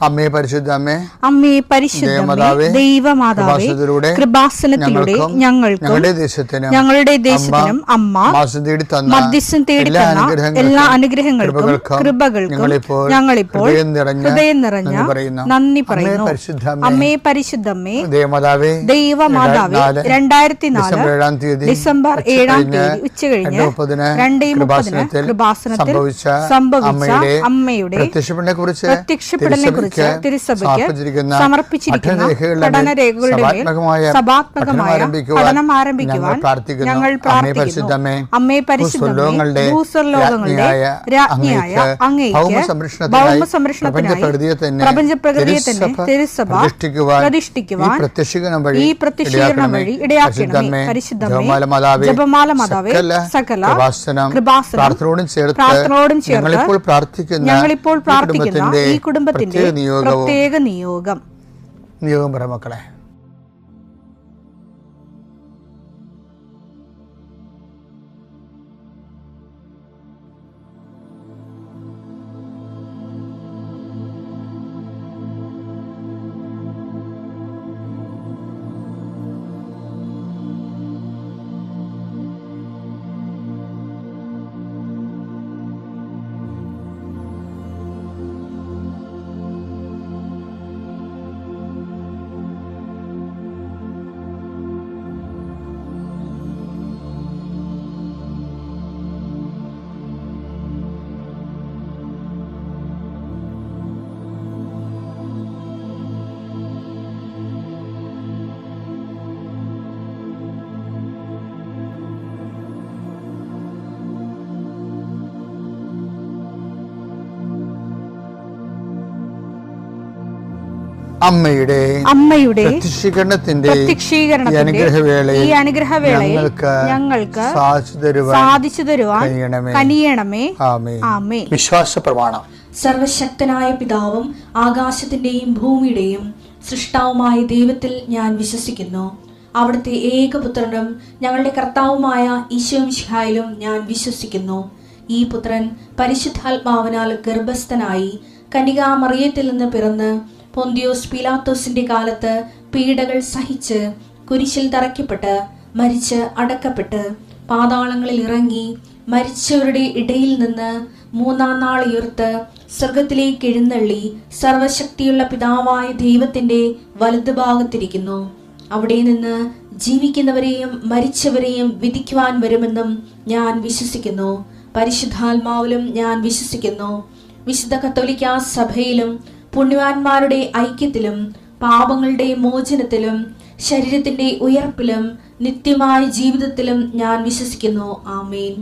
അമ്മേ പരിശുദ്ധ അമ്മേ, അമ്മേ പരിശുദ്ധമേ, ദൈവമാതാവേ, കൃപാസനത്തിലൂടെ ഞങ്ങൾക്കും ഞങ്ങളുടെ ദേശത്തിനും അമ്മ മധ്യസ്ഥം തേടി തന്ന എല്ലാ അനുഗ്രഹങ്ങൾക്കും കൃപകൾക്കും ഞങ്ങളിപ്പോൾ ഹൃദയം നിറഞ്ഞ നന്ദി പറയുന്നു. അമ്മേ പരിശുദ്ധമേ, ദൈവമാതാവേ, 2004 ഡിസംബർ 7 ഉച്ചകഴിഞ്ഞ് 2:30 കൃപാസനത്തിൽ സംഭവിച്ച അമ്മയുടെ പ്രത്യക്ഷപ്പെടലിനെ കുറിച്ച് തിരുസഭയ്ക്ക് സമർപ്പിച്ചിരിക്കുന്ന പഠനരേഖകളുടെ മേൽ സഭാത്മകമായ പഠനം ആരംഭിക്കുവാൻ ഞങ്ങൾ പ്രാർത്ഥിക്കുന്നു. അമ്മേ പരിശുദ്ധമേ, ഭൂസ്വർലോകങ്ങളുടെ രാജ്ഞിയായ അങ്ങേയ്ക്ക് ഭൗമസംരക്ഷണത്തിനായി പ്രപഞ്ചപ്രകൃതിയെ തന്നെ തിരുസഭ പ്രതിഷ്ഠിക്കുവാൻ ഈ പ്രത്യക്ഷീകരണം വഴി ഇടയാക്കണമേ. പരിശുദ്ധമേ, ജപമാല മാതാവേ, സകല കൃപാസനം പ്രാർത്ഥനയോടും ചേർത്ത് ഞങ്ങളിപ്പോൾ പ്രാർത്ഥിക്കുന്ന ഈ കുടുംബത്തിന്റെ പ്രത്യേക നിയോഗം പറ മക്കളെ. അമ്മയുടെ പ്രത്യക്ഷീകരണത്തിന്റെ ഈ അനുഗ്രഹവേളയിൽ ഞങ്ങൾക്ക് സാധിച്ചു തരുവാൻ കനിയണമേ. ആമേൻ. വിശ്വാസ പ്രമാണം. സർവശക്തനായ പിതാവും ആകാശത്തിന്റെയും ഭൂമിയുടെയും സൃഷ്ടാവുമായ ദൈവത്തിൽ ഞാൻ വിശ്വസിക്കുന്നു. അവിടുത്തെ ഏകപുത്രനും ഞങ്ങളുടെ കർത്താവുമായ ഈശോമിശിഹായിലും ഞാൻ വിശ്വസിക്കുന്നു. ഈ പുത്രൻ പരിശുദ്ധാത്മാവിനാൽ ഗർഭസ്ഥനായി കന്യകാമറിയത്തിൽ നിന്ന് പിറന്ന് പൊന്തിയോസ് പീലാത്തോസിന്റെ കാലത്ത് പീഡകൾ സഹിച്ച് കുരിശിൽ തറയ്ക്കപ്പെട്ട് മരിച്ച് അടക്കപ്പെട്ട് പാതാളങ്ങളിൽ ഇറങ്ങി മരിച്ചവരുടെ ഇടയിൽ നിന്ന് 3-ാം നാൾ ഉയർത്ത് സ്വർഗത്തിലേക്ക് എഴുന്നള്ളി സർവശക്തിയുള്ള പിതാവായ ദൈവത്തിന്റെ വലതുഭാഗത്തിരിക്കുന്നു. അവിടെ നിന്ന് ജീവിക്കുന്നവരെയും മരിച്ചവരെയും വിധിക്കുവാൻ വരുമെന്നും ഞാൻ വിശ്വസിക്കുന്നു. പരിശുദ്ധാത്മാവിലും ഞാൻ വിശ്വസിക്കുന്നു. വിശുദ്ധ കത്തോലിക്കാ സഭയിലും പുണ്യവാന്മാരുടെ ഐക്യത്തിലും പാപങ്ങളുടെ മോചനത്തിലും ശരീരത്തിന്റെ ഉയർപ്പിലും നിത്യമായ ജീവിതത്തിലും ഞാൻ വിശ്വസിക്കുന്നു. ആമേൻ.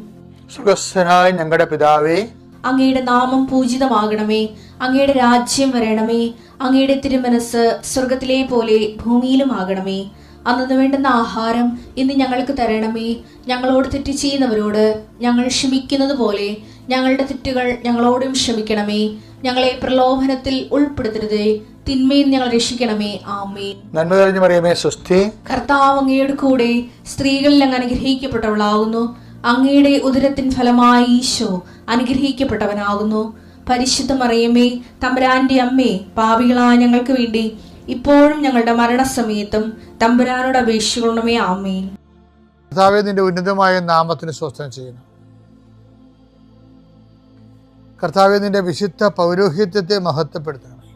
സുഖസ്ഥനായ ഞങ്ങളുടെ പിതാവേ, അങ്ങയുടെ നാമം പൂജിതമാകണമേ. അങ്ങയുടെ രാജ്യം വരണമേ. അങ്ങയുടെ തിരുമനസ് സ്വർഗത്തിലെ പോലെ ഭൂമിയിലും ആകണമേ. അന്നു വേണ്ടുന്ന ആഹാരം ഇന്ന് ഞങ്ങൾക്ക് തരണമേ. ഞങ്ങളോട് തെറ്റ് ചെയ്യുന്നവരോട് ഞങ്ങൾ ക്ഷമിക്കുന്നത് പോലെ ഞങ്ങളുടെ തെറ്റുകൾ ഞങ്ങളോടും ക്ഷമിക്കണമേ. ഞങ്ങളെ പ്രലോഭനത്തിൽ ഉൾപ്പെടുത്തരുതേ, തിന്മയിൽ ഞങ്ങൾ രക്ഷിക്കണമേ. ആമേൻ. നന്മ നിറഞ്ഞ മറിയമേ, സ്വസ്തി. കർത്താവ് അങ്ങയുടെ കൂടെ സ്ത്രീകളിൽ അങ്ങ് അനുഗ്രഹിക്കപ്പെട്ടവളാകുന്നു. അങ്ങയുടെ ഉദരത്തിൻ ഫലമായി ഈശോ അനുഗ്രഹിക്കപ്പെട്ടവനാകുന്നു. പരിശുദ്ധ മറിയമേ, തമ്പുരാന്റെ അമ്മേ, പാപികളായ ഞങ്ങൾക്ക് വേണ്ടി ഇപ്പോഴും ഞങ്ങളുടെ മരണസമയത്തും തമ്പുരാനോട് അപേക്ഷിക്കണമേ. ആമേൻ. കർത്താവേ, നിന്റെ ഉന്നതമായ നാമത്തിന് സ്വസ്ഥം ചെയ്യുന്നു. കർത്താവേ, നിന്റെ വിശുദ്ധ പൗരോഹിത്യത്തെ മഹത്വപ്പെടുത്തണമേ.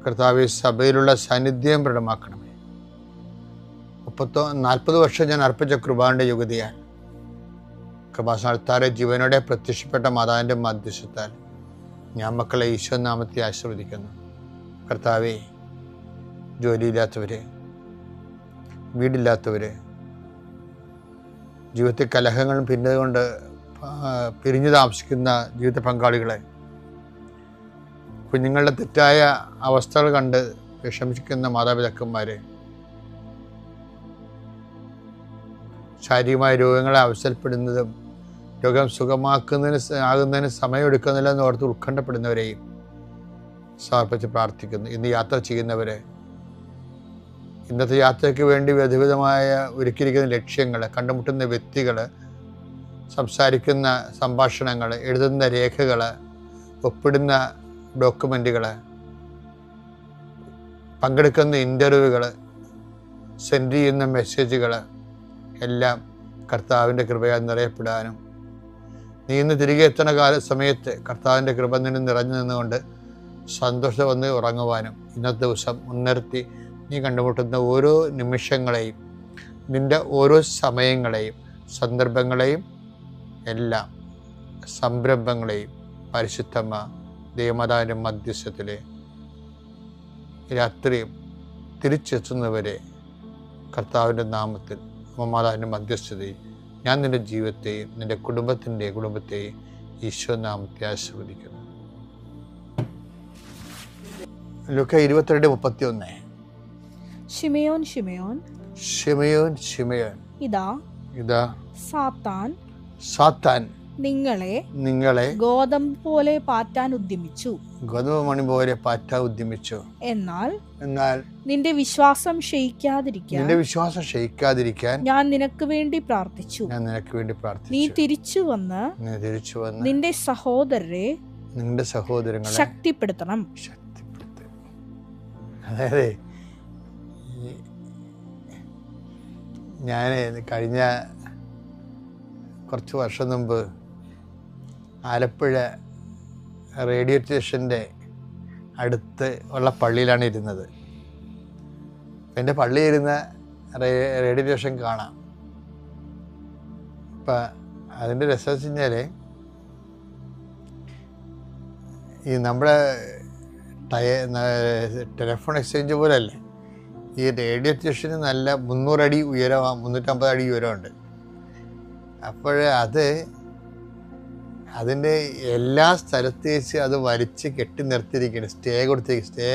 കർത്താവേ, സഭയിലുള്ള സാന്നിധ്യം പ്രകടമാക്കണമേ. 40 വർഷം ഞാൻ അർപ്പിച്ച കൃപാന്റെ യുഗതിയാൽ കൃപാസനത്താരെ ജീവനോടെ പ്രത്യക്ഷപ്പെട്ട മാതാവിന്റെ മധ്യസ്ഥത്താൽ ഞാൻ മക്കളെ ഈശോ നാമത്തെ ആശീർവദിക്കുന്നു. കർത്താവേ, ജോലിയില്ലാത്തവര്, വീടില്ലാത്തവര്, ജീവിതത്തിൽ കലഹങ്ങളും പിന്നതുകൊണ്ട് പിരിഞ്ഞു താമസിക്കുന്ന ജീവിത പങ്കാളികളെ, കുഞ്ഞുങ്ങളുടെ തെറ്റായ അവസ്ഥകൾ കണ്ട് വിഷമിക്കുന്ന മാതാപിതാക്കന്മാരെ, ശാരീരികമായ രോഗങ്ങളെ അവസരപ്പെടുന്നതും രോഗം ആകുന്നതിന് സമയമെടുക്കുന്നില്ല എന്ന് ഓർത്ത് ഉത്കണ്ഠപ്പെടുന്നവരെയും സമർപ്പിച്ച് പ്രാർത്ഥിക്കുന്നു. ഇന്ന് യാത്ര ചെയ്യുന്നവരെ, ഇന്നത്തെ യാത്രയ്ക്ക് വേണ്ടി വിവിധമായ ഒരുക്കിയിരിക്കുന്ന ലക്ഷ്യങ്ങൾ, കണ്ടുമുട്ടുന്ന വ്യക്തികൾ, സംസാരിക്കുന്ന സംഭാഷണങ്ങൾ, എഴുതുന്ന രേഖകൾ, ഒപ്പിടുന്ന ഡോക്യുമെൻറ്റുകൾ, പങ്കെടുക്കുന്ന ഇൻ്റർവ്യൂകൾ, സെൻഡ് ചെയ്യുന്ന മെസ്സേജുകൾ എല്ലാം കർത്താവിൻ്റെ കൃപയാൽ നിറയപ്പെടാനും നീ ഇന്ന് തിരികെ എത്തുന്ന സമയത്ത് കർത്താവിൻ്റെ കൃപ നിന്നും നിറഞ്ഞു നിന്നുകൊണ്ട് സന്തോഷം വന്ന് ഉറങ്ങുവാനും ഇന്നത്തെ ദിവസം മുൻനിർത്തി നീ കണ്ടുമുട്ടുന്ന ഓരോ നിമിഷങ്ങളെയും, നിൻ്റെ ഓരോ സമയങ്ങളെയും, സന്ദർഭങ്ങളെയും, എല്ലാം സംരംഭങ്ങളെയും പരിശുദ്ധമ്മ ദൈവമാതാവിൻ്റെ മധ്യസ്ഥത്തിൽ രാത്രിയും തിരിച്ചെത്തുന്നവരെ കർത്താവിൻ്റെ നാമത്തിൽ മാതാവിൻ്റെ മധ്യസ്ഥതയിൽ ഞാൻ നിൻ്റെ ജീവിതത്തെയും നിൻ്റെ കുടുംബത്തെയും ഈശോ നാമത്തെ ആശീർവദിക്കുന്നു. ലൂക്ക 22:31. ശിമയോൻ ശിമയോൻ ശിമയോൻ ശിമയോൻ, ഇതാ സാത്താൻ നിങ്ങളെ ഗോതമ്പ് പോലെ പാറ്റാൻ ഉദ്യമിച്ചു, ഗോതമ്പ് മണി പോലെ പാറ്റാൻ ഉദ്യമിച്ചു. എന്നാൽ നിന്റെ വിശ്വാസം ക്ഷയിക്കാതിരിക്കാൻ ഞാൻ നിനക്ക് വേണ്ടി പ്രാർത്ഥിച്ചു. നീ തിരിച്ചു വന്ന് നിന്റെ സഹോദരങ്ങളെ ശക്തിപ്പെടുത്തണം. അതായത് ഞാൻ കഴിഞ്ഞ കുറച്ച് വർഷം മുമ്പ് ആലപ്പുഴ റേഡിയോ സ്റ്റേഷൻ്റെ അടുത്ത് ഉള്ള പള്ളിയിലാണ് ഇരുന്നത്. എൻ്റെ പള്ളി ഇരുന്ന റേഡിയോ സ്റ്റേഷൻ കാണാം. അപ്പം അതിൻ്റെ രസം വെച്ച് കഴിഞ്ഞാൽ ഈ നമ്മുടെ ടെലിഫോൺ എക്സ്ചേഞ്ച് പോലെയല്ലേ ഈ റേഡിയോ സ്റ്റേഷന് നല്ല 300 അടി ഉയരമാണ്, 350 അടി ഉയരമുണ്ട്. അപ്പോൾ അതിൻ്റെ എല്ലാ സ്ഥലത്ത് വെച്ച് അത് വലിച്ച് കെട്ടി നിർത്തിയിരിക്കുകയാണ്, സ്റ്റേ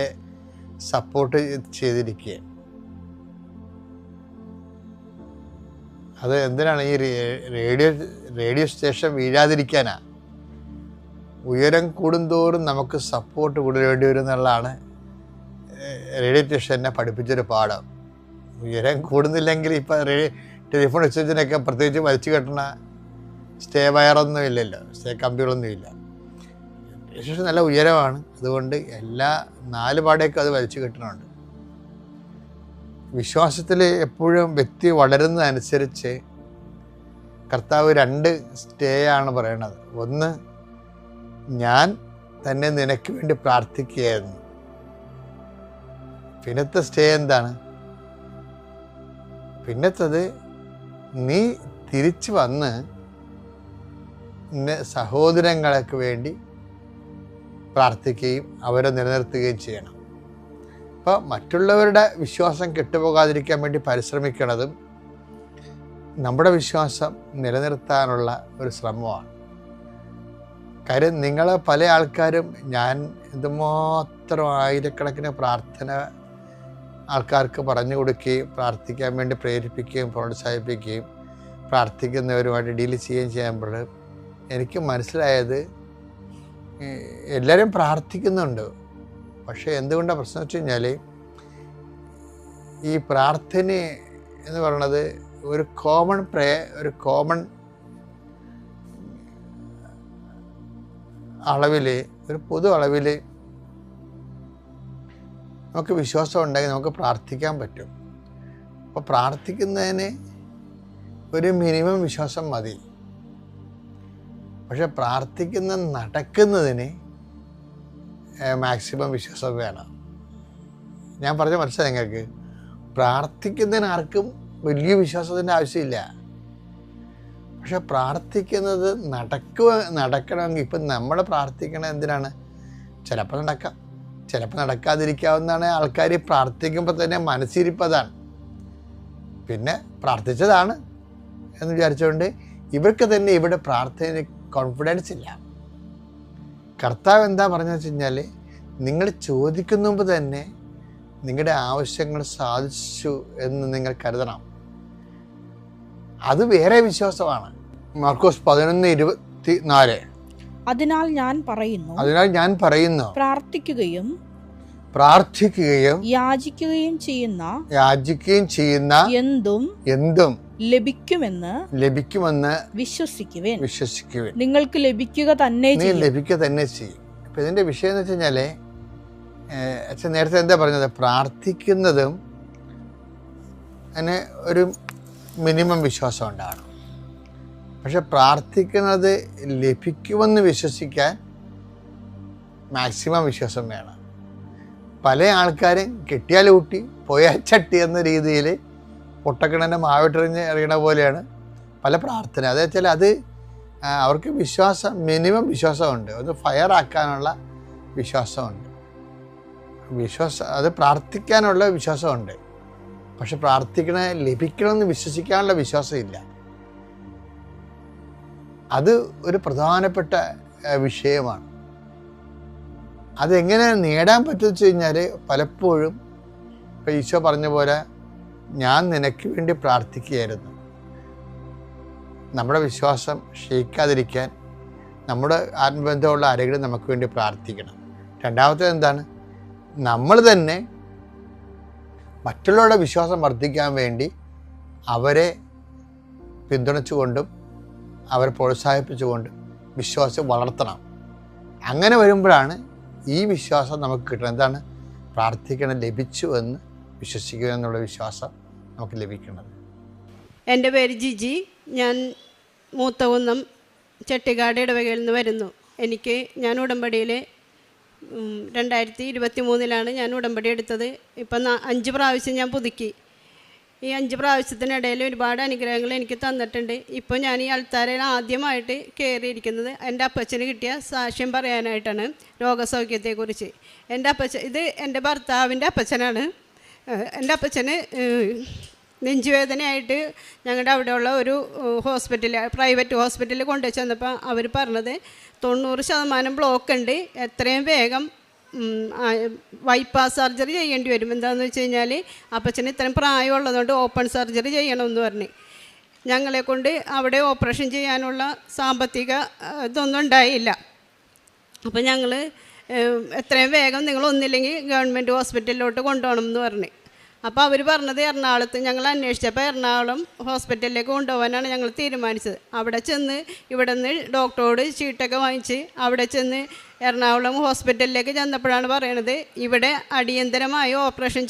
സപ്പോർട്ട് ചെയ്തിരിക്കുക. അത് എന്തിനാണ്? ഈ റേഡിയോ സ്റ്റേഷൻ വീഴാതിരിക്കാനാ. ഉയരം കൂടുന്തോറും നമുക്ക് സപ്പോർട്ട് കൂടുതലേണ്ടി വരും എന്നുള്ളതാണ് റേഡിയോ സ്റ്റേഷനെ പഠിപ്പിച്ചൊരു പാഠം. ഉയരം കൂടുന്നില്ലെങ്കിൽ ഇപ്പം ടെലിഫോൺ എക്സ്ചേഞ്ചിനൊക്കെ പ്രത്യേകിച്ച് വലിച്ചു കെട്ടണ സ്റ്റേ വയറൊന്നും ഇല്ലല്ലോ, സ്റ്റേ കമ്പികളൊന്നും ഇല്ല. റേഡിയോ സ്റ്റേഷൻ നല്ല ഉയരമാണ്, അതുകൊണ്ട് എല്ലാ 4 പാടേക്കും അത് വലിച്ചു കെട്ടണമുണ്ട്. വിശ്വാസത്തിൽ എപ്പോഴും വ്യക്തി വളരുന്നതനുസരിച്ച് കർത്താവ് 2 സ്റ്റേ ആണ് പറയണത്. ഒന്ന്, ഞാൻ തന്നെ നിനക്ക് വേണ്ടി പ്രാർത്ഥിക്കുകയായിരുന്നു. പിന്നത്തെ സ്റ്റേ എന്താണ്? പിന്നത്തത് നീ തിരിച്ചു വന്ന് സഹോദരങ്ങൾക്ക് വേണ്ടി പ്രാർത്ഥിക്കുകയും അവരെ നിലനിർത്തുകയും ചെയ്യണം. അപ്പോൾ മറ്റുള്ളവരുടെ വിശ്വാസം കെട്ടുപോകാതിരിക്കാൻ വേണ്ടി പരിശ്രമിക്കുന്നതും നമ്മുടെ വിശ്വാസം നിലനിർത്താനുള്ള ഒരു ശ്രമമാണ്. കാര്യം നിങ്ങൾ പല ആൾക്കാരും, ഞാൻ എന്തുമാത്രം ആയിരക്കണക്കിന് പ്രാർത്ഥന ആൾക്കാർക്ക് പറഞ്ഞു കൊടുക്കുകയും പ്രാർത്ഥിക്കാൻ വേണ്ടി പ്രേരിപ്പിക്കുകയും പ്രോത്സാഹിപ്പിക്കുകയും പ്രാർത്ഥിക്കുന്നവരുമായിട്ട് ഡീൽ ചെയ്യുമ്പോൾ എനിക്ക് മനസ്സിലായത് എല്ലാവരും പ്രാർത്ഥിക്കുന്നുണ്ട്. പക്ഷേ എന്തുകൊണ്ടാണ് പ്രശ്നം വെച്ച് കഴിഞ്ഞാൽ ഈ പ്രാർത്ഥന എന്ന് പറയുന്നത് ഒരു കോമൺ അളവിൽ, ഒരു പൊതു അളവിൽ നമുക്ക് വിശ്വാസം ഉണ്ടെങ്കിൽ നമുക്ക് പ്രാർത്ഥിക്കാൻ പറ്റും. അപ്പോൾ പ്രാർത്ഥിക്കുന്നതിന് ഒരു മിനിമം വിശ്വാസം മതി. പക്ഷെ നടക്കുന്നതിന് മാക്സിമം വിശ്വാസം വേണം. ഞാൻ പറഞ്ഞ മനസ്സിലായി നിങ്ങൾക്ക്? പ്രാർത്ഥിക്കുന്നതിന് ആർക്കും വലിയ വിശ്വാസത്തിൻ്റെ ആവശ്യമില്ല. പക്ഷെ പ്രാർത്ഥിക്കുന്നത് നടക്കണമെങ്കിൽ ഇപ്പം നമ്മൾ പ്രാർത്ഥിക്കണത് എന്തിനാണ്? ചിലപ്പോൾ നടക്കാം, ചിലപ്പോൾ നടക്കാതിരിക്കാവുന്നതാണ്. ആൾക്കാർ പ്രാർത്ഥിക്കുമ്പോൾ തന്നെ മനസ്സിരിപ്പതാണ്, പിന്നെ പ്രാർത്ഥിച്ചതാണ് എന്ന് വിചാരിച്ചുകൊണ്ട് ഇവർക്ക് തന്നെ ഇവിടെ പ്രാർത്ഥനയിൽ കോൺഫിഡൻസ് ഇല്ല. കർത്താവ് എന്താ പറഞ്ഞതെന്ന് വെച്ച് കഴിഞ്ഞാൽ, നിങ്ങൾ ചോദിക്കുന്ന മുമ്പ് തന്നെ നിങ്ങളുടെ ആവശ്യങ്ങൾ സാധിച്ചു എന്ന് നിങ്ങൾ കരുതണം. അത് വേറെ വിശ്വാസമാണ്. മാർക്കോസ് 11:24. അതിനാൽ ഞാൻ പറയുന്നു, പ്രാർത്ഥിക്കുകയും യാചിക്കുകയും ചെയ്യുന്ന എന്തും ലഭിക്കുമെന്ന് വിശ്വസിക്കുവിൻ. നിങ്ങൾക്ക് ലഭിക്കുക തന്നെ ചെയ്യും. അപ്പം ഇതിൻ്റെ വിഷയം എന്ന് വെച്ച് കഴിഞ്ഞാൽ അച്ഛൻ നേരത്തെ എന്താ പറഞ്ഞത്, പ്രാർത്ഥിക്കുന്നതും അതിന് ഒരു മിനിമം വിശ്വാസം ഉണ്ടാകണം. പക്ഷെ പ്രാർത്ഥിക്കുന്നത് ലഭിക്കുമെന്ന് വിശ്വസിക്കാൻ മാക്സിമം വിശ്വാസം വേണം. പല ആൾക്കാരും കിട്ടിയാൽ ഊട്ടി പോയാൽ ചട്ടി എന്ന രീതിയിൽ പൊട്ടക്കിണൻ്റെ മാവിട്ടെറിഞ്ഞ് എറിയണ പോലെയാണ് പല പ്രാർത്ഥന. അത് വെച്ചാൽ അത് അവർക്ക് വിശ്വാസം, മിനിമം വിശ്വാസമുണ്ട്, ഒന്ന് ഫയർ ആക്കാനുള്ള വിശ്വാസമുണ്ട്, അത് പ്രാർത്ഥിക്കാനുള്ള വിശ്വാസമുണ്ട്. പക്ഷെ ലഭിക്കണമെന്ന് വിശ്വസിക്കാനുള്ള വിശ്വാസമില്ല. അത് ഒരു പ്രധാനപ്പെട്ട വിഷയമാണ്. അതെങ്ങനെ നേടാൻ പറ്റുമെന്ന് വെച്ച് കഴിഞ്ഞാൽ പലപ്പോഴും ഇപ്പം ഈശോ പറഞ്ഞ പോലെ ഞാൻ നിനക്ക് വേണ്ടി പ്രാർത്ഥിക്കുകയായിരുന്നു. നമ്മുടെ വിശ്വാസം ക്ഷയിക്കാതിരിക്കാൻ നമ്മുടെ ആത്മബന്ധമുള്ള ആരെങ്കിലും നമുക്ക് വേണ്ടി പ്രാർത്ഥിക്കണം. രണ്ടാമത്തേത് എന്താണ്, നമ്മൾ തന്നെ മറ്റുള്ളവരുടെ വിശ്വാസം വർദ്ധിക്കാൻ വേണ്ടി അവരെ പിന്തുണച്ചുകൊണ്ടും അവരെ പ്രോത്സാഹിപ്പിച്ചുകൊണ്ടും വിശ്വാസം വളർത്തണം. അങ്ങനെ വരുമ്പോഴാണ് ഈ വിശ്വാസം നമുക്ക് കിട്ടുന്നത്. എന്താണ്, പ്രാർത്ഥിക്കണം ലഭിച്ചു എന്ന് വിശ്വസിക്കുക എന്നുള്ള വിശ്വാസം നമുക്ക് ലഭിക്കുന്നത്. എൻ്റെ പേര് ജിജി. ഞാൻ മൂത്തകുന്നം ചെട്ടിക്കാട് ഇടവകയിൽ നിന്ന് വരുന്നു. ഞാൻ ഉടമ്പടിയിൽ 2023 ഞാൻ ഉടമ്പടി എടുത്തത്. ഇപ്പം 5 പ്രാവശ്യം ഞാൻ പുതുക്കി. ഈ 5 പ്രാവശ്യത്തിനിടയിൽ ഒരുപാട് അനുഗ്രഹങ്ങൾ എനിക്ക് തന്നിട്ടുണ്ട്. ഇപ്പോൾ ഞാൻ ഈ അൾത്താരയിൽ ആദ്യമായിട്ട് കയറിയിരിക്കുന്നത് എൻ്റെ അപ്പച്ചന് കിട്ടിയ സാക്ഷ്യം പറയാനായിട്ടാണ്, രോഗസൗഖ്യത്തെക്കുറിച്ച്. ഇത് എൻ്റെ ഭർത്താവിൻ്റെ അപ്പച്ചനാണ്. എൻ്റെ അപ്പച്ചന് നെഞ്ചുവേദനയായിട്ട് ഞങ്ങളുടെ അവിടെയുള്ള ഒരു പ്രൈവറ്റ് ഹോസ്പിറ്റലിൽ കൊണ്ടുവച്ച് വന്നപ്പോൾ അവർ പറഞ്ഞത് 90% ബ്ലോക്ക് ഉണ്ട്, എത്രയും വേഗം ബൈപ്പാസ് സർജറി ചെയ്യേണ്ടി വരും. എന്താണെന്ന് വെച്ച് കഴിഞ്ഞാൽ അപ്പച്ചന് ഇത്രയും പ്രായമുള്ളതുകൊണ്ട് ഓപ്പൺ സർജറി ചെയ്യണമെന്ന് പറഞ്ഞ് ഞങ്ങളെ കൊണ്ട് അവിടെ ഓപ്പറേഷൻ ചെയ്യാനുള്ള സാമ്പത്തിക ഇതൊന്നും ഉണ്ടായില്ല. അപ്പോൾ ഞങ്ങൾ എത്രയും വേഗം നിങ്ങൾ ഒന്നില്ലെങ്കിൽ ഗവൺമെൻറ് ഹോസ്പിറ്റലിലോട്ട് കൊണ്ടുപോകണം എന്ന് പറഞ്ഞ്. അപ്പോൾ അവർ പറഞ്ഞത് എറണാകുളത്ത്, ഞങ്ങൾ അന്വേഷിച്ചപ്പോൾ എറണാകുളം ഹോസ്പിറ്റലിലേക്ക് കൊണ്ടുപോകാനാണ് ഞങ്ങൾ തീരുമാനിച്ചത്. അവിടെ ചെന്ന് ഇവിടെ നിന്ന് ഡോക്ടറോട് ചീട്ടൊക്കെ വാങ്ങിച്ച് അവിടെ ചെന്ന് എറണാകുളം ഹോസ്പിറ്റലിലേക്ക് ചെന്നപ്പോഴാണ് പറയണത്, ഇവിടെ അടിയന്തരമായി ഓപ്പറേഷൻ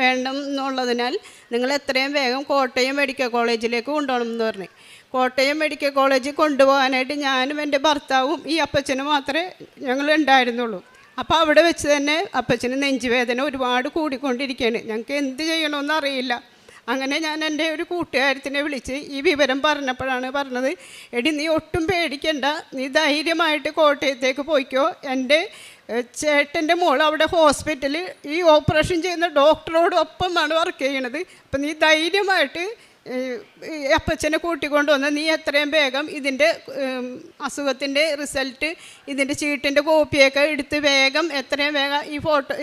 വേണം എന്നുള്ളതിനാൽ നിങ്ങൾ എത്രയും വേഗം കോട്ടയം മെഡിക്കൽ കോളേജിലേക്ക് കൊണ്ടുപോകണം എന്ന് പറഞ്ഞു. കോട്ടയം മെഡിക്കൽ കോളേജിൽ കൊണ്ടുപോകാനായിട്ട് ഞാനും എൻ്റെ ഭർത്താവും ഈ അപ്പച്ചനും മാത്രമേ ഞങ്ങൾ ഉണ്ടായിരുന്നുള്ളൂ. അപ്പോൾ അവിടെ വെച്ച് തന്നെ അപ്പച്ചന് നെഞ്ചുവേദന ഒരുപാട് കൂടിക്കൊണ്ടിരിക്കുകയാണ്. ഞങ്ങൾക്ക് എന്ത് ചെയ്യണമെന്ന് അറിയില്ല. അങ്ങനെ ഞാൻ എൻ്റെ ഒരു കൂട്ടുകാരത്തിനെ വിളിച്ച് ഈ വിവരം പറഞ്ഞപ്പോഴാണ് പറഞ്ഞത്, എടി നീ ഒട്ടും പേടിക്കണ്ട, നീ ധൈര്യമായിട്ട് കോട്ടയത്തേക്ക് പോയിക്കോ. എൻ്റെ ചേട്ടൻ്റെ മോൾ അവിടെ ഹോസ്പിറ്റലിൽ ഈ ഓപ്പറേഷൻ ചെയ്യുന്ന ഡോക്ടറോടൊപ്പമാണ് വർക്ക് ചെയ്യണത്. അപ്പം നീ ധൈര്യമായിട്ട് അപ്പച്ചനെ കൂട്ടിക്കൊണ്ടുവന്ന് നീ എത്രയും വേഗം ഇതിൻ്റെ അസുഖത്തിൻ്റെ റിസൾട്ട്, ഇതിൻ്റെ ചീട്ടിൻ്റെ കോപ്പിയൊക്കെ എടുത്ത് വേഗം എത്രയും വേഗം ഈ ഫോട്ടോ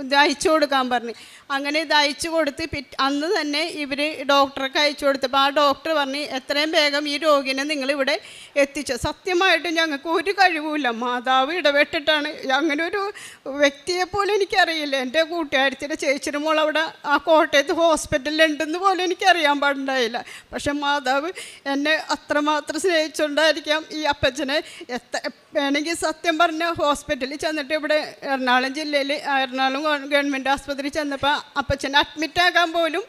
ഇത് അയച്ചു കൊടുക്കാൻ പറഞ്ഞു. അങ്ങനെ ഇത് അയച്ചു കൊടുത്ത് അന്ന് തന്നെ ഇവർ ഡോക്ടർക്ക് അയച്ചു കൊടുത്തപ്പോൾ ആ ഡോക്ടർ പറഞ്ഞ് എത്രയും വേഗം ഈ രോഗിനെ നിങ്ങളിവിടെ എത്തിച്ചു. സത്യമായിട്ടും ഞങ്ങൾക്ക് ഒരു കഴിവുമില്ല, മാതാവ് ഇടപെട്ടിട്ടാണ്. അങ്ങനെ ഒരു വ്യക്തിയെപ്പോലും എനിക്കറിയില്ല. എൻ്റെ കൂട്ടുകാരത്തിൻ്റെ ചേച്ചിയുടെ മോൾ അവിടെ ആ കോട്ടയത്ത് ഹോസ്പിറ്റലിലുണ്ടെന്ന് പോലും എനിക്കറിയാൻ പാടുണ്ടായില്ല. പക്ഷെ മാതാവ് എന്നെ അത്രമാത്രം സ്നേഹിച്ചുകൊണ്ടായിരിക്കാം ഈ അപ്പച്ചനെ വേണമെങ്കിൽ സത്യം പറഞ്ഞ ഹോസ്പിറ്റലിൽ ചെന്നിട്ട് ഇവിടെ എറണാകുളം ജില്ലയിൽ എറണാകുളം ഗവൺമെൻറ് ആസ്പത്രിയിൽ ചെന്നപ്പോൾ അപ്പച്ചനെ അഡ്മിറ്റാക്കാൻ പോലും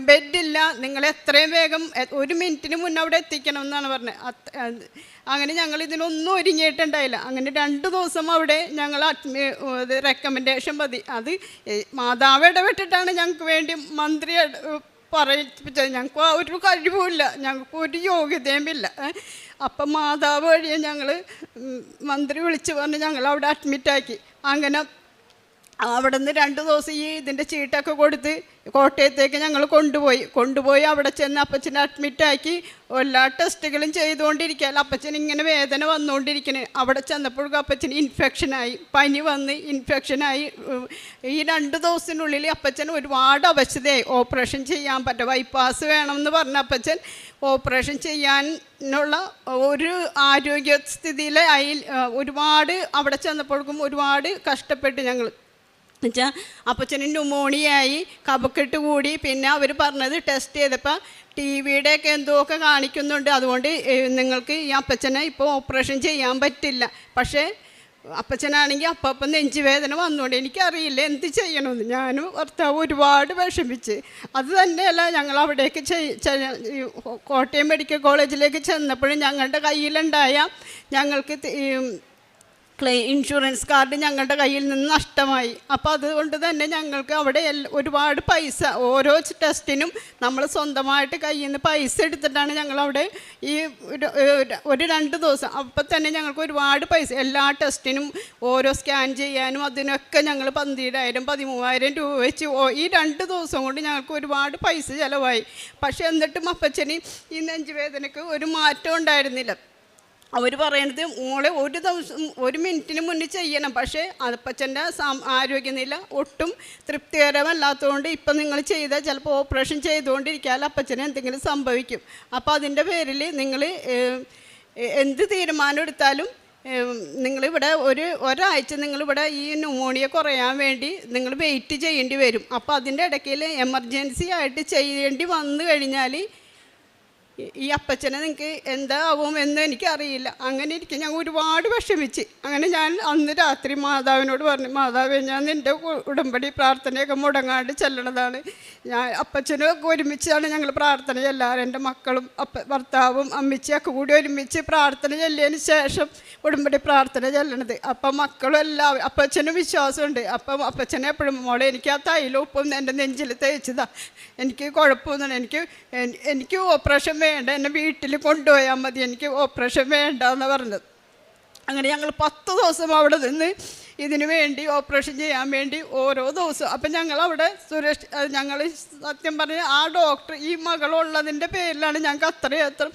ബെഡില്ല, നിങ്ങൾ എത്രയും വേഗം 1 മിനിറ്റിന് മുന്നേ അവിടെ എത്തിക്കണം എന്നാണ് പറഞ്ഞത്. അങ്ങനെ ഞങ്ങൾ ഇതിനൊന്നും ഒരുങ്ങിയിട്ടുണ്ടായില്ല. അങ്ങനെ 2 ദിവസം അവിടെ ഞങ്ങൾ റെക്കമെൻഡേഷൻ മതി. അത് മാതാവ് ഇടപെട്ടിട്ടാണ് ഞങ്ങൾക്ക് വേണ്ടി മന്ത്രി പറയിപ്പിച്ചത്. ഞങ്ങൾക്ക് ഒരു കഴിവുമില്ല, ഞങ്ങൾക്ക് ഒരു യോഗ്യതയുമില്ല. അപ്പം മാതാവ് വഴിയെ ഞങ്ങൾ മന്ത്രി വിളിച്ച് പറഞ്ഞ് ഞങ്ങൾ അവിടെ അഡ്മിറ്റാക്കി. അങ്ങനെ അവിടെ നിന്ന് 2 ദിവസം ഇതിൻ്റെ ചീട്ടൊക്കെ കൊടുത്ത് കോട്ടയത്തേക്ക് ഞങ്ങൾ കൊണ്ടുപോയി അവിടെ ചെന്ന് അപ്പച്ചനെ അഡ്മിറ്റാക്കി. എല്ലാ ടെസ്റ്റുകളും ചെയ്തുകൊണ്ടിരിക്കുക. അപ്പച്ചന് ഇങ്ങനെ വേദന വന്നുകൊണ്ടിരിക്കണേ. അവിടെ ചെന്നപ്പോഴേക്കും അപ്പച്ചന് ഇൻഫെക്ഷനായി, പനി വന്ന് ഇൻഫെക്ഷനായി. ഈ 2 ദിവസത്തിനുള്ളിൽ അപ്പച്ചൻ ഒരുപാട് അവശതയായി. ഓപ്പറേഷൻ ചെയ്യാൻ പറ്റും, ബൈപ്പാസ് വേണമെന്ന് പറഞ്ഞ അപ്പച്ചൻ ഓപ്പറേഷൻ ചെയ്യാനുള്ള ഒരു ആരോഗ്യസ്ഥിതിയിലായി. ഒരുപാട് അവിടെ ചെന്നപ്പോഴേക്കും ഒരുപാട് കഷ്ടപ്പെട്ട് ഞങ്ങൾ. എന്നുവെച്ചാൽ അപ്പച്ചന് ന്യൂമോണിയായി, കഫക്കെട്ട് കൂടി. പിന്നെ അവർ പറഞ്ഞത് ടെസ്റ്റ് ചെയ്തപ്പോൾ TV-യുടെ ഒക്കെ എന്തൊക്കെ കാണിക്കുന്നുണ്ട്, അതുകൊണ്ട് നിങ്ങൾക്ക് ഈ അപ്പച്ചനെ ഇപ്പോൾ ഓപ്പറേഷൻ ചെയ്യാൻ പറ്റില്ല. പക്ഷേ അപ്പച്ചനാണെങ്കിൽ അപ്പം നെഞ്ചുവേദന വന്നുകൊണ്ട് എനിക്കറിയില്ല എന്ത് ചെയ്യണമെന്ന്. ഞാനും ഭർത്താവ് ഒരുപാട് വിഷമിച്ച്. അത് തന്നെയല്ല, ഞങ്ങൾ അവിടേക്ക് കോട്ടയം മെഡിക്കൽ കോളേജിലേക്ക് ചെന്നപ്പോഴും ഞങ്ങളുടെ കയ്യിലുണ്ടായ ഞങ്ങൾക്ക് ഇൻഷുറൻസ് കാർഡ് ഞങ്ങളുടെ കയ്യിൽ നിന്ന് നഷ്ടമായി. അപ്പോൾ അതുകൊണ്ട് തന്നെ ഞങ്ങൾക്ക് അവിടെ ഒരുപാട് പൈസ, ഓരോ ടെസ്റ്റിനും നമ്മൾ സ്വന്തമായിട്ട് കയ്യിൽ നിന്ന് പൈസ എടുത്തിട്ടാണ് ഞങ്ങളവിടെ ഈ ഒരു 2 ദിവസം. അപ്പം തന്നെ ഞങ്ങൾക്ക് ഒരുപാട് പൈസ, എല്ലാ ടെസ്റ്റിനും ഓരോ സ്കാൻ ചെയ്യാനും അതിനൊക്കെ ഞങ്ങൾ 12,000 13,000 രൂപ വെച്ച് ഈ 2 ദിവസം കൊണ്ട് ഞങ്ങൾക്ക് ഒരുപാട് പൈസ ചിലവായി. പക്ഷേ എന്നിട്ടും അപ്പച്ചന് ഈ നെഞ്ചുവേദനയ്ക്ക് ഒരു മാറ്റം ഉണ്ടായിരുന്നില്ല. അവർ പറയണത് മോളെ ഒരു ദിവസം 1 മിനിറ്റിന് മുന്നേ ചെയ്യണം. പക്ഷേ അപ്പച്ചൻ്റെ ആരോഗ്യനില ഒട്ടും തൃപ്തികരമല്ലാത്തതുകൊണ്ട് ഇപ്പം നിങ്ങൾ ചെയ്താൽ ചിലപ്പോൾ ഓപ്പറേഷൻ ചെയ്തുകൊണ്ടിരിക്കാതെ അപ്പച്ചന് എന്തെങ്കിലും സംഭവിക്കും. അപ്പോൾ അതിൻ്റെ പേരിൽ നിങ്ങൾ എന്ത് തീരുമാനം എടുത്താലും നിങ്ങളിവിടെ ഒരാഴ്ച നിങ്ങളിവിടെ ഈ ന്യൂമോണിയ കുറയാൻ വേണ്ടി നിങ്ങൾ വെയിറ്റ് ചെയ്യേണ്ടി വരും. അപ്പോൾ അതിൻ്റെ ഇടയ്ക്കിൽ എമർജൻസി ആയിട്ട് ചെയ്യേണ്ടി വന്നു കഴിഞ്ഞാൽ ഈ അപ്പച്ചനെ നിങ്ങൾക്ക് എന്താവും എന്ന് എനിക്കറിയില്ല. അങ്ങനെ ഇരിക്കും. ഞാൻ ഒരുപാട് വിഷമിച്ച്. അങ്ങനെ ഞാൻ അന്ന് രാത്രി മാതാവിനോട് പറഞ്ഞു, മാതാവേ, ഞാൻ നിൻ്റെ ഉടമ്പടി പ്രാർത്ഥനയൊക്കെ മുടങ്ങാണ്ട് ചെല്ലണതാണ്. ഞാൻ അപ്പച്ചനൊക്കെ ഒരുമിച്ചാണ് ഞങ്ങൾ പ്രാർത്ഥന ചെല്ലാറ്. എൻ്റെ മക്കളും ഭർത്താവും അമ്മച്ചിയൊക്കെ കൂടി ഒരുമിച്ച് പ്രാർത്ഥന ചെല്ലിയതിന് ശേഷം ഉടമ്പടി പ്രാർത്ഥന ചെല്ലണത്. അപ്പം മക്കളും എല്ലാവരും, അപ്പച്ചനും വിശ്വാസമുണ്ട്. അപ്പം അപ്പച്ചനെ എപ്പോഴും മോളെ എനിക്ക് ആ തൈലൊപ്പം എൻ്റെ നെഞ്ചിൽ തേച്ചതാ, എനിക്ക് കുഴപ്പമൊന്നുമില്ല, എനിക്ക് ഓപ്പറേഷൻ വേണ്ട, എന്നെ വീട്ടിൽ കൊണ്ടുപോയാൽ മതി, എനിക്ക് ഓപ്പറേഷൻ വേണ്ട എന്ന് പറഞ്ഞത്. അങ്ങനെ ഞങ്ങൾ 10 ദിവസം അവിടെ നിന്ന് ഇതിനു വേണ്ടി ഓപ്പറേഷൻ ചെയ്യാൻ വേണ്ടി ഓരോ ദിവസവും. അപ്പം ഞങ്ങളവിടെ ഞങ്ങൾ സത്യം പറഞ്ഞാൽ ആ ഡോക്ടർ ഈ മകളുള്ളതിൻ്റെ പേരിലാണ് ഞങ്ങൾക്ക് അത്ര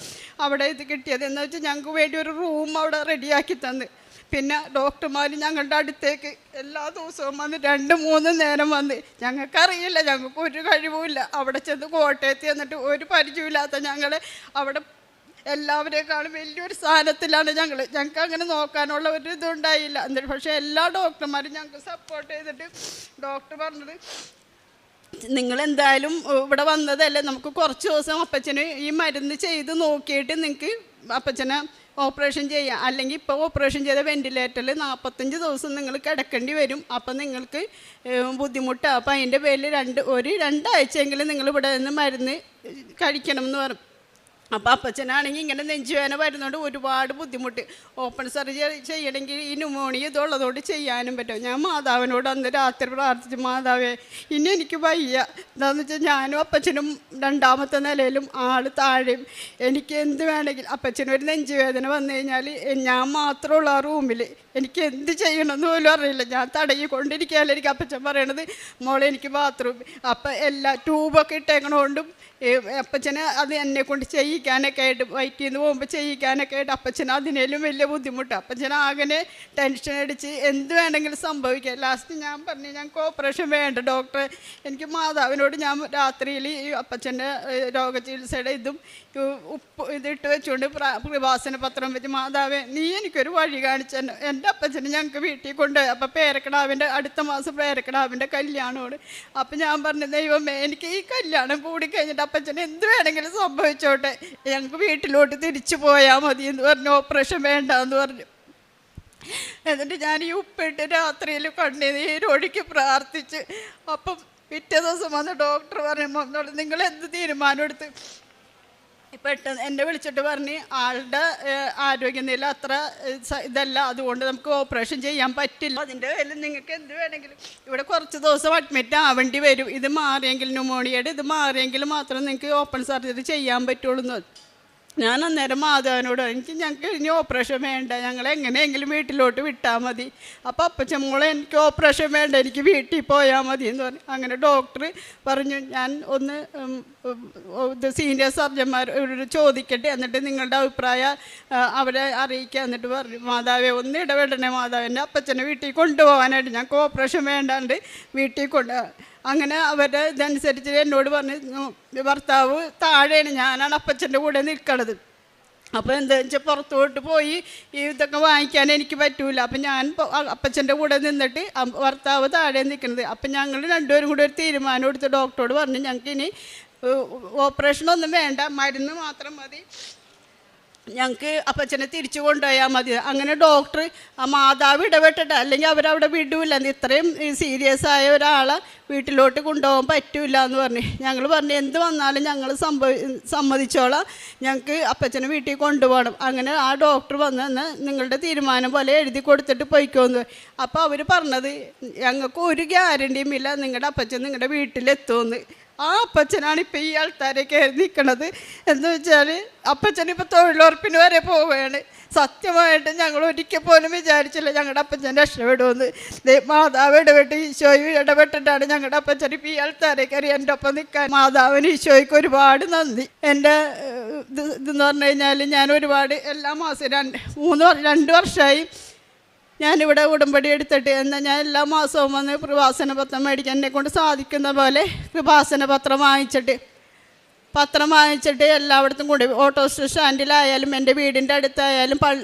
അവിടെ ഇത് കിട്ടിയത്. എന്ന് വെച്ചാൽ ഞങ്ങൾക്ക് വേണ്ടി ഒരു റൂം അവിടെ റെഡിയാക്കി തന്ന്. പിന്നെ ഡോക്ടർമാർ ഞങ്ങളുടെ അടുത്തേക്ക് എല്ലാ ദിവസവും വന്ന് 2-3 നേരം വന്ന്. ഞങ്ങൾക്കറിയില്ല, ഞങ്ങൾക്ക് ഒരു കഴിവുമില്ല. അവിടെ ചെന്ന് കോട്ടയത്ത് ചെന്നിട്ട് ഒരു പരിചയമില്ലാത്ത ഞങ്ങൾ അവിടെ എല്ലാവരേക്കാളും വലിയൊരു സ്ഥാനത്തിലാണ് ഞങ്ങൾക്ക് അങ്ങനെ നോക്കാനുള്ള ഒരു ഇതുണ്ടായില്ല. എന്നിട്ട് പക്ഷേ എല്ലാ ഡോക്ടർമാരും ഞങ്ങൾക്ക് സപ്പോർട്ട് ചെയ്തിട്ട് ഡോക്ടർ പറഞ്ഞത്, നിങ്ങളെന്തായാലും ഇവിടെ വന്നതല്ലേ, നമുക്ക് കുറച്ച് ദിവസം അപ്പച്ചന് ഈ മരുന്ന് ചെയ്ത് നോക്കിയിട്ട് നിങ്ങൾക്ക് അപ്പച്ചനെ ഓപ്പറേഷൻ ചെയ്യാം. അല്ലെങ്കിൽ ഇപ്പോൾ ഓപ്പറേഷൻ ചെയ്ത വെൻറ്റിലേറ്ററിൽ 45 ദിവസം നിങ്ങൾ കിടക്കേണ്ടി വരും. അപ്പം നിങ്ങൾക്ക് ബുദ്ധിമുട്ടാണ്. അപ്പം അതിൻ്റെ പേരിൽ 2 ആഴ്ചയെങ്കിലും നിങ്ങൾ ഇവിടെ നിന്ന് മരുന്ന് കഴിക്കണം എന്ന് പറഞ്ഞു. അപ്പോൾ അപ്പച്ചനാണെങ്കിൽ ഇങ്ങനെ നെഞ്ചുവേദന വരുന്നതുകൊണ്ട് ഒരുപാട് ബുദ്ധിമുട്ട്. ഓപ്പൺ സർജറി ചെയ്യണമെങ്കിൽ ഈ ന്യൂമോണിയ ഇതുള്ളതുകൊണ്ട് ചെയ്യാനും പറ്റും. ഞാൻ മാതാവിനോട് അന്ന് രാത്രി പ്രാർത്ഥിച്ചു, മാതാവേ, ഇനി എനിക്ക് വയ്യ. എന്താണെന്ന് വെച്ചാൽ ഞാനും അപ്പച്ചനും 2ാമത്തെ നിലയിലും ആൾ താഴെയും. എനിക്ക് എന്ത് വേണമെങ്കിൽ അപ്പച്ചനൊരു നെഞ്ചുവേദന വന്നു കഴിഞ്ഞാൽ ഞാൻ മാത്രമുള്ള ആ റൂമിൽ എനിക്ക് എന്ത് ചെയ്യണമെന്ന് പോലും അറിയില്ല. ഞാൻ തടയിക്കൊണ്ടിരിക്കുകയല്ല. എനിക്ക് അപ്പച്ചൻ പറയണത്, മോളെ എനിക്ക് ബാത്റൂം അപ്പം എല്ലാ ട്യൂബൊക്കെ ഇട്ടേക്കണോണ്ടും അപ്പച്ചന് അത് എന്നെ കൊണ്ട് ചെയ്യിക്കാനൊക്കെ ആയിട്ട് വയറ്റിൽ നിന്ന് പോകുമ്പോൾ ചെയ്യിക്കാനൊക്കെ ആയിട്ട് അപ്പച്ചന് അതിനേലും വലിയ ബുദ്ധിമുട്ടാണ്. അപ്പച്ചന് ആകെ ടെൻഷൻ അടിച്ച് എന്ത് വേണമെങ്കിലും സംഭവിക്കാം. ലാസ്റ്റ് ഞാൻ പറഞ്ഞു, ഞങ്ങൾക്ക് ഓപ്പറേഷൻ വേണ്ട ഡോക്ടറെ. എനിക്ക് മാതാവിനോട് ഞാൻ രാത്രിയിൽ ഈ അപ്പച്ചൻ്റെ രോഗചികിത്സയുടെ ഇതും ഇതിട്ട് വെച്ചുകൊണ്ട് കൃപാസന പത്രം വെച്ച്, മാതാവേ, നീ എനിക്കൊരു വഴി കാണിച്ചു. എൻ്റെ അപ്പച്ചന് ഞങ്ങൾക്ക് വീട്ടിൽ കൊണ്ടുപോയി. അപ്പോൾ പേരക്കിടാവിൻ്റെ അടുത്ത മാസം പേരക്കിടാവിൻ്റെ കല്യാണമാണ്. അപ്പം ഞാൻ പറഞ്ഞു, ദൈവമേ, എനിക്ക് ഈ കല്യാണം കൂടി കഴിഞ്ഞിട്ട് അപ്പച്ചന് എന്ത് വേണമെങ്കിലും സംഭവിച്ചോട്ടെ, ഞങ്ങൾക്ക് വീട്ടിലോട്ട് തിരിച്ചു പോയാൽ മതി എന്ന് പറഞ്ഞു. ഓപ്പറേഷൻ വേണ്ട എന്ന് പറഞ്ഞു. എന്നിട്ട് ഞാൻ ഈ ഉപ്പിട്ട് രാത്രിയിൽ കണ്ണീരൊഴുക്കി പ്രാർത്ഥിച്ച്. അപ്പം പിറ്റേ ദിവസം വന്ന് ഡോക്ടർ പറഞ്ഞു, നിങ്ങൾ എന്ത് തീരുമാനം എടുത്ത്? പെട്ടെന്ന് എന്നെ വിളിച്ചിട്ട് പറഞ്ഞ്, ആളുടെ ആരോഗ്യനില അത്ര ഇതല്ല, അതുകൊണ്ട് നമുക്ക് ഓപ്പറേഷൻ ചെയ്യാൻ പറ്റില്ല. അതിൻ്റെ പേരിൽ നിങ്ങൾക്ക് എന്ത് വേണമെങ്കിലും ഇവിടെ കുറച്ച് ദിവസം അഡ്മിറ്റ് ആവേണ്ടി വരും. ഇത് മാറിയെങ്കിൽ, ന്യൂമോണിയയുടെ ഇത് മാറിയെങ്കിൽ മാത്രം നിങ്ങൾക്ക് ഓപ്പൺ സർജറി ചെയ്യാൻ പറ്റുള്ളൂ എന്ന്. ഞാൻ അന്നേരം മാതാവിനോട് ഞങ്ങൾക്ക് ഇനി ഓപ്പറേഷൻ വേണ്ട, ഞങ്ങൾ എങ്ങനെയെങ്കിലും വീട്ടിലോട്ട് വിട്ടാൽ മതി. അപ്പോൾ അപ്പച്ചൻ, മോളെ, എനിക്ക് ഓപ്പറേഷൻ വേണ്ട, എനിക്ക് വീട്ടിൽ പോയാൽ മതി എന്ന് പറഞ്ഞു. അങ്ങനെ ഡോക്ടർ പറഞ്ഞു, ഞാൻ ഒന്ന് സീനിയർ സർജന്മാരോട് ചോദിക്കട്ടെ, എന്നിട്ട് നിങ്ങളുടെ അഭിപ്രായം അവരെ അറിയിക്കുക. എന്നിട്ട് പറഞ്ഞു, മാതാവേ, ഒന്ന് ഇടപെടണേ മാതാവ്, എൻ്റെ അപ്പച്ചനെ വീട്ടിൽ കൊണ്ടുപോകാനായിട്ട്, ഞങ്ങൾക്ക് ഓപ്പറേഷൻ വേണ്ടാണ്ട് വീട്ടിൽ അങ്ങനെ അവരുടെ ഇതനുസരിച്ച് എന്നോട് പറഞ്ഞു, ഭർത്താവ് താഴെയാണ്, ഞാനാണ് അപ്പച്ചൻ്റെ കൂടെ നിൽക്കണത്. അപ്പോൾ എന്താ വെച്ചാൽ പുറത്തോട്ട് പോയി ഇതൊക്കെ വാങ്ങിക്കാൻ എനിക്ക് പറ്റൂല. അപ്പം ഞാൻ അപ്പച്ചൻ്റെ കൂടെ നിന്നിട്ട് ഭർത്താവ് താഴെ നിൽക്കുന്നത്. അപ്പം ഞങ്ങൾ രണ്ടുപേരും കൂടെ ഒരു തീരുമാനം എടുത്ത് ഡോക്ടറോട് പറഞ്ഞു, ഞങ്ങൾക്ക് ഇനി ഓപ്പറേഷനൊന്നും വേണ്ട, മരുന്ന് മാത്രം മതി, ഞങ്ങൾക്ക് അപ്പച്ചനെ തിരിച്ചു കൊണ്ടുപോയാൽ മതി. അങ്ങനെ ഡോക്ടർ ആ മാതാവ് ഇടപെട്ടിട്ട്, അല്ലെങ്കിൽ അവരവിടെ വിടൂല, ഇത്രയും സീരിയസ് ആയ ഒരാളെ വീട്ടിലോട്ട് കൊണ്ടുപോകാൻ പറ്റൂല എന്ന് പറഞ്ഞു. ഞങ്ങൾ പറഞ്ഞു എന്ത് വന്നാലും ഞങ്ങൾ സമ്മതിച്ചോളാം, ഞങ്ങൾക്ക് അപ്പച്ചനെ വീട്ടിൽ കൊണ്ടുപോകണം. അങ്ങനെ ആ ഡോക്ടർ വന്ന് നിങ്ങളുടെ തീരുമാനം പോലെ എഴുതി കൊടുത്തിട്ട് പോയിക്കോന്ന്. അപ്പോൾ അവർ പറഞ്ഞത് ഞങ്ങൾക്ക് ഒരു ഗ്യാരണ്ടിയും ഇല്ല നിങ്ങളുടെ അപ്പച്ചൻ നിങ്ങളുടെ വീട്ടിലെത്തുമെന്ന്. ആ അപ്പച്ചനാണ് ഇപ്പം ഈ ആൾക്കാരെ കയറി നിൽക്കണത്. എന്ന് വെച്ചാൽ അപ്പച്ചനിപ്പോൾ തൊഴിലുറപ്പിന് വരെ പോവുകയാണ്. സത്യമായിട്ട് ഞങ്ങൾ ഒരിക്കൽ പോലും വിചാരിച്ചില്ല ഞങ്ങളുടെ അപ്പച്ചൻ രക്ഷപ്പെടുമെന്ന്. മാതാവ് ഇടപെട്ട് ഈശോയും ഇടപെട്ടിട്ടാണ് ഞങ്ങളുടെ അപ്പച്ചൻ ഇപ്പം ഈ ആൾക്കാരെ കയറി എൻ്റെ ഒപ്പം നിൽക്കാൻ. മാതാവിന് ഈശോയ്ക്ക് ഒരുപാട് നന്ദി. എൻ്റെ ഇതെന്ന് പറഞ്ഞു കഴിഞ്ഞാൽ ഞാൻ ഒരുപാട് എല്ലാ മാസവും 2 വർഷമായി ഞാനിവിടെ ഉടമ്പടി എടുത്തിട്ട്. എന്നാൽ ഞാൻ എല്ലാ മാസവും വന്ന് കൃപാസന പത്രം മേടിക്കാൻ എന്നെക്കൊണ്ട് സാധിക്കുന്ന പോലെ കൃപാസന പത്രം വാങ്ങിച്ചിട്ട് എല്ലായിടത്തും കൊണ്ട് ഓട്ടോ സ്റ്റാൻഡിലായാലും എൻ്റെ വീടിൻ്റെ അടുത്തായാലും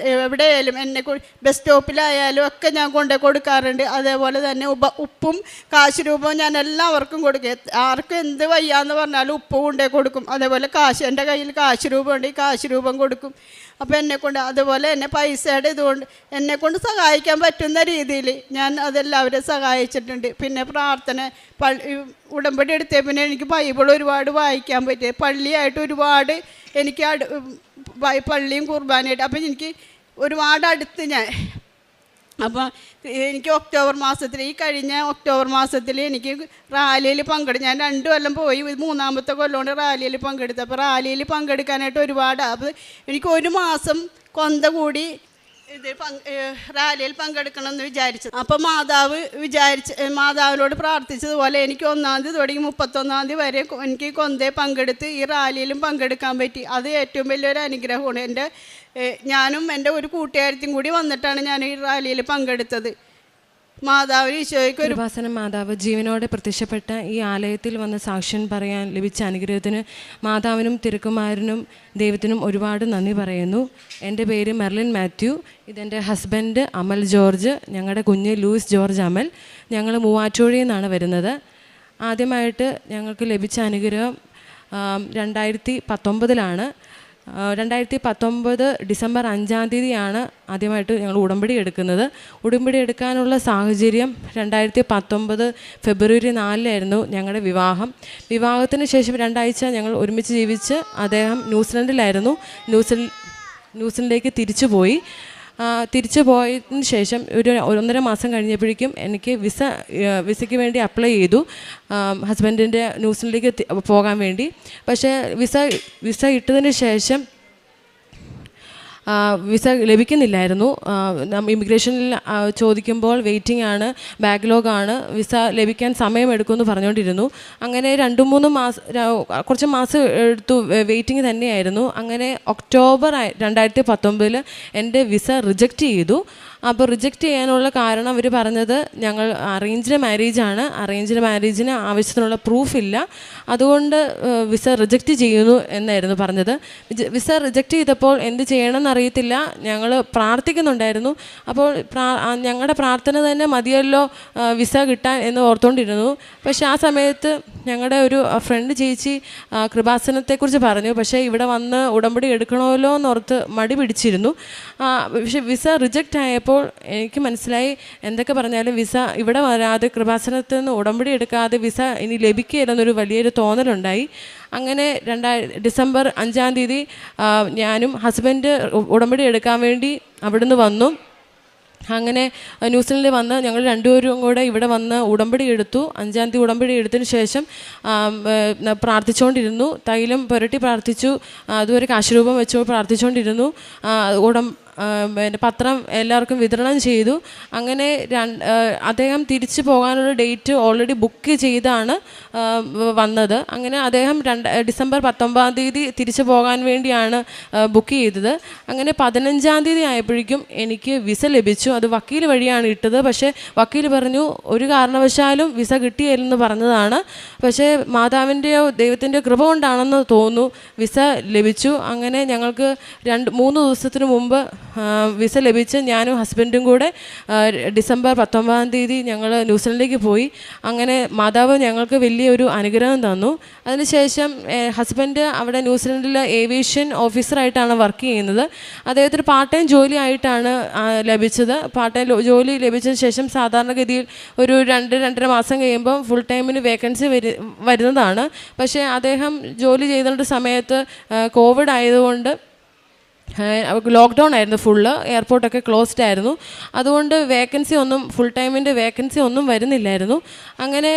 എവിടെയായാലും എന്നെ ബസ് സ്റ്റോപ്പിലായാലും ഒക്കെ ഞാൻ കൊണ്ടുപോയി കൊടുക്കാറുണ്ട്. അതേപോലെ തന്നെ ഉപ്പും കാശ് രൂപവും ഞാൻ എല്ലാവർക്കും കൊടുക്കും. ആർക്കും എന്ത് വയ്യാന്ന് പറഞ്ഞാലും ഉപ്പ് കൊണ്ടുപോയി കൊടുക്കും. അതേപോലെ എൻ്റെ കയ്യിൽ കാശ് രൂപം ഉണ്ട്, ഈ കാശ് രൂപം കൊടുക്കും. അപ്പോൾ എന്നെക്കൊണ്ട് അതുപോലെ തന്നെ പൈസയുടെ ഇതുകൊണ്ട് എന്നെക്കൊണ്ട് സഹായിക്കാൻ പറ്റുന്ന രീതിയിൽ ഞാൻ അതെല്ലാവരും സഹായിച്ചിട്ടുണ്ട്. പിന്നെ പ്രാർത്ഥന ഉടമ്പടി എടുത്തേ പിന്നെ എനിക്ക് ബൈബിൾ ഒരുപാട് വായിക്കാൻ പറ്റി. പള്ളിയായിട്ട് ഒരുപാട് എനിക്ക് പള്ളിയും കുർബാനയായിട്ട് അപ്പം എനിക്ക് ഒരുപാട് അടുത്ത് ഞാൻ. അപ്പോൾ എനിക്ക് ഒക്ടോബർ മാസത്തിൽ ഈ കഴിഞ്ഞ ഒക്ടോബർ മാസത്തിൽ എനിക്ക് റാലിയിൽ ഞാൻ 2 കൊല്ലം പോയി, 3ാമത്തെ കൊല്ലമാണ് റാലിയിൽ പങ്കെടുത്തത്. അപ്പോൾ റാലിയിൽ പങ്കെടുക്കാനായിട്ട് ഒരുപാട് എനിക്ക് 1 മാസം കൊന്ത കൂടി റാലിയിൽ പങ്കെടുക്കണമെന്ന് വിചാരിച്ചത്. അപ്പോൾ മാതാവിനോട് പ്രാർത്ഥിച്ചതുപോലെ എനിക്ക് 1-ാം തീയതി തുടങ്ങി 31-ാം തീയതി വരെ എനിക്ക് കൊന്തയെ പങ്കെടുത്ത് ഈ റാലിയിലും പങ്കെടുക്കാൻ പറ്റി. അത് ഏറ്റവും വലിയൊരു അനുഗ്രഹമാണ്. ഞാനും എൻ്റെ ഒരു കൂട്ടുകാരത്തിയും കൂടി വന്നിട്ടാണ് ഞാൻ ഈ റാലിയിൽ പങ്കെടുത്തത്. മാതാവ് ഈശോയ്ക്ക് ഒരു മാതാവ് ജീവനോടെ പ്രത്യക്ഷപ്പെട്ട ഈ ആലയത്തിൽ വന്ന് സാക്ഷ്യം പറയാൻ ലഭിച്ച അനുഗ്രഹത്തിന് മാതാവിനും തിരുക്കുമാരനും ദൈവത്തിനും ഒരുപാട് നന്ദി പറയുന്നു. എൻ്റെ പേര് മെർലിൻ മാത്യു, ഇതെൻ്റെ ഹസ്ബൻഡ് അമൽ ജോർജ്, ഞങ്ങളുടെ കുഞ്ഞ് ലൂയിസ് ജോർജ് അമൽ. ഞങ്ങൾ മൂവാറ്റുപുഴയിൽ നിന്നാണ് വരുന്നത്. ആദ്യമായിട്ട് ഞങ്ങൾക്ക് ലഭിച്ച അനുഗ്രഹം 2019 2019 ഡിസംബർ 5-ാം തീയതിയാണ് ആദ്യമായിട്ട് ഞങ്ങൾ ഉടമ്പടി എടുക്കുന്നത്. ഉടമ്പടി എടുക്കാനുള്ള സാഹചര്യം 2019 ഫെബ്രുവരി 4-ലായിരുന്നു ഞങ്ങളുടെ വിവാഹം. വിവാഹത്തിന് ശേഷം 2 ആഴ്ച ഞങ്ങൾ ഒരുമിച്ച് ജീവിച്ച് അദ്ദേഹം ന്യൂസിലൻഡിലായിരുന്നു. ന്യൂസിലൻഡിലേക്ക് തിരിച്ചു പോയതിന് ശേഷം ഒരു 1.5 മാസം കഴിഞ്ഞപ്പോഴേക്കും എനിക്ക് വിസയ്ക്ക് വേണ്ടി അപ്ലൈ ചെയ്തു, ഹസ്ബൻഡിൻ്റെ ന്യൂസിലൻഡിലേക്ക് പോകാൻ വേണ്ടി. പക്ഷേ വിസ ഇട്ടതിന് ശേഷം വിസ ലഭിക്കുന്നില്ലായിരുന്നു. ഇമിഗ്രേഷനിൽ ചോദിക്കുമ്പോൾ വെയിറ്റിംഗ് ആണ്, ബാക്ക്ലോഗാണ്, വിസ ലഭിക്കാൻ സമയമെടുക്കുമെന്ന് പറഞ്ഞുകൊണ്ടിരുന്നു. അങ്ങനെ 2-3 മാസം കുറച്ച് മാസം എടുത്തു, വെയിറ്റിംഗ് തന്നെയായിരുന്നു. അങ്ങനെ ഒക്ടോബർ 2019 എൻ്റെ വിസ റിജക്റ്റ് ചെയ്തു. അപ്പോൾ റിജക്റ്റ് ചെയ്യാനുള്ള കാരണം അവർ പറഞ്ഞത് ഞങ്ങൾ അറേഞ്ച്ഡ് മാരേജിന് ആവശ്യത്തിനുള്ള പ്രൂഫില്ല, അതുകൊണ്ട് വിസ റിജക്റ്റ് ചെയ്യുന്നു എന്നായിരുന്നു പറഞ്ഞത്. വിസ റിജക്റ്റ് ചെയ്തപ്പോൾ എന്ത് ചെയ്യണമെന്നറിയത്തില്ല, ഞങ്ങൾ പ്രാർത്ഥിക്കുന്നുണ്ടായിരുന്നു. അപ്പോൾ ഞങ്ങളുടെ പ്രാർത്ഥന തന്നെ മതിയല്ലോ വിസ കിട്ടാൻ എന്ന് ഓർത്തുകൊണ്ടിരുന്നു. പക്ഷേ ആ സമയത്ത് ഞങ്ങളുടെ ഒരു ഫ്രണ്ട് ചേച്ചി കൃപാസനത്തെക്കുറിച്ച് പറഞ്ഞു. പക്ഷേ ഇവിടെ വന്ന് ഉടമ്പടി എടുക്കണമല്ലോ എന്നോർത്ത് മടി പിടിച്ചിരുന്നു. പക്ഷേ വിസ റിജക്റ്റ് ആയപ്പോൾ എനിക്ക് മനസ്സിലായി, എന്തൊക്കെ പറഞ്ഞാലും വിസ ഇവിടെ വരാതെ കൃപാസനത്തിൽ നിന്ന് ഉടമ്പടി എടുക്കാതെ വിസ ഇനി ലഭിക്കുകയില്ലെന്നൊരു വലിയൊരു തോന്നലുണ്ടായി. അങ്ങനെ ഡിസംബർ 5-ാം തീയതി ഞാനും ഹസ്ബൻഡ് ഉടമ്പടി എടുക്കാൻ വേണ്ടി അവിടുന്ന് വന്നു. അങ്ങനെ ന്യൂസിലൻഡിൽ വന്ന് ഞങ്ങൾ 2പേരും കൂടെ ഇവിടെ വന്ന് ഉടമ്പടി എടുത്തു. 5-ാം തീയതി ഉടമ്പടി എടുത്തതിന് ശേഷം പ്രാർത്ഥിച്ചുകൊണ്ടിരുന്നു. തൈലം പുരട്ടി പ്രാർത്ഥിച്ചു, അതുവരെ കാശുരൂപം വെച്ചു പ്രാർത്ഥിച്ചുകൊണ്ടിരുന്നു. പിന്നെ പത്രം എല്ലാവർക്കും വിതരണം ചെയ്തു. അങ്ങനെ അദ്ദേഹം തിരിച്ചു പോകാനുള്ള ഡേറ്റ് ഓൾറെഡി ബുക്ക് ചെയ്താണ് വന്നത്. അങ്ങനെ അദ്ദേഹം ഡിസംബർ 19 തിരിച്ചു പോകാൻ വേണ്ടിയാണ് ബുക്ക് ചെയ്തത്. അങ്ങനെ 15 ആയപ്പോഴേക്കും എനിക്ക് വിസ ലഭിച്ചു. അത് വക്കീൽ വഴിയാണ് ഇട്ടത്. പക്ഷേ വക്കീൽ പറഞ്ഞു ഒരു കാരണവശാലും വിസ കിട്ടിയില്ലെന്ന് പറഞ്ഞതാണ്. പക്ഷേ മാതാവിൻ്റെയോ ദൈവത്തിൻ്റെയോ കൃപ കൊണ്ടാണെന്ന് തോന്നുന്നു വിസ ലഭിച്ചു. അങ്ങനെ ഞങ്ങൾക്ക് 2-3 ദിവസത്തിന് മുമ്പ് വിസ ലഭിച്ച് ഞാനും ഹസ്ബൻഡും കൂടെ ഡിസംബർ 19 ഞങ്ങൾ ന്യൂസിലൻഡിലേക്ക് പോയി. അങ്ങനെ മാതാവ് ഞങ്ങൾക്ക് വലിയൊരു അനുഗ്രഹം തന്നു. അതിനുശേഷം ഹസ്ബൻഡ് അവിടെ ന്യൂസിലൻഡിൽ ഏവിയേഷൻ ഓഫീസറായിട്ടാണ് വർക്ക് ചെയ്യുന്നത്. അദ്ദേഹത്തിന് പാർട്ട് ടൈം ജോലി ആയിട്ടാണ് ലഭിച്ചത്. പാർട്ട് ടൈം ജോലി ലഭിച്ചതിന് ശേഷം സാധാരണഗതിയിൽ ഒരു 2-2.5 മാസം കഴിയുമ്പം ഫുൾ ടൈമിന് വേക്കൻസി വരുന്നതാണ്. പക്ഷേ അദ്ദേഹം ജോലി ചെയ്ത സമയത്ത് കോവിഡ് ആയതുകൊണ്ട് ലോക്ക്ഡൗൺ ആയിരുന്നു, ഫുള്ള് എയർപോർട്ടൊക്കെ ക്ലോസ്ഡ് ആയിരുന്നു. അതുകൊണ്ട് വേക്കൻസി ഒന്നും ഫുൾ ടൈമിൻ്റെ വേക്കൻസി ഒന്നും വരുന്നില്ലായിരുന്നു. അങ്ങനെ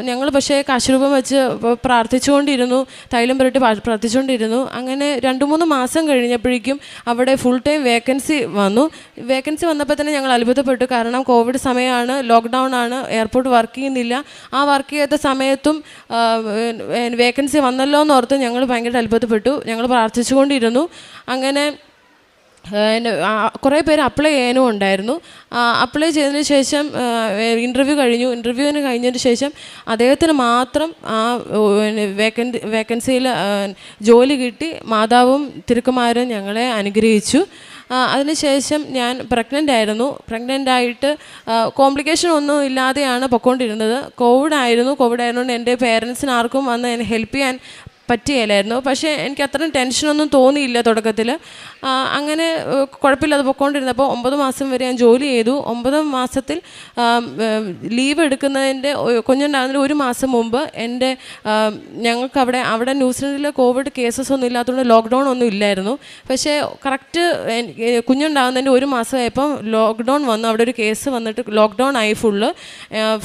ഞങ്ങൾ പക്ഷേ കാശുരൂപം വെച്ച് പ്രാർത്ഥിച്ചുകൊണ്ടിരുന്നു, തൈലം പുരട്ടി പ്രാർത്ഥിച്ചുകൊണ്ടിരുന്നു. അങ്ങനെ 2-3 മാസം കഴിഞ്ഞപ്പോഴേക്കും അവിടെ ഫുൾ ടൈം വേക്കൻസി വന്നു. വേക്കൻസി വന്നപ്പോൾ തന്നെ ഞങ്ങൾ അത്ഭുതപ്പെട്ടു. കാരണം കോവിഡ് സമയമാണ്, ലോക്ക്ഡൗൺ ആണ്, എയർപോർട്ട് വർക്ക് ചെയ്യുന്നില്ല. ആ വർക്ക് ചെയ്യാത്ത സമയത്തും വേക്കൻസി വന്നല്ലോ എന്നോർത്ത് ഞങ്ങൾ ഭയങ്കര അത്ഭുതപ്പെട്ടു. ഞങ്ങൾ പ്രാർത്ഥിച്ചുകൊണ്ടിരുന്നു. അങ്ങനെ കുറേ പേര് അപ്ലൈ ചെയ്യാനും ഉണ്ടായിരുന്നു. അപ്ലൈ ചെയ്തതിന് ശേഷം ഇൻ്റർവ്യൂ കഴിഞ്ഞതിന് ശേഷം അദ്ദേഹത്തിന് മാത്രം ആ വേക്കൻസിയിൽ ജോലി കിട്ടി. മാതാവും തിരുക്കുമാരും ഞങ്ങളെ അനുഗ്രഹിച്ചു. അതിനുശേഷം ഞാൻ പ്രഗ്നൻ്റ് ആയിട്ട് കോംപ്ലിക്കേഷൻ ഒന്നും ഇല്ലാതെയാണ് പൊയ്ക്കൊണ്ടിരുന്നത്. കോവിഡ് ആയതുകൊണ്ട് എൻ്റെ പേരൻസിന് ആർക്കും വന്ന് എന്നെ ഹെൽപ്പ് ചെയ്യാൻ പറ്റിയില്ലായിരുന്നു. പക്ഷേ എനിക്ക് അത്രയും ടെൻഷനൊന്നും തോന്നിയില്ല തുടക്കത്തിൽ. അങ്ങനെ കുഴപ്പമില്ലാതെ പൊയ്ക്കൊണ്ടിരുന്നപ്പോൾ 9 മാസം വരെ ഞാൻ ജോലി ചെയ്തു. 9 മാസത്തിൽ ലീവ് എടുക്കുന്നതിൻ്റെ കുഞ്ഞുണ്ടാകുന്നതിന് 1 മാസം മുമ്പ് ഞങ്ങൾക്ക് അവിടെ ന്യൂസിലൻഡിൽ കോവിഡ് കേസസ് ഒന്നും ഇല്ലാത്തതുകൊണ്ട് ലോക്ക്ഡൗൺ ഒന്നും ഇല്ലായിരുന്നു. പക്ഷേ കറക്റ്റ് കുഞ്ഞുണ്ടാകുന്നതിൻ്റെ 1 മാസമായപ്പം ലോക്ക്ഡൗൺ വന്നു. അവിടെ ഒരു കേസ് വന്നിട്ട് ലോക്ക്ഡൗൺ ആയി ഫുള്ള്.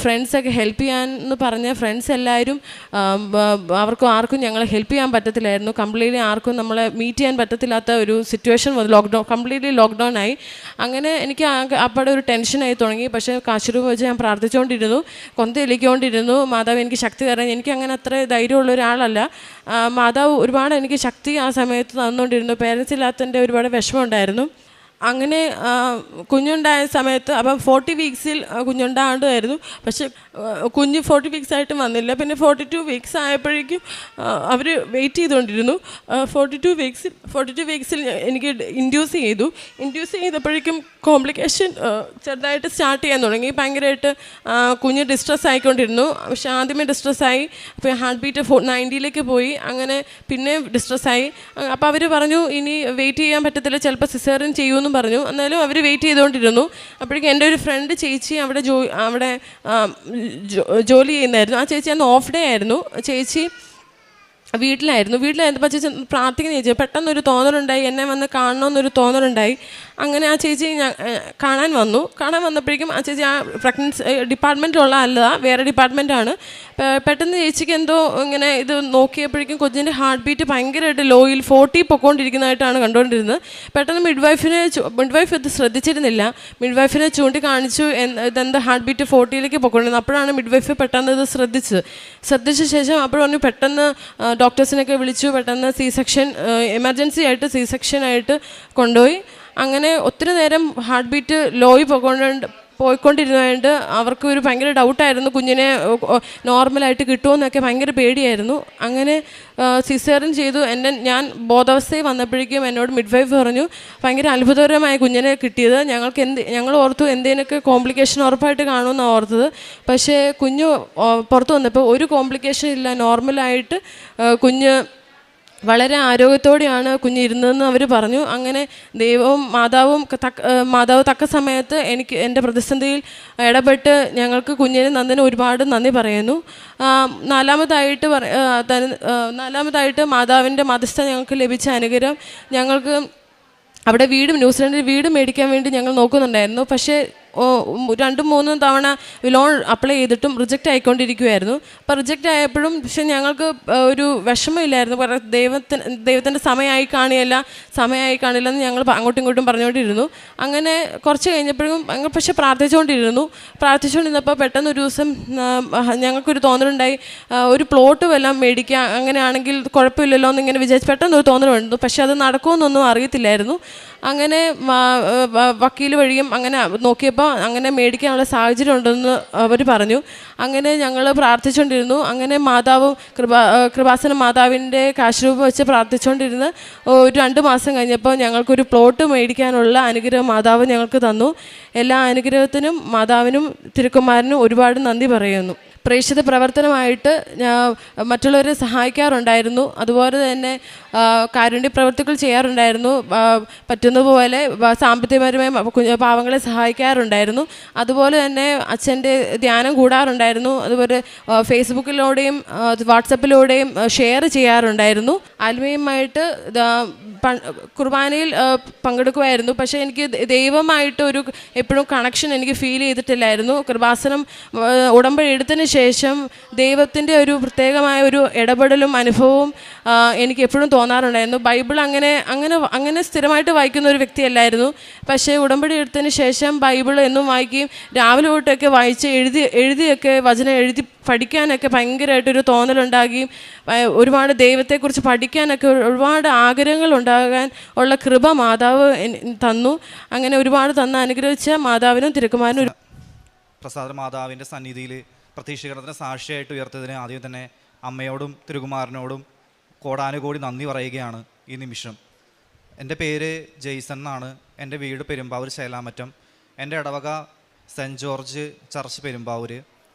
ഫ്രണ്ട്സൊക്കെ ഹെൽപ്പ് ചെയ്യാമെന്ന് പറഞ്ഞ ഫ്രണ്ട്സ് എല്ലാവരും ആർക്കും ഞങ്ങളെ ഹെൽപ്പ് ചെയ്യാൻ പറ്റത്തില്ലായിരുന്നു. കംപ്ലീറ്റ്ലി ആർക്കും നമ്മളെ മീറ്റ് ചെയ്യാൻ പറ്റത്തില്ലാത്ത ഒരു സിറ്റുവേഷൻ വന്നു. കംപ്ലീറ്റ്ലി ലോക്ക്ഡൗൺ ആയി. അങ്ങനെ എനിക്ക് അപ്പോഴെ ഒരു ടെൻഷനായി തുടങ്ങി. പക്ഷേ കാശുരൂപം വെച്ച് ഞാൻ പ്രാർത്ഥിച്ചുകൊണ്ടിരുന്നു, കൊന്തയിലിക്കൊണ്ടിരുന്നു. മാതാവ് എനിക്ക് ശക്തി തരാൻ. എനിക്ക് അങ്ങനെ അത്ര ധൈര്യമുള്ള ഒരാളല്ല. മാതാവ് ഒരുപാട് എനിക്ക് ശക്തി ആ സമയത്ത് തന്നുകൊണ്ടിരുന്നു. പേരൻസ് ഇല്ലാത്തതിൻ്റെ ഒരുപാട് വിഷമം ഉണ്ടായിരുന്നു. അങ്ങനെ കുഞ്ഞുണ്ടായ സമയത്ത് അപ്പം 40 വീക്സിൽ കുഞ്ഞുണ്ടാകേണ്ടതായിരുന്നു. പക്ഷെ കുഞ്ഞ് 40 വീക്സ് ആയിട്ടും വന്നില്ല. പിന്നെ 42 വീക്സ് ആയപ്പോഴേക്കും അവർ വെയിറ്റ് ചെയ്തുകൊണ്ടിരുന്നു. 42 വീക്സിൽ എനിക്ക് ഇൻഡ്യൂസ് ചെയ്തപ്പോഴേക്കും കോംപ്ലിക്കേഷൻ ചെറുതായിട്ട് സ്റ്റാർട്ട് ചെയ്യാൻ തുടങ്ങി. ഭയങ്കരമായിട്ട് കുഞ്ഞ് ഡിസ്ട്രെസ് ആയിക്കൊണ്ടിരുന്നു. പക്ഷെ ആദ്യമേ ഡിസ്ട്രെസ്സായി. അപ്പോൾ ഹാർട്ട് ബീറ്റ് 90ലേക്ക് പോയി. അങ്ങനെ പിന്നെ ഡിസ്ട്രെസ്സായി. അപ്പോൾ അവർ പറഞ്ഞു ഇനി വെയിറ്റ് ചെയ്യാൻ പറ്റത്തില്ല, ചിലപ്പോൾ സിസേറിയൻ ചെയ്യുമെന്ന് പറഞ്ഞു. എന്നാലും അവർ വെയിറ്റ് ചെയ്തുകൊണ്ടിരുന്നു. അപ്പോഴേക്കും എൻ്റെ ഒരു ഫ്രണ്ട് ചേച്ചി അവിടെ ജോലി ചെയ്യുന്നതായിരുന്നു. ആ ചേച്ചി അന്ന് ഓഫ് ഡേ ആയിരുന്നു. ചേച്ചി വീട്ടിലായിരുന്നപ്പോൾ ചേച്ചി പ്രാർത്ഥിക്കുന്ന ചേച്ചി പെട്ടെന്നൊരു തോന്നലുണ്ടായി, എന്നെ വന്ന് കാണണമെന്നൊരു തോന്നലുണ്ടായി. അങ്ങനെ ആ ചേച്ചി കാണാൻ വന്നപ്പോഴേക്കും ആ ചേച്ചി ആ പ്രഗ്നൻസി ഡിപ്പാർട്ട്മെൻറ്റിലുള്ള അല്ല, വേറെ ഡിപ്പാർട്ട്മെൻറ്റാണ്. പെട്ടെന്ന് ചേച്ചിക്ക് എന്തോ ഇങ്ങനെ ഇത് നോക്കിയപ്പോഴേക്കും കൊച്ചിൻ്റെ ഹാർട്ട് ബീറ്റ് ഭയങ്കരമായിട്ട് ലോയിൽ 40 പൊക്കോണ്ടിരിക്കുന്നതായിട്ടാണ് കണ്ടുകൊണ്ടിരുന്നത്. പെട്ടെന്ന് മിഡ്വൈഫ് ഇത് ശ്രദ്ധിച്ചിരുന്നില്ല. മിഡ്വൈഫിനെ ചൂണ്ടിക്കാണിച്ചു ഇതെന്താ ഹാർട്ട് ബീറ്റ് 40ലേക്ക് പൊക്കോണ്ടിരുന്നത്. അപ്പോഴാണ് മിഡ്വൈഫ് പെട്ടെന്ന് ഇത് ശ്രദ്ധിച്ച ശേഷം അപ്പോൾ പറഞ്ഞു പെട്ടെന്ന് ഡോക്ടേഴ്സിനൊക്കെ വിളിച്ചു. പെട്ടെന്ന് എമർജൻസി ആയിട്ട് C-സെക്ഷൻ ആയിട്ട് കൊണ്ടുപോയി. അങ്ങനെ ഒത്തിരി നേരം ഹാർട്ട് ബീറ്റ് ലോയിൽ പോയിക്കൊണ്ടിരുന്നതുകൊണ്ട് അവർക്ക് ഒരു ഭയങ്കര ഡൗട്ടായിരുന്നു കുഞ്ഞിനെ നോർമലായിട്ട് കിട്ടുമെന്നൊക്കെ ഭയങ്കര പേടിയായിരുന്നു. അങ്ങനെ സിസേറിയൻ ചെയ്തു. ഞാൻ ബോധാവസ്ഥയിൽ വന്നപ്പോഴേക്കും എന്നോട് മിഡ്വൈഫ് പറഞ്ഞു ഭയങ്കര അത്ഭുതകരമായ കുഞ്ഞിനെ കിട്ടിയത്. ഞങ്ങൾ ഓർത്തു എന്തെങ്കിലുമൊക്കെ കോംപ്ലിക്കേഷൻ ഉറപ്പായിട്ട് കാണുമെന്നാണ് ഓർത്തത്. പക്ഷേ കുഞ്ഞ് പുറത്ത് വന്നപ്പോൾ ഒരു കോംപ്ലിക്കേഷൻ ഇല്ല. നോർമലായിട്ട് കുഞ്ഞ് വളരെ ആരോഗ്യത്തോടെയാണ് കുഞ്ഞിരുന്നതെന്ന് അവർ പറഞ്ഞു. അങ്ങനെ മാതാവ് തക്ക സമയത്ത് എൻ്റെ പ്രതിസന്ധിയിൽ ഇടപെട്ട് ഞങ്ങൾക്ക് കുഞ്ഞിന് ഒരുപാട് നന്ദി പറയുന്നു. നാലാമതായിട്ട് മാതാവിൻ്റെ മധ്യസ്ഥ ഞങ്ങൾക്ക് ലഭിച്ച അനുഗ്രഹം, ഞങ്ങൾക്ക് അവിടെ ന്യൂസിലൻഡിൽ വീട് മേടിക്കാൻ വേണ്ടി ഞങ്ങൾ നോക്കുന്നുണ്ടായിരുന്നു. പക്ഷേ 2-3 തവണ ലോൺ അപ്ലൈ ചെയ്തിട്ടും റിജക്റ്റ് ആയിക്കൊണ്ടിരിക്കുമായിരുന്നു. അപ്പോൾ റിജക്റ്റ് ആയപ്പോഴും പക്ഷെ ഞങ്ങൾക്ക് ഒരു വിഷമമില്ലായിരുന്നു. കാരണം ദൈവത്തിൻ്റെ സമയമായി കാണില്ല എന്ന് ഞങ്ങൾ അങ്ങോട്ടും ഇങ്ങോട്ടും പറഞ്ഞുകൊണ്ടിരുന്നു. അങ്ങനെ കുറച്ച് കഴിഞ്ഞപ്പോഴും ഞങ്ങൾ പക്ഷെ പ്രാർത്ഥിച്ചുകൊണ്ടിരുന്നപ്പോൾ പെട്ടെന്ന് ഒരു ദിവസം ഞങ്ങൾക്കൊരു തോന്നലുണ്ടായി, ഒരു പ്ലോട്ട് വല്ലതും മേടിക്കുക, അങ്ങനെയാണെങ്കിൽ കുഴപ്പമില്ലല്ലോ എന്നിങ്ങനെ വിചാരിച്ച് പെട്ടെന്നൊരു തോന്നലുണ്ട്. പക്ഷെ അത് നടക്കുമെന്നൊന്നും അറിയത്തില്ലായിരുന്നു. അങ്ങനെ വക്കീൽ വഴിയും അങ്ങനെ നോക്കിയപ്പോൾ അങ്ങനെ മേടിക്കാനുള്ള സാഹചര്യം ഉണ്ടെന്ന് അവർ പറഞ്ഞു. അങ്ങനെ ഞങ്ങൾ പ്രാർത്ഥിച്ചുകൊണ്ടിരുന്നു. അങ്ങനെ കൃപാസന മാതാവിൻ്റെ കാശുരൂപം വെച്ച് പ്രാർത്ഥിച്ചുകൊണ്ടിരുന്ന് ഒരു 2 മാസം കഴിഞ്ഞപ്പോൾ ഞങ്ങൾക്കൊരു പ്ലോട്ട് മേടിക്കാനുള്ള അനുഗ്രഹം മാതാവ് ഞങ്ങൾക്ക് തന്നു. എല്ലാ അനുഗ്രഹത്തിനും മാതാവിനും തിരുക്കുമാരനും ഒരുപാട് നന്ദി പറയുന്നു. പ്രേക്ഷിത പ്രവർത്തനമായിട്ട് മറ്റുള്ളവരെ സഹായിക്കാറുണ്ടായിരുന്നു. അതുപോലെ തന്നെ കാരുണ്യ പ്രവർത്തികൾ ചെയ്യാറുണ്ടായിരുന്നു. പറ്റുന്ന പോലെ സാമ്പത്തികപരമായി പാവങ്ങളെ സഹായിക്കാറുണ്ടായിരുന്നു. അതുപോലെ തന്നെ അച്ഛൻ്റെ ധ്യാനം കൂടാറുണ്ടായിരുന്നു. അതുപോലെ ഫേസ്ബുക്കിലൂടെയും വാട്സപ്പിലൂടെയും ഷെയർ ചെയ്യാറുണ്ടായിരുന്നു. ആത്മീയമായിട്ട് കുർബാനയിൽ പങ്കെടുക്കുമായിരുന്നു. പക്ഷേ എനിക്ക് ദൈവമായിട്ട് ഒരു എപ്പോഴും കണക്ഷൻ എനിക്ക് ഫീൽ ചെയ്തിട്ടില്ലായിരുന്നു. കൃപാസനം ഉടമ്പടി എടുത്തതിന് ശേഷം ദൈവത്തിൻ്റെ ഒരു പ്രത്യേകമായ ഒരു ഇടപെടലും അനുഭവവും എനിക്ക് എപ്പോഴും തോന്നാറുണ്ടായിരുന്നു. ബൈബിൾ അങ്ങനെ സ്ഥിരമായിട്ട് വായിക്കുന്ന ഒരു വ്യക്തിയല്ലായിരുന്നു. പക്ഷേ ഉടമ്പടി എടുത്തതിന് ശേഷം ബൈബിൾ എന്നും വായിക്കുകയും രാവിലെ തൊട്ടൊക്കെ വായിച്ച് എഴുതിയൊക്കെ വചനം എഴുതി പഠിക്കാനൊക്കെ ഭയങ്കരമായിട്ടൊരു തോന്നലുണ്ടാകുകയും ഒരുപാട് ദൈവത്തെക്കുറിച്ച് പഠിക്കാനൊക്കെ ഒരുപാട് ആഗ്രഹങ്ങൾ ഉണ്ടാകാൻ ഉള്ള കൃപ മാതാവ് തന്നു. അങ്ങനെ ഒരുപാട് അനുഗ്രഹിച്ച മാതാവിനും തിരുക്കുമാരനും പ്രസാദ മാതാവിൻ്റെ സന്നിധിയിൽ പ്രത്യക്ഷീകരണത്തിന് സാക്ഷിയായിട്ട് ഉയർത്തതിന് ആദ്യം തന്നെ അമ്മയോടും തിരുകുമാരനോടും കോടാനുകോടി നന്ദി പറയുകയാണ് ഈ നിമിഷം. എൻ്റെ പേര് ജെയ്സൺ എന്നാണ്. എൻ്റെ വീട് പെരുമ്പാവൂർ ചേലാമറ്റം. എൻ്റെ ഇടവക സെൻറ്റ് ജോർജ് ചർച്ച് പെരുമ്പാവൂർ.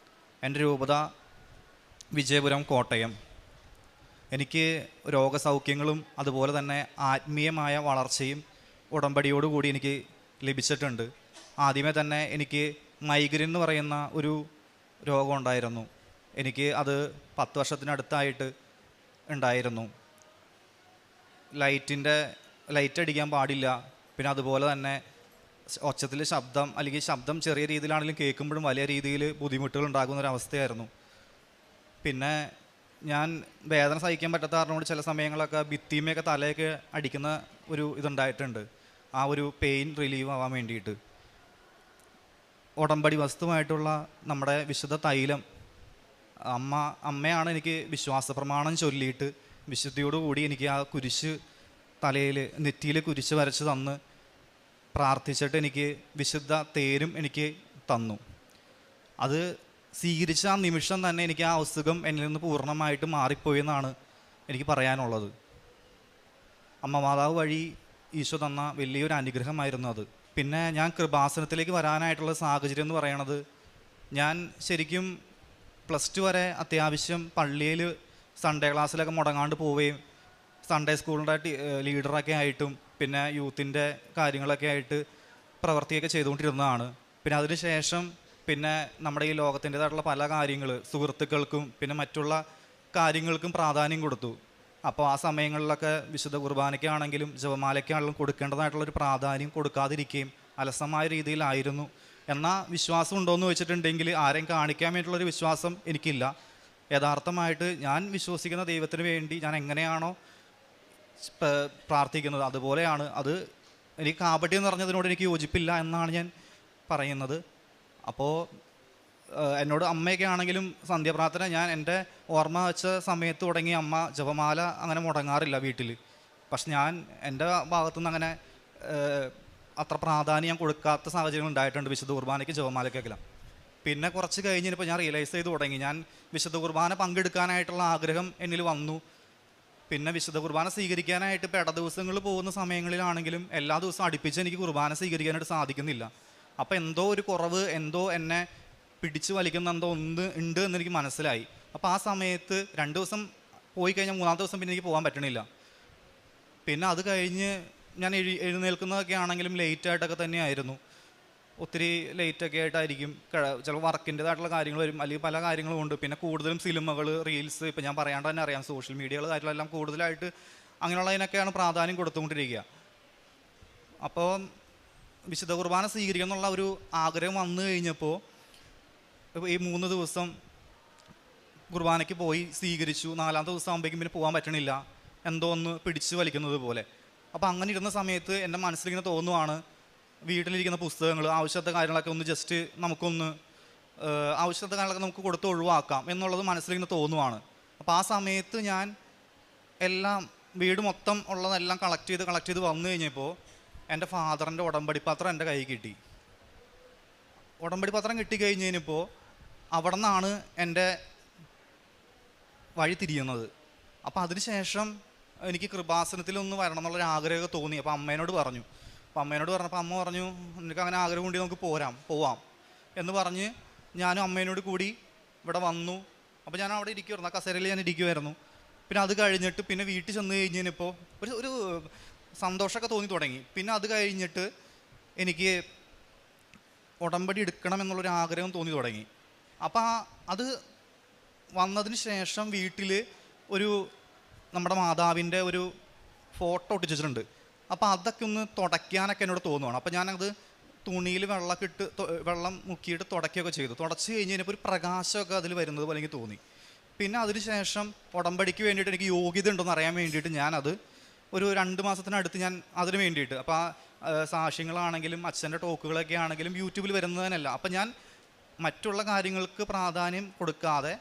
എൻ്റെ രൂപത വിജയപുരം കോട്ടയം. എനിക്ക് രോഗസൗഖ്യങ്ങളും അതുപോലെ തന്നെ ആത്മീയമായ വളർച്ചയും ഉടമ്പടിയോടുകൂടി എനിക്ക് ലഭിച്ചിട്ടുണ്ട്. ആദ്യമേ തന്നെ എനിക്ക് മൈഗ്രെയിൻ എന്ന് പറയുന്ന ഒരു രോഗം ഉണ്ടായിരുന്നു. എനിക്ക് അത് 10 വർഷത്തിനടുത്തായിട്ട് ഉണ്ടായിരുന്നു. ലൈറ്റ് അടിക്കാൻ പാടില്ല. പിന്നെ അതുപോലെ തന്നെ ഒച്ചത്തിൽ ശബ്ദം അല്ലെങ്കിൽ ശബ്ദം ചെറിയ രീതിയിലാണെങ്കിലും കേൾക്കുമ്പോഴും വലിയ രീതിയിൽ ബുദ്ധിമുട്ടുകൾ ഉണ്ടാകുന്ന ഒരവസ്ഥയായിരുന്നു. പിന്നെ ഞാൻ വേദന സഹിക്കാൻ പറ്റാത്ത കാരണോട് ചില സമയങ്ങളൊക്കെ ഭിത്തിമയൊക്കെ തലയൊക്കെ അടിക്കുന്ന ഒരു ഇതുണ്ടായിട്ടുണ്ട്. ആ ഒരു പെയിൻ റിലീവ് ആവാൻ വേണ്ടിയിട്ട് ഉടമ്പടി വസ്തുവായിട്ടുള്ള നമ്മുടെ വിശുദ്ധ തൈലം അമ്മയാണ് എനിക്ക് വിശ്വാസ പ്രമാണം ചൊല്ലിയിട്ട് വിശുദ്ധിയോടുകൂടി എനിക്ക് ആ കുരിശ് തലയിൽ നെറ്റിയിൽ കുരിശ് വരച്ച് തന്ന് പ്രാർത്ഥിച്ചിട്ട് എനിക്ക് വിശുദ്ധ തേരും എനിക്ക് തന്നു. അത് സ്വീകരിച്ച ആ നിമിഷം തന്നെ എനിക്ക് ആ അസുഖം എന്നിൽ നിന്ന് പൂർണ്ണമായിട്ട് മാറിപ്പോയി എന്നാണ് എനിക്ക് പറയാനുള്ളത്. അമ്മ മാതാവ് വഴി ഈശോ തന്ന വലിയൊരു അനുഗ്രഹമായിരുന്നു അത്. പിന്നെ ഞാൻ കൃപാസനത്തിലേക്ക് വരാനായിട്ടുള്ള സാഹചര്യം എന്ന് പറയണത്, ഞാൻ ശരിക്കും +2 വരെ അത്യാവശ്യം പള്ളിയിൽ സൺഡേ ക്ലാസ്സിലൊക്കെ മുടങ്ങാണ്ട് പോവുകയും സൺഡേ സ്കൂളിൻ്റെ ലീഡറൊക്കെ ആയിട്ടും പിന്നെ യൂത്തിൻ്റെ കാര്യങ്ങളൊക്കെ ആയിട്ട് പ്രവർത്തിയൊക്കെ ചെയ്തുകൊണ്ടിരുന്നതാണ്. പിന്നെ അതിന് ശേഷം പിന്നെ നമ്മുടെ ഈ ലോകത്തിൻ്റെതായിട്ടുള്ള പല കാര്യങ്ങൾ സുഹൃത്തുക്കൾക്കും പിന്നെ മറ്റുള്ള കാര്യങ്ങൾക്കും പ്രാധാന്യം കൊടുത്തു. അപ്പോൾ ആ സമയങ്ങളിലൊക്കെ വിശുദ്ധ കുർബാനയ്ക്കാണെങ്കിലും ജപമാലയ്ക്കാണെങ്കിലും കൊടുക്കേണ്ടതായിട്ടുള്ളൊരു പ്രാധാന്യം കൊടുക്കാതിരിക്കുകയും അലസമായ രീതിയിലായിരുന്നു. എന്നാൽ വിശ്വാസം ഉണ്ടോയെന്ന് വെച്ചിട്ടുണ്ടെങ്കിൽ ആരെയും കാണിക്കാൻ വേണ്ടിയിട്ടുള്ളൊരു വിശ്വാസം എനിക്കില്ല. യഥാർത്ഥമായിട്ട് ഞാൻ വിശ്വസിക്കുന്ന ദൈവത്തിന് വേണ്ടി ഞാൻ എങ്ങനെയാണോ പ്രാർത്ഥിക്കുന്നത് അതുപോലെയാണ്. അത് എനിക്ക് കാപട്യം എന്ന് പറഞ്ഞതിനോട് എനിക്ക് യോജിപ്പില്ല എന്നാണ് ഞാൻ പറയുന്നത്. അപ്പോൾ എന്നോട് അമ്മയൊക്കെ ആണെങ്കിലും സന്ധ്യാപ്രാർത്ഥന ഞാൻ എൻ്റെ ഓർമ്മ വെച്ച സമയത്ത് തുടങ്ങി അമ്മ ജപമാല അങ്ങനെ മുടങ്ങാറില്ല വീട്ടിൽ. പക്ഷെ ഞാൻ എൻ്റെ ഭാഗത്തുനിന്ന് അങ്ങനെ അത്ര പ്രാധാന്യം ഞാൻ കൊടുക്കാത്ത സാഹചര്യങ്ങൾ ഉണ്ടായിട്ടുണ്ട് വിശുദ്ധ കുർബാനയ്ക്ക് ജപമാലയ്ക്കെല്ലാം. പിന്നെ കുറച്ച് കഴിഞ്ഞപ്പോൾ ഞാൻ റിയലൈസ് ചെയ്ത് തുടങ്ങി, ഞാൻ വിശുദ്ധ കുർബാന പങ്കെടുക്കാനായിട്ടുള്ള ആഗ്രഹം എന്നിൽ വന്നു. പിന്നെ വിശുദ്ധ കുർബാന സ്വീകരിക്കാനായിട്ട് ഇപ്പോൾ ഇട ദിവസങ്ങളിൽ പോകുന്ന സമയങ്ങളിലാണെങ്കിലും എല്ലാ ദിവസവും അടുപ്പിച്ച് എനിക്ക് കുർബാന സ്വീകരിക്കാനായിട്ട് സാധിക്കുന്നില്ല. അപ്പോൾ എന്തോ ഒരു കുറവ്, എന്തോ എന്നെ പിടിച്ചു വലിക്കുന്ന എന്തോ ഉണ്ട് എന്നെനിക്ക് മനസ്സിലായി. അപ്പോൾ ആ സമയത്ത് 2 ദിവസം പോയി കഴിഞ്ഞാൽ 3-ാമത്തെ ദിവസം പിന്നെ എനിക്ക് പോകാൻ പറ്റണില്ല. പിന്നെ അത് കഴിഞ്ഞ് ഞാൻ എഴുന്നേൽക്കുന്നതൊക്കെ ആണെങ്കിലും ലേറ്റായിട്ടൊക്കെ തന്നെയായിരുന്നു. ഒത്തിരി ലേറ്റൊക്കെ ആയിട്ടായിരിക്കും. ചില വർക്കിൻ്റെതായിട്ടുള്ള കാര്യങ്ങൾ വരും, അല്ലെങ്കിൽ പല കാര്യങ്ങളും ഉണ്ട്. പിന്നെ കൂടുതലും സിനിമകൾ, റീൽസ്, ഇപ്പോൾ ഞാൻ പറയാണ്ട് തന്നെ അറിയാം, സോഷ്യൽ മീഡിയകൾ കാര്യങ്ങളെല്ലാം കൂടുതലായിട്ട് അങ്ങനെയുള്ളതിനൊക്കെയാണ് പ്രാധാന്യം കൊടുത്തുകൊണ്ടിരിക്കുക. അപ്പോൾ വിശുദ്ധ കുർബാന സ്വീകരിക്കണം എന്നുള്ള ഒരു ആഗ്രഹം വന്നു കഴിഞ്ഞപ്പോൾ ഈ 3 ദിവസം കുർബാനയ്ക്ക് പോയി സ്വീകരിച്ചു. 4-ാമത്തെ ദിവസം ആകുമ്പോഴേക്കും പിന്നെ പോകാൻ പറ്റണില്ല, എന്തോ ഒന്ന് പിടിച്ച് വലിക്കുന്നത് പോലെ. അപ്പോൾ അങ്ങനെ ഇരുന്ന സമയത്ത് എൻ്റെ മനസ്സിലിങ്ങനെ തോന്നുവാണ്, വീട്ടിലിരിക്കുന്ന പുസ്തകങ്ങൾ, ആവശ്യത്തെ കാര്യങ്ങളൊക്കെ ഒന്ന് ജസ്റ്റ് നമുക്കൊന്ന് ആവശ്യത്തെ കാര്യങ്ങളൊക്കെ നമുക്ക് കൊടുത്ത് ഒഴിവാക്കാം എന്നുള്ളത് മനസ്സിലിങ്ങനെ തോന്നുവാണ്. അപ്പോൾ ആ സമയത്ത് ഞാൻ എല്ലാം വീട് മൊത്തം ഉള്ളതെല്ലാം കളക്ട് ചെയ്ത് വന്നു കഴിഞ്ഞപ്പോൾ എൻ്റെ ഫാദറിൻ്റെ ഉടമ്പടി പത്രം എൻ്റെ കയ്യിൽ കിട്ടി. ഉടമ്പടി പത്രം കിട്ടിക്കഴിഞ്ഞപ്പോൾ അവിടെ നിന്നാണ് എൻ്റെ വഴി തിരിയുന്നത്. അപ്പോൾ അതിനുശേഷം എനിക്ക് കൃപാസനത്തിലൊന്ന് വരണം എന്നുള്ളൊരു ആഗ്രഹമൊക്കെ തോന്നി. അപ്പോൾ അമ്മേനോട് പറഞ്ഞു. അപ്പോൾ അമ്മ പറഞ്ഞു, നിനക്ക് അങ്ങനെ ആഗ്രഹം ഉണ്ടെങ്കിൽ നമുക്ക് പോവാം എന്ന് പറഞ്ഞ് ഞാനും അമ്മേനോട് കൂടി ഇവിടെ വന്നു. അപ്പോൾ ഞാൻ അവിടെ ഇരിക്കുമായിരുന്നു, ആ കസേരയിൽ ഞാൻ ഇരിക്കുമായിരുന്നു. പിന്നെ അത് കഴിഞ്ഞിട്ട് പിന്നെ വീട്ടിൽ ചെന്ന് കഴിഞ്ഞപ്പോൾ ഒരു സന്തോഷമൊക്കെ തോന്നി തുടങ്ങി. പിന്നെ അത് കഴിഞ്ഞിട്ട് എനിക്ക് ഉടമ്പടി എടുക്കണം എന്നുള്ളൊരു ആഗ്രഹം തോന്നി തുടങ്ങി. അപ്പോൾ അത് വന്നതിന് ശേഷം വീട്ടിൽ നമ്മുടെ മാതാവിൻ്റെ ഒരു ഫോട്ടോ ഒട്ടിച്ചിട്ടുണ്ട്. അപ്പോൾ അതൊക്കെ ഒന്ന് തുടയ്ക്കാനൊക്കെ എന്നോട് തോന്നുവാണ്. അപ്പോൾ ഞാനത് തുണിയിൽ വെള്ളം മുക്കിയിട്ട് തുടയ്ക്കുകയൊക്കെ ചെയ്തു. തുടച്ച് കഴിഞ്ഞ് കഴിഞ്ഞപ്പോൾ ഒരു പ്രകാശമൊക്കെ അതിൽ വരുന്നത് പോലെ എനിക്ക് തോന്നി. പിന്നെ അതിന് ശേഷം ഉടമ്പടിക്ക് വേണ്ടിയിട്ട് എനിക്ക് യോഗ്യത ഉണ്ടോയെന്ന് അറിയാൻ വേണ്ടിയിട്ട് ഞാനത് ഒരു 2 മാസത്തിനടുത്ത് ഞാൻ അതിന് വേണ്ടിയിട്ട്, അപ്പോൾ ആ സാക്ഷ്യങ്ങളാണെങ്കിലും അച്ഛൻ്റെ ടോക്കുകളൊക്കെ ആണെങ്കിലും യൂട്യൂബിൽ വരുന്നതിനല്ല, അപ്പോൾ ഞാൻ മറ്റുള്ള കാര്യങ്ങൾക്ക് പ്രാധാന്യം കൊടുക്കാതെ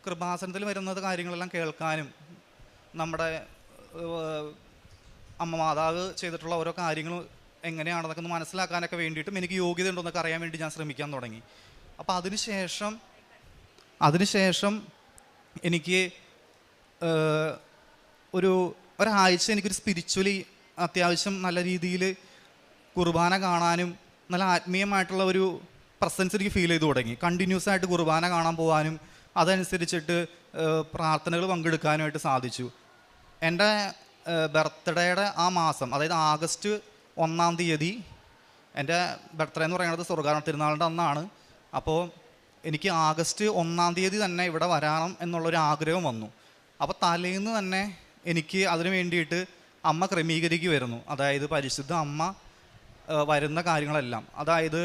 കൃപാസനത്തിൽ വരുന്നത് കാര്യങ്ങളെല്ലാം കേൾക്കാനും നമ്മുടെ അമ്മ മാതാവ് ചെയ്തിട്ടുള്ള ഓരോ കാര്യങ്ങൾ എങ്ങനെയാണെന്നൊക്കെ ഒന്ന് മനസ്സിലാക്കാനൊക്കെ വേണ്ടിയിട്ടും എനിക്ക് യോഗ്യത ഉണ്ടോയെന്നൊക്കെ അറിയാൻ വേണ്ടി ഞാൻ ശ്രമിക്കാൻ തുടങ്ങി. അപ്പോൾ അതിനുശേഷം എനിക്ക് ഒരാഴ്ച എനിക്കൊരു സ്പിരിച്വലി അത്യാവശ്യം നല്ല രീതിയിൽ കുർബാന കാണാനും നല്ല ആത്മീയമായിട്ടുള്ള ഒരു പ്രസൻസ് എനിക്ക് ഫീൽ ചെയ്തു തുടങ്ങി. കണ്ടിന്യൂസ് ആയിട്ട് കുർബാന കാണാൻ പോകാനും അതനുസരിച്ചിട്ട് പ്രാർത്ഥനകൾ പങ്കെടുക്കാനുമായിട്ട് സാധിച്ചു. എൻ്റെ ബർത്ത്ഡേയുടെ ആ മാസം, അതായത് ആഗസ്റ്റ് 1-ാം തീയതി എൻ്റെ ബർത്ത്ഡേ എന്ന് പറയുന്നത് സ്വർഗ്ഗാരോഹണ തിരുനാളിൻ്റെ അന്നാണ്. അപ്പോൾ എനിക്ക് ആഗസ്റ്റ് 1-ാം തീയതി തന്നെ ഇവിടെ വരണം എന്നുള്ളൊരു ആഗ്രഹം വന്നു. അപ്പോൾ തലേന്ന് തന്നെ എനിക്ക് അതിന് വേണ്ടിയിട്ട് അമ്മ ക്രമീകരിക്കുമായിരുന്നു. അതായത് പരിശുദ്ധ അമ്മ വരുന്ന കാര്യങ്ങളെല്ലാം, അതായത്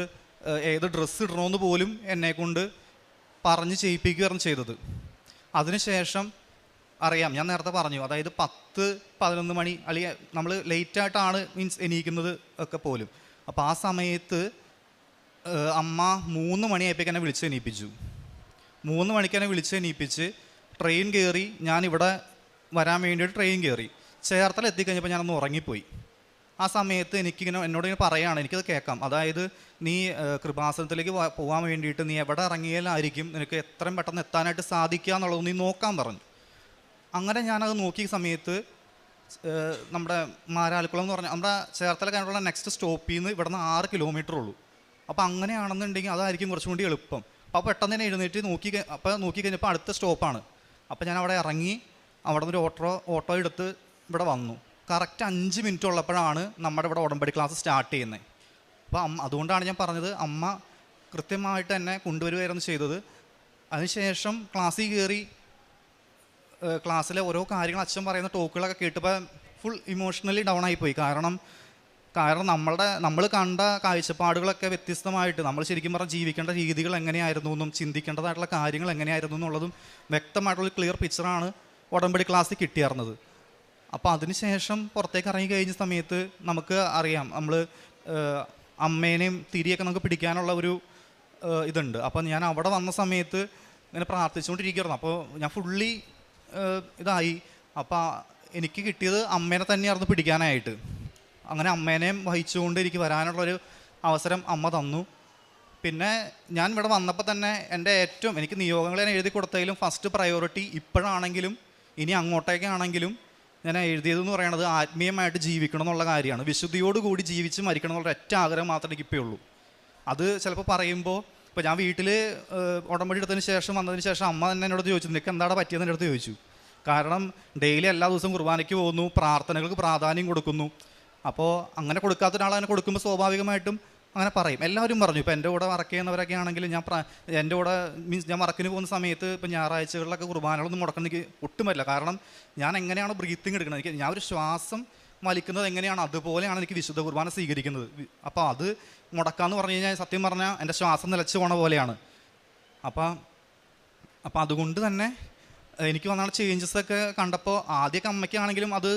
ഏത് ഡ്രസ്സ് ഇടണമെന്ന് പോലും എന്നെക്കൊണ്ട് പറഞ്ഞ് ചെയ്യിപ്പിക്കുകയായിരുന്നു ചെയ്തത്. അതിനുശേഷം അറിയാം, ഞാൻ നേരത്തെ പറഞ്ഞു, അതായത് 10-11 മണി അല്ലെങ്കിൽ നമ്മൾ ലേറ്റായിട്ടാണ് എണീക്കുന്നത് ഒക്കെ പോലും. അപ്പോൾ ആ സമയത്ത് അമ്മ 3 മണിയായപ്പോഴേക്ക് എന്നെ വിളിച്ച് എണീപ്പിച്ചു. 3 മണിക്ക് എന്നെ വിളിച്ച് എണീപ്പിച്ച് ട്രെയിൻ കയറി. ഞാനിവിടെ വരാൻ വേണ്ടിയിട്ട് ട്രെയിൻ കയറി. ചേർത്തല എത്തിക്കഴിഞ്ഞപ്പോൾ ഞാനൊന്ന് ഉറങ്ങിപ്പോയി. ആ സമയത്ത് എന്നോടിങ്ങനെ പറയുകയാണ്, എനിക്കത് കേൾക്കാം, അതായത് നീ കൃപാസനത്തിലേക്ക് പോകാൻ വേണ്ടിയിട്ട് നീ എവിടെ ഇറങ്ങിയാലായിരിക്കും നിനക്ക് എത്രയും പെട്ടെന്ന് എത്താനായിട്ട് സാധിക്കുക എന്നുള്ളത് നീ നോക്കാൻ പറഞ്ഞു. അങ്ങനെ ഞാനത് നോക്കിയ സമയത്ത് നമ്മുടെ മാരാലിക്കുളം എന്ന് പറഞ്ഞാൽ നമ്മുടെ ചേർത്തല കഴിഞ്ഞുള്ള നെക്സ്റ്റ് സ്റ്റോപ്പിൽ നിന്ന് ഇവിടുന്ന് 6 കിലോമീറ്റർ ഉള്ളൂ. അപ്പോൾ അങ്ങനെയാണെന്നുണ്ടെങ്കിൽ അതായിരിക്കും കുറച്ചും കൂടി എളുപ്പം. അപ്പോൾ പെട്ടെന്ന് തന്നെ എഴുന്നേറ്റ് നോക്കിക്കഴിഞ്ഞപ്പോൾ അടുത്ത സ്റ്റോപ്പാണ്. അപ്പോൾ ഞാൻ അവിടെ ഇറങ്ങി അവിടെ നിന്ന് ഒരു ഓട്ടോ എടുത്ത് ഇവിടെ വന്നു. കറക്റ്റ് 5 മിനിറ്റ് ഉള്ളപ്പോഴാണ് നമ്മുടെ ഇവിടെ ഉടമ്പടി ക്ലാസ് സ്റ്റാർട്ട് ചെയ്യുന്നത്. അപ്പോൾ അതുകൊണ്ടാണ് ഞാൻ പറഞ്ഞത് അമ്മ കൃത്യമായിട്ട് എന്നെ കൊണ്ടുവരികയായിരുന്നു ചെയ്തത്. അതിനുശേഷം ക്ലാസ്സിൽ കയറി ക്ലാസ്സിലെ ഓരോ കാര്യങ്ങൾ അച്ഛൻ പറയുന്ന ടോക്കുകളൊക്കെ കേട്ടപ്പോൾ ഫുൾ ഇമോഷണലി ഡൗൺ ആയിപ്പോയി. കാരണം നമ്മൾ കണ്ട കാഴ്ചപ്പാടുകളൊക്കെ വ്യത്യസ്തമായിട്ട് നമ്മൾ ശരിക്കും പറഞ്ഞാൽ ജീവിക്കേണ്ട രീതികൾ എങ്ങനെയായിരുന്നു എന്നും ചിന്തിക്കേണ്ടതായിട്ടുള്ള കാര്യങ്ങൾ എങ്ങനെയായിരുന്നു എന്നുള്ളതും വ്യക്തമായിട്ടുള്ള ക്ലിയർ പിക്ചറാണ് ഉടമ്പടി ക്ലാസ്സിൽ കിട്ടിയായിരുന്നത്. അപ്പോൾ അതിനുശേഷം പുറത്തേക്ക് ഇറങ്ങി കഴിഞ്ഞ സമയത്ത് നമുക്ക് അറിയാം, നമ്മൾ അമ്മേനെയും തിരിയൊക്കെ നമുക്ക് പിടിക്കാനുള്ള ഒരു ഇതുണ്ട്. അപ്പോൾ ഞാൻ അവിടെ വന്ന സമയത്ത് ഇങ്ങനെ പ്രാർത്ഥിച്ചുകൊണ്ടിരിക്കുകയായിരുന്നു. അപ്പോൾ ഞാൻ ഫുള്ളി ഇതായി. അപ്പോൾ എനിക്ക് കിട്ടിയത് അമ്മേനെ തന്നെയായിരുന്നു പിടിക്കാനായിട്ട്. അങ്ങനെ അമ്മേനെയും വഹിച്ചുകൊണ്ട് എനിക്ക് വരാനുള്ളൊരു അവസരം അമ്മ തന്നു. പിന്നെ ഞാൻ ഇവിടെ വന്നപ്പോൾ തന്നെ എനിക്ക് നിയോഗങ്ങൾ ഞാൻ എഴുതി കൊടുത്തതിലും ഫസ്റ്റ് പ്രയോറിറ്റി ഇപ്പോഴാണെങ്കിലും ഇനി അങ്ങോട്ടേക്കാണെങ്കിലും ഞാൻ എഴുതിയതെന്ന് പറയുന്നത് ആത്മീയമായിട്ട് ജീവിക്കണം എന്നുള്ള കാര്യമാണ്. വിശുദ്ധിയോടുകൂടി ജീവിച്ച് മരിക്കണം എന്നുള്ള ഒറ്റ ആഗ്രഹം മാത്രമേ എനിക്കിപ്പോൾ ഉള്ളൂ. അത് ചിലപ്പോൾ പറയുമ്പോൾ ഇപ്പോൾ ഞാൻ വീട്ടിൽ ഉടമ്പടി എടുത്തതിന് ശേഷം വന്നതിന് ശേഷം അമ്മ തന്നെ എന്നോട് ചോദിച്ചു, നിനക്ക് എന്താണ് പറ്റിയതെന്ന് എൻ്റെ അടുത്ത് ചോദിച്ചു. കാരണം ഡെയിലി എല്ലാ ദിവസവും കുർബാനയ്ക്ക് പോകുന്നു, പ്രാർത്ഥനകൾക്ക് പ്രാധാന്യം കൊടുക്കുന്നു. അപ്പോൾ അങ്ങനെ കൊടുക്കാത്ത ഒരാൾ അങ്ങനെ കൊടുക്കുമ്പോൾ സ്വാഭാവികമായിട്ടും അങ്ങനെ പറയും. എല്ലാവരും പറഞ്ഞു. ഇപ്പോൾ എൻ്റെ കൂടെ വർക്ക് ചെയ്യുന്നവരൊക്കെ ആണെങ്കിൽ എൻ്റെ കൂടെ ഞാൻ വർക്കിന് പോകുന്ന സമയത്ത് ഇപ്പോൾ ഞായറാഴ്ചകളിലൊക്കെ കുർബാനകളൊന്നും മുടക്കാൻ എനിക്ക് ഒട്ടും പറ്റില്ല. കാരണം ഞാൻ എങ്ങനെയാണ് ബ്രീത്തിങ് എടുക്കുന്നത്, ഞാൻ ഒരു ശ്വാസം വലിക്കുന്നത് എങ്ങനെയാണ് അതുപോലെയാണ് എനിക്ക് വിശുദ്ധ കുർബാന സ്വീകരിക്കുന്നത്. അപ്പോൾ അത് മുടക്കാന്ന് പറഞ്ഞു കഴിഞ്ഞാൽ സത്യം പറഞ്ഞാൽ എൻ്റെ ശ്വാസം നിലച്ച് പോണ പോലെയാണ്. അപ്പം അതുകൊണ്ട് തന്നെ എനിക്ക് വന്ന ചേഞ്ചസ് ഒക്കെ കണ്ടപ്പോൾ ആദ്യമൊക്കെ അമ്മയ്ക്കാണെങ്കിലും അത്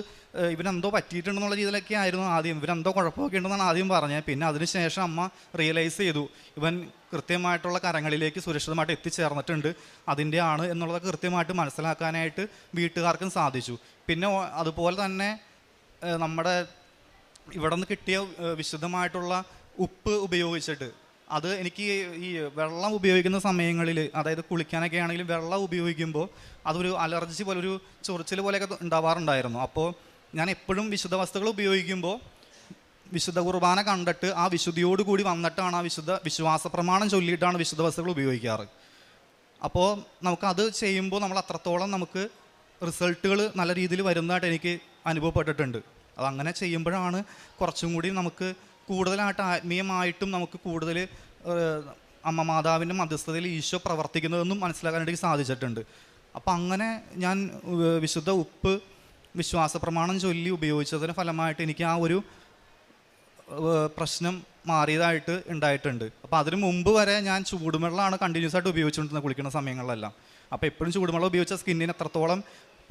ഇവനെന്തോ പറ്റിയിട്ടുണ്ടെന്നുള്ള രീതിയിലൊക്കെ ആയിരുന്നു ആദ്യം, ഇവനെന്തോ കുഴപ്പമൊക്കെ ഉണ്ടെന്നാണ് ആദ്യം പറഞ്ഞത്. പിന്നെ അതിനുശേഷം അമ്മ റിയലൈസ് ചെയ്തു ഇവൻ കൃത്യമായിട്ടുള്ള കരങ്ങളിലേക്ക് സുരക്ഷിതമായിട്ട് എത്തിച്ചേർന്നിട്ടുണ്ട്, അതിൻ്റെ ആണ് എന്നുള്ളതൊക്കെ കൃത്യമായിട്ട് മനസ്സിലാക്കാനായിട്ട് വീട്ടുകാർക്കും സാധിച്ചു. പിന്നെ അതുപോലെ തന്നെ നമ്മുടെ ഇവിടെ നിന്ന് കിട്ടിയ വിശുദ്ധമായിട്ടുള്ള ഉപ്പ് ഉപയോഗിച്ചിട്ട് അത് എനിക്ക് ഈ വെള്ളം ഉപയോഗിക്കുന്ന സമയങ്ങളിൽ, അതായത് കുളിക്കാനൊക്കെ ആണെങ്കിലും വെള്ളം ഉപയോഗിക്കുമ്പോൾ അതൊരു അലർജി പോലെ ഒരു ചൊറിച്ചിൽ പോലെയൊക്കെ ഉണ്ടാവാറുണ്ടായിരുന്നു. അപ്പോൾ ഞാൻ എപ്പോഴും വിശുദ്ധ വസ്തുക്കൾ ഉപയോഗിക്കുമ്പോൾ വിശുദ്ധ കുർബാന കണ്ടിട്ട് ആ വിശുദ്ധിയോടുകൂടി വന്നിട്ടാണ് ആ വിശ്വാസ പ്രമാണം ചൊല്ലിയിട്ടാണ് വിശുദ്ധ വസ്തുക്കൾ ഉപയോഗിക്കാറ്. അപ്പോൾ നമുക്കത് ചെയ്യുമ്പോൾ നമ്മൾ അത്രത്തോളം നമുക്ക് റിസൾട്ടുകൾ നല്ല രീതിയിൽ വരുന്നതായിട്ട് എനിക്ക് അനുഭവപ്പെട്ടിട്ടുണ്ട്. അതങ്ങനെ ചെയ്യുമ്പോഴാണ് കുറച്ചും കൂടി നമുക്ക് കൂടുതലായിട്ട് ആത്മീയമായിട്ടും നമുക്ക് കൂടുതൽ അമ്മ മാതാവിൻ്റെ മധ്യസ്ഥതയിൽ ഈശോ പ്രവർത്തിക്കുന്നതെന്നും മനസ്സിലാക്കാനായിട്ട് സാധിച്ചിട്ടുണ്ട്. അപ്പം അങ്ങനെ ഞാൻ വിശുദ്ധ ഉപ്പ് വിശ്വാസ പ്രമാണം ചൊല്ലി ഉപയോഗിച്ചതിന് ഫലമായിട്ട് എനിക്ക് ആ ഒരു പ്രശ്നം മാറിയതായിട്ട് ഉണ്ടായിട്ടുണ്ട്. അപ്പോൾ അതിന് മുമ്പ് വരെ ഞാൻ ചൂടുവെള്ളമാണ് കണ്ടിന്യൂസ് ആയിട്ട് ഉപയോഗിച്ചുകൊണ്ടിരുന്നത് കുളിക്കുന്ന സമയങ്ങളിലെല്ലാം. അപ്പോൾ എപ്പോഴും ചൂടുവെള്ളം ഉപയോഗിച്ച സ്കിന്നിന് എത്രത്തോളം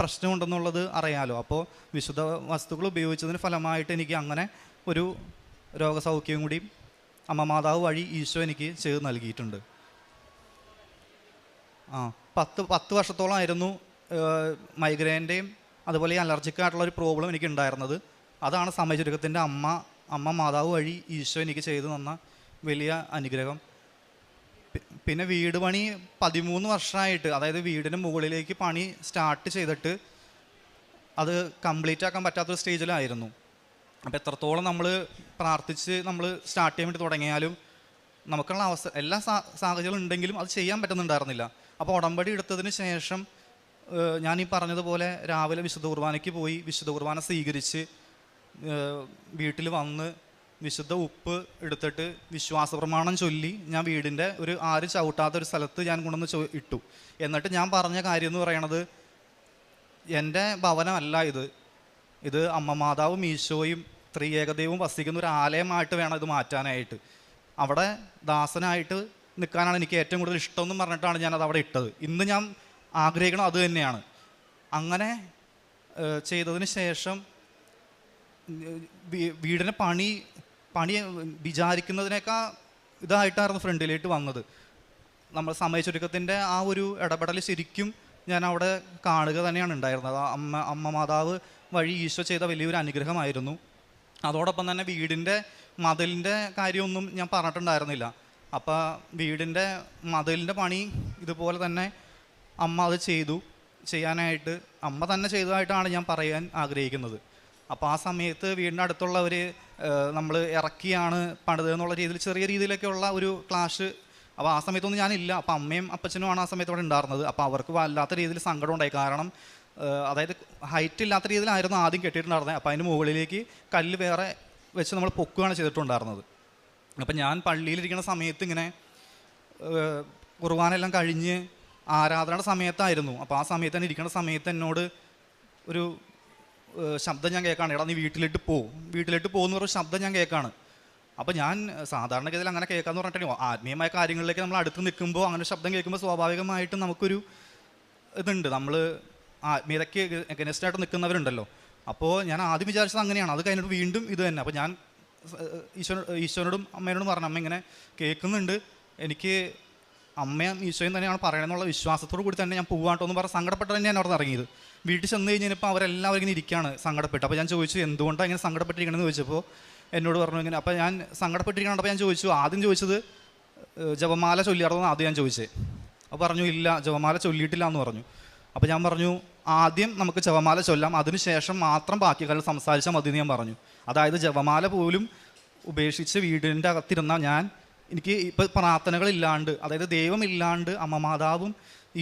പ്രശ്നമുണ്ടെന്നുള്ളത് അറിയാലോ. അപ്പോൾ വിശുദ്ധ വസ്തുക്കൾ ഉപയോഗിച്ചതിന് ഫലമായിട്ട് എനിക്ക് അങ്ങനെ ഒരു രോഗസൗഖ്യം കൂടി അമ്മ മാതാവ് വഴി ഈശോ എനിക്ക് ചെയ്ത് നൽകിയിട്ടുണ്ട്. 10 വർഷത്തോളമായിരുന്നു മൈഗ്രെയിൻ്റെയും അതുപോലെ ഈ അലർജിക്കായിട്ടുള്ളൊരു പ്രോബ്ലം എനിക്ക് ഉണ്ടായിരുന്നത്. അതാണ് സമയചുരുക്കത്തിൻ്റെ അമ്മ മാതാവ് വഴി ഈശോ എനിക്ക് ചെയ്തു തന്ന വലിയ അനുഗ്രഹം. പിന്നെ വീട് പണി 13 വർഷമായിട്ട്, അതായത് വീടിന് മുകളിലേക്ക് പണി സ്റ്റാർട്ട് ചെയ്തിട്ട് അത് കംപ്ലീറ്റ് ആക്കാൻ പറ്റാത്തൊരു സ്റ്റേജിലായിരുന്നു. അപ്പോൾ എത്രത്തോളം നമ്മൾ പ്രാർത്ഥിച്ച് നമ്മൾ സ്റ്റാർട്ട് ചെയ്യാൻ വേണ്ടി തുടങ്ങിയാലും നമുക്കുള്ള എല്ലാ സാഹചര്യങ്ങളും ഉണ്ടെങ്കിലും അത് ചെയ്യാൻ പറ്റുന്നുണ്ടായിരുന്നില്ല. അപ്പോൾ ഉടമ്പടി എടുത്തതിന് ശേഷം ഞാൻ ഈ പറഞ്ഞതുപോലെ രാവിലെ വിശുദ്ധ കുർബാനയ്ക്ക് പോയി വിശുദ്ധ കുർബാന സ്വീകരിച്ച് വീട്ടിൽ വന്ന് വിശുദ്ധ ഉപ്പ് എടുത്തിട്ട് വിശ്വാസ പ്രമാണം ചൊല്ലി ഞാൻ വീടിൻ്റെ ഒരു ആരും ചവിട്ടാത്തൊരു സ്ഥലത്ത് ഞാൻ കൊണ്ടുവന്ന് ഇട്ടു. എന്നിട്ട് ഞാൻ പറഞ്ഞ കാര്യം എന്ന് പറയണത്, എൻ്റെ ഭവനമല്ല ഇത് അമ്മ മാതാവും ഈശോയും ത്രിയേകദൈവവും വസിക്കുന്ന ഒരു ആലയമായിട്ട് വേണം ഇത് മാറ്റാനായിട്ട്. അവിടെ ദാസനായിട്ട് നിൽക്കാനാണ് എനിക്ക് ഏറ്റവും കൂടുതൽ ഇഷ്ടമെന്നും പറഞ്ഞിട്ടാണ് ഞാനത് അവിടെ ഇട്ടത്. ഇന്ന് ഞാൻ ആഗ്രഹിക്കണം അത് തന്നെയാണ്. അങ്ങനെ ചെയ്തതിന് ശേഷം വീടിൻ്റെ പണി വിചാരിക്കുന്നതിനേക്കാൾ ഇതായിട്ടായിരുന്നു ഫ്രണ്ടിലേക്ക് വന്നത്. നമ്മൾ സമയചുരുക്കത്തിൻ്റെ ആ ഒരു ഇടപെടൽ ശരിക്കും ഞാൻ അവിടെ കാണുക തന്നെയാണ് ഉണ്ടായിരുന്നത്. അമ്മ മാതാവ് വഴി ഈശോ ചെയ്ത വലിയൊരു അനുഗ്രഹമായിരുന്നു. അതോടൊപ്പം തന്നെ വീടിൻ്റെ മതിലിൻ്റെ കാര്യമൊന്നും ഞാൻ പറഞ്ഞിട്ടുണ്ടായിരുന്നില്ല. അപ്പോൾ വീടിൻ്റെ മതിലിൻ്റെ പണി ഇതുപോലെ തന്നെ അമ്മ അത് ചെയ്യാനായിട്ട് അമ്മ തന്നെ ചെയ്തതായിട്ടാണ് ഞാൻ പറയാൻ ആഗ്രഹിക്കുന്നത്. അപ്പോൾ ആ സമയത്ത് വീടിൻ്റെ അടുത്തുള്ളവർ നമ്മൾ ഇറക്കിയാണ് പണിത് എന്നുള്ള രീതിയിൽ ചെറിയ രീതിയിലൊക്കെയുള്ള ഒരു ക്ലാഷ്. അപ്പോൾ ആ സമയത്തൊന്നും ഞാനില്ല. അപ്പോൾ അമ്മയും അപ്പച്ചനുമാണ് ആ സമയത്ത് അവിടെ ഉണ്ടായിരുന്നത്. അപ്പോൾ അവർക്ക് വല്ലാത്ത രീതിയിൽ സങ്കടം ഉണ്ടായി. കാരണം അതായത് ഹൈറ്റ് ഇല്ലാത്ത രീതിയിലായിരുന്നു ആദ്യം കെട്ടിയിട്ടുണ്ടായിരുന്നത്. അപ്പോൾ അതിന് മുകളിലേക്ക് കല്ല് വേറെ വെച്ച് നമ്മൾ പൊക്കുകയാണ് ചെയ്തിട്ടുണ്ടായിരുന്നത്. അപ്പം ഞാൻ പള്ളിയിലിരിക്കുന്ന സമയത്ത് ഇങ്ങനെ കുർബാനെല്ലാം കഴിഞ്ഞ് ആരാധനയുടെ സമയത്തായിരുന്നു. അപ്പോൾ ആ സമയത്ത് തന്നെ ഇരിക്കുന്ന സമയത്ത് എന്നോട് ഒരു ശബ്ദം ഞാൻ കേൾക്കാണ്, എടാ നീ വീട്ടിലിട്ട് പോകുന്ന ഒരു ശബ്ദം ഞാൻ കേൾക്കാണ്. അപ്പോൾ ഞാൻ സാധാരണഗതിയിൽ അങ്ങനെ കേൾക്കാമെന്ന് പറഞ്ഞിട്ടുണ്ടെങ്കിൽ ആത്മീയമായ കാര്യങ്ങളിലേക്ക് നമ്മൾ അടുത്ത് നിൽക്കുമ്പോൾ അങ്ങനെ ശബ്ദം കേൾക്കുമ്പോൾ സ്വാഭാവികമായിട്ടും നമുക്കൊരു ഇതുണ്ട്, നമ്മൾ ആത്മീയതയ്ക്ക് എഗനസ്റ്റായിട്ട് നിൽക്കുന്നവരുണ്ടല്ലോ. അപ്പോൾ ഞാൻ ആദ്യം വിചാരിച്ചത് അങ്ങനെയാണ്. അത് കഴിഞ്ഞിട്ട് വീണ്ടും ഇത് തന്നെ. അപ്പോൾ ഞാൻ ഈശോനോടും അമ്മയോടും പറഞ്ഞു, അമ്മ ഇങ്ങനെ കേൾക്കുന്നുണ്ട്, എനിക്ക് അമ്മയും ഈശോയും തന്നെയാണ് പറയണമെന്നുള്ള വിശ്വാസത്തോടു കൂടി തന്നെ ഞാൻ പോകാട്ടോ എന്ന് പറഞ്ഞ് സങ്കടപ്പെട്ട് തന്നെ ഞാൻ അവിടെ നിന്ന് ഇറങ്ങിയത്. വീട്ടിൽ ചെന്ന് കഴിഞ്ഞപ്പോൾ അവരെല്ലാവരും ഇങ്ങനെ ഇരിക്കുകയാണ് സങ്കടപ്പെട്ട്. അപ്പോൾ ഞാൻ ചോദിച്ചു എന്തുകൊണ്ടാണ് ഇങ്ങനെ സങ്കടപ്പെട്ടിരിക്കണമെന്ന് ചോദിച്ചപ്പോൾ എന്നോട് പറഞ്ഞു ഇങ്ങനെ. അപ്പോൾ ഞാൻ സങ്കടപ്പെട്ടിരിക്കണം. അപ്പോൾ ഞാൻ ആദ്യം ചോദിച്ചത് ജപമാല ചൊല്ലിയാർന്നു ആദ്യം ഞാൻ ചോദിച്ചത്. അപ്പോൾ പറഞ്ഞു ഇല്ല ജപമാല ചൊല്ലിയിട്ടില്ല എന്ന് പറഞ്ഞു. അപ്പോൾ ഞാൻ പറഞ്ഞു ആദ്യം നമുക്ക് ജപമാല ചൊല്ലാം, അതിനുശേഷം മാത്രം ബാക്കി കാര്യം സംസാരിച്ചാൽ മതി എന്ന് ഞാൻ പറഞ്ഞു. അതായത് ജപമാല പോലും ഉപേക്ഷിച്ച് വീടിൻ്റെ അകത്തിരുന്ന എനിക്ക് ഇപ്പോൾ പ്രാർത്ഥനകളില്ലാണ്ട്, അതായത് ദൈവമില്ലാണ്ട് അമ്മ മാതാവും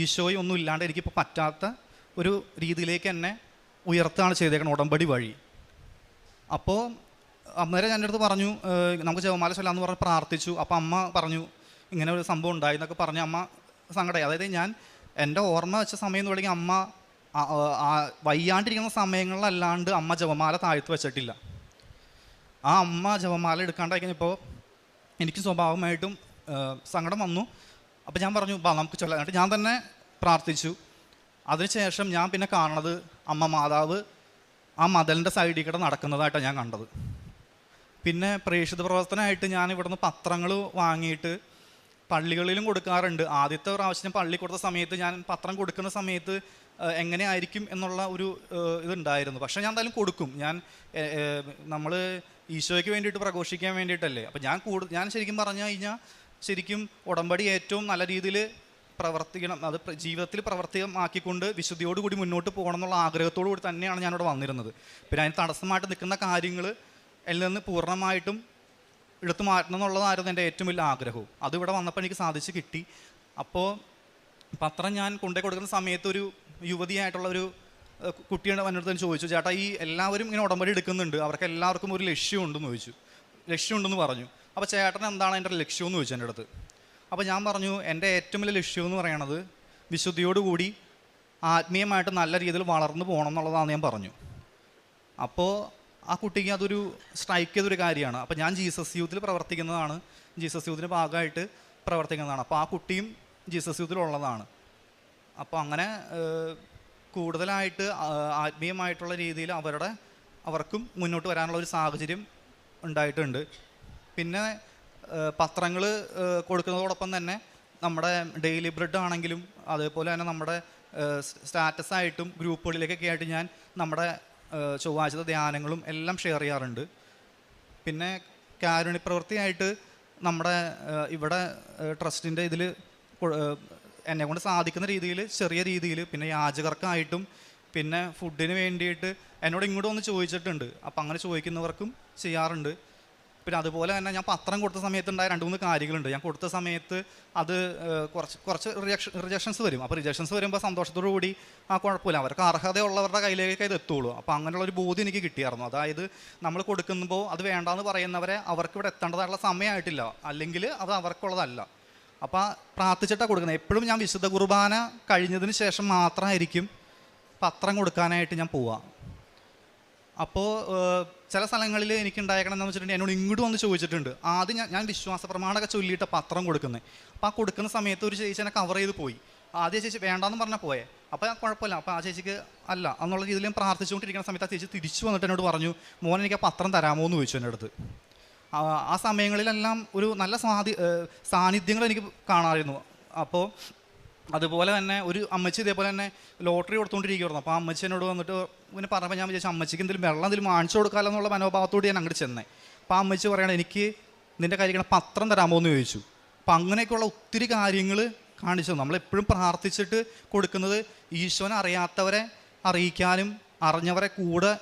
ഈശോയും ഒന്നും ഇല്ലാണ്ട് എനിക്കിപ്പോൾ പറ്റാത്ത ഒരു രീതിയിലേക്ക് എന്നെ ഉയർത്താണ് ചെയ്തേക്കണം ഉടമ്പടി വഴി. അപ്പോൾ അന്നേരം ഞാൻ എൻ്റെ അടുത്ത് പറഞ്ഞു നമുക്ക് ജപമാല ചൊല്ലാമെന്ന് പറഞ്ഞ് പ്രാർത്ഥിച്ചു. അപ്പോൾ അമ്മ പറഞ്ഞു ഇങ്ങനെ ഒരു സംഭവം ഉണ്ടായി എന്നൊക്കെ പറഞ്ഞ് അമ്മ സങ്കടമായി. അതായത് ഞാൻ എൻ്റെ ഓർമ്മ വെച്ച സമയം തുടങ്ങി അമ്മ വയ്യാണ്ടിരിക്കുന്ന സമയങ്ങളിലല്ലാണ്ട് അമ്മ ജപമാല താഴ്ത്തി വെച്ചിട്ടില്ല. ആ അമ്മ ജപമാല എടുക്കാണ്ടായി കഴിഞ്ഞപ്പോൾ എനിക്ക് സ്വാഭാവികമായിട്ടും സങ്കടം വന്നു. അപ്പോൾ ഞാൻ പറഞ്ഞു നമുക്ക് ചൊല്ലാം. എന്നിട്ട് ഞാൻ തന്നെ പ്രാർത്ഥിച്ചു. അതിനുശേഷം ഞാൻ പിന്നെ കാണുന്നത് അമ്മ മാതാവ് ആ മതിലിൻ്റെ സൈഡിൽ കൂടെ നടക്കുന്നതായിട്ടാണ് ഞാൻ കണ്ടത്. പിന്നെ പ്രേക്ഷിത പ്രവർത്തനമായിട്ട് ഞാൻ ഇവിടുന്ന് പത്രങ്ങൾ വാങ്ങിയിട്ട് പള്ളികളിലും കൊടുക്കാറുണ്ട്. ആദ്യത്തെ പ്രാവശ്യം പള്ളി കൊടുത്ത സമയത്ത് ഞാൻ പത്രം കൊടുക്കുന്ന സമയത്ത് എങ്ങനെയായിരിക്കും എന്നുള്ള ഒരു ഇതുണ്ടായിരുന്നു. പക്ഷേ ഞാൻ എന്തായാലും കൊടുക്കും. നമ്മൾ ഈശോയ്ക്ക് വേണ്ടിയിട്ട് പ്രഘോഷിക്കാൻ വേണ്ടിയിട്ടല്ലേ. അപ്പോൾ ഞാൻ ശരിക്കും പറഞ്ഞു കഴിഞ്ഞാൽ ശരിക്കും ഉടമ്പടി ഏറ്റവും നല്ല രീതിയിൽ പ്രവർത്തിക്കണം, അത് ജീവിതത്തിൽ പ്രവർത്തികമാക്കിക്കൊണ്ട് വിശുദ്ധിയോടുകൂടി മുന്നോട്ട് പോകണം എന്നുള്ള ആഗ്രഹത്തോടു കൂടി തന്നെയാണ് ഞാനിവിടെ വന്നിരുന്നത്. പിന്നെ അതിന് തടസ്സമായിട്ട് നിൽക്കുന്ന കാര്യങ്ങൾ അതിൽ നിന്ന് പൂർണ്ണമായിട്ടും എടുത്തു മാറ്റണം എന്നുള്ളതായിരുന്നു എൻ്റെ ഏറ്റവും വലിയ ആഗ്രഹവും. അതിവിടെ വന്നപ്പോൾ എനിക്ക് സാധിച്ച് കിട്ടി. അപ്പോൾ പത്രം ഞാൻ കൊണ്ടു കൊടുക്കുന്ന സമയത്ത് ഒരു യുവതിയായിട്ടുള്ളൊരു കുട്ടിയുടെ വന്നിടത്ത് ചോദിച്ചു, ചേട്ടാ ഈ എല്ലാവരും ഇങ്ങനെ ഉടമ്പടി എടുക്കുന്നുണ്ട്, അവർക്ക് എല്ലാവർക്കും ഒരു ലക്ഷ്യമുണ്ടെന്ന് ചോദിച്ചു. ലക്ഷ്യമുണ്ടെന്ന് പറഞ്ഞു. അപ്പോൾ ചേട്ടൻ എന്താണ് എൻ്റെ ലക്ഷ്യം എന്ന് ചോദിച്ചു എൻ്റെ അടുത്ത്. അപ്പോൾ ഞാൻ പറഞ്ഞു എൻ്റെ ഏറ്റവും വലിയ ലക്ഷ്യം എന്ന് പറയണത് വിശുദ്ധിയോടുകൂടി ആത്മീയമായിട്ട് നല്ല രീതിയിൽ വളർന്നു പോകണം എന്നുള്ളതാണ് ഞാൻ പറഞ്ഞു. അപ്പോൾ ആ കുട്ടിക്ക് അതൊരു സ്ട്രൈക്ക് ചെയ്തൊരു കാര്യമാണ്. അപ്പോൾ ഞാൻ ജീസസ് യൂത്തിൽ പ്രവർത്തിക്കുന്നതാണ്, ജീസസ് യൂത്തിൻ്റെ ഭാഗമായിട്ട് പ്രവർത്തിക്കുന്നതാണ്. അപ്പോൾ ആ കുട്ടിയും ജീസസ് യൂത്തിലുള്ളതാണ്. അപ്പോൾ അങ്ങനെ കൂടുതലായിട്ട് ആത്മീയമായിട്ടുള്ള രീതിയിൽ അവർക്കും മുന്നോട്ട് വരാനുള്ള ഒരു സാഹചര്യം ഉണ്ടായിട്ടുണ്ട്. പിന്നെ പത്രങ്ങൾ കൊടുക്കുന്നതോടൊപ്പം തന്നെ നമ്മുടെ ഡെയിലി ബ്രെഡ് ആണെങ്കിലും അതേപോലെ തന്നെ നമ്മുടെ സ്റ്റാറ്റസായിട്ടും ഗ്രൂപ്പുകളിലേക്കൊക്കെ ആയിട്ട് ഞാൻ നമ്മുടെ ചൊവ്വാഴ്ചത്തെ ധ്യാനങ്ങളും എല്ലാം ഷെയർ ചെയ്യാറുണ്ട്. പിന്നെ കാരുണ്യപ്രവൃത്തിയായിട്ട് നമ്മുടെ ഇവിടെ ട്രസ്റ്റിൻ്റെ ഇതിൽ എന്നെക്കൊണ്ട് സാധിക്കുന്ന രീതിയിൽ ചെറിയ രീതിയിൽ, പിന്നെ യാചകർക്കായിട്ടും പിന്നെ ഫുഡിന് വേണ്ടിയിട്ട് എന്നോട് ഇങ്ങോട്ട് വന്ന് ചോദിച്ചിട്ടുണ്ട്. അപ്പം അങ്ങനെ ചോദിക്കുന്നവർക്കും ചെയ്യാറുണ്ട്. പിന്നെ അതുപോലെ തന്നെ ഞാൻ പത്രം കൊടുത്ത സമയത്തുണ്ടായ 2-3 കാര്യങ്ങളുണ്ട്. ഞാൻ കൊടുത്ത സമയത്ത് അത് കുറച്ച് റിജക്ഷൻസ് വരും. അപ്പോൾ റിജക്ഷൻസ് വരുമ്പോൾ സന്തോഷത്തോടു കൂടി കുഴപ്പമില്ല, അവർക്ക് അർഹതയുള്ളവരുടെ കയ്യിലേക്ക് ഇത് എത്തുള്ളൂ. അപ്പോൾ അങ്ങനെയുള്ളൊരു ബോധ്യം എനിക്ക് കിട്ടിയായിരുന്നു. അതായത് നമ്മൾ കൊടുക്കുമ്പോൾ അത് വേണ്ടാന്ന് പറയുന്നവരെ അവർക്ക് ഇവിടെ എത്തേണ്ടതായിട്ടുള്ള സമയമായിട്ടില്ല, അല്ലെങ്കിൽ അത് അവർക്കുള്ളതല്ല. അപ്പോൾ പ്രാർത്ഥിച്ചിട്ടാണ് കൊടുക്കുന്നത്. എപ്പോഴും ഞാൻ വിശുദ്ധ കുർബാന കഴിഞ്ഞതിന് ശേഷം മാത്രമായിരിക്കും പത്രം കൊടുക്കാനായിട്ട് ഞാൻ പോവുക. അപ്പോൾ ചില സ്ഥലങ്ങളിൽ എനിക്കുണ്ടായേക്കണമെന്ന് വെച്ചിട്ടുണ്ടെങ്കിൽ എന്നോട് ഇങ്ങോട്ട് വന്ന് ചോദിച്ചിട്ടുണ്ട്. ആദ്യം ഞാൻ വിശ്വാസ പ്രമാണമൊക്കെ ചൊല്ലിയിട്ട് പത്രം കൊടുക്കുന്നത്. അപ്പോൾ ആ കൊടുക്കുന്ന സമയത്ത് ഒരു ചേച്ചി എന്നെ കവർ ചെയ്ത് പോയി. ആദ്യം ചേച്ചി വേണ്ടാന്ന് പറഞ്ഞാൽ പോയേ. അപ്പോൾ കുഴപ്പമില്ല, അപ്പോൾ ആ ചേച്ചിക്ക് അല്ല എന്നുള്ള രീതിയിൽ ഞാൻ പ്രാർത്ഥിച്ചുകൊണ്ടിരിക്കുന്ന സമയത്ത് ആ ചേച്ചി തിരിച്ചു വന്നിട്ട് എന്നോട് പറഞ്ഞു, മോൻ എനിക്ക് ആ പത്രം തരാമോ എന്ന് ചോദിച്ചു എൻ്റെ അടുത്ത്. ആ സമയങ്ങളിലെല്ലാം ഒരു നല്ല സാന്നിധ്യങ്ങൾ എനിക്ക് കാണാമായിരുന്നു. അപ്പോൾ അതുപോലെ തന്നെ ഒരു അമ്മച്ചി ഇതേപോലെ തന്നെ ലോട്ടറി കൊടുത്തുകൊണ്ടിരിക്കുമായിരുന്നു. അപ്പോൾ ആ അമ്മച്ചി എന്നോട് വന്നിട്ട് പിന്നെ പറഞ്ഞപ്പോൾ ഞാൻ വിചാരിച്ചു അമ്മച്ചിക്ക് എന്തെങ്കിലും വെള്ളം എന്തെങ്കിലും വാങ്ങിച്ചു കൊടുക്കാമല്ലോ എന്നുള്ള മനോഭാവത്തോട് ഞാൻ അങ്ങോട്ട് ചെന്നേ. അപ്പോൾ ആ അമ്മച്ചി പറയണത് എനിക്ക് നിൻ്റെ കയ്യിൽ പത്രം തരാമോ എന്ന് ചോദിച്ചു. അപ്പോൾ അങ്ങനെയൊക്കെയുള്ള ഒത്തിരി കാര്യങ്ങൾ കാണിച്ചു. നമ്മളെപ്പോഴും പ്രാർത്ഥിച്ചിട്ട് കൊടുക്കുന്നത് ഈശോനെ അറിയാത്തവരെ അറിയിക്കാനും അറിഞ്ഞവരെ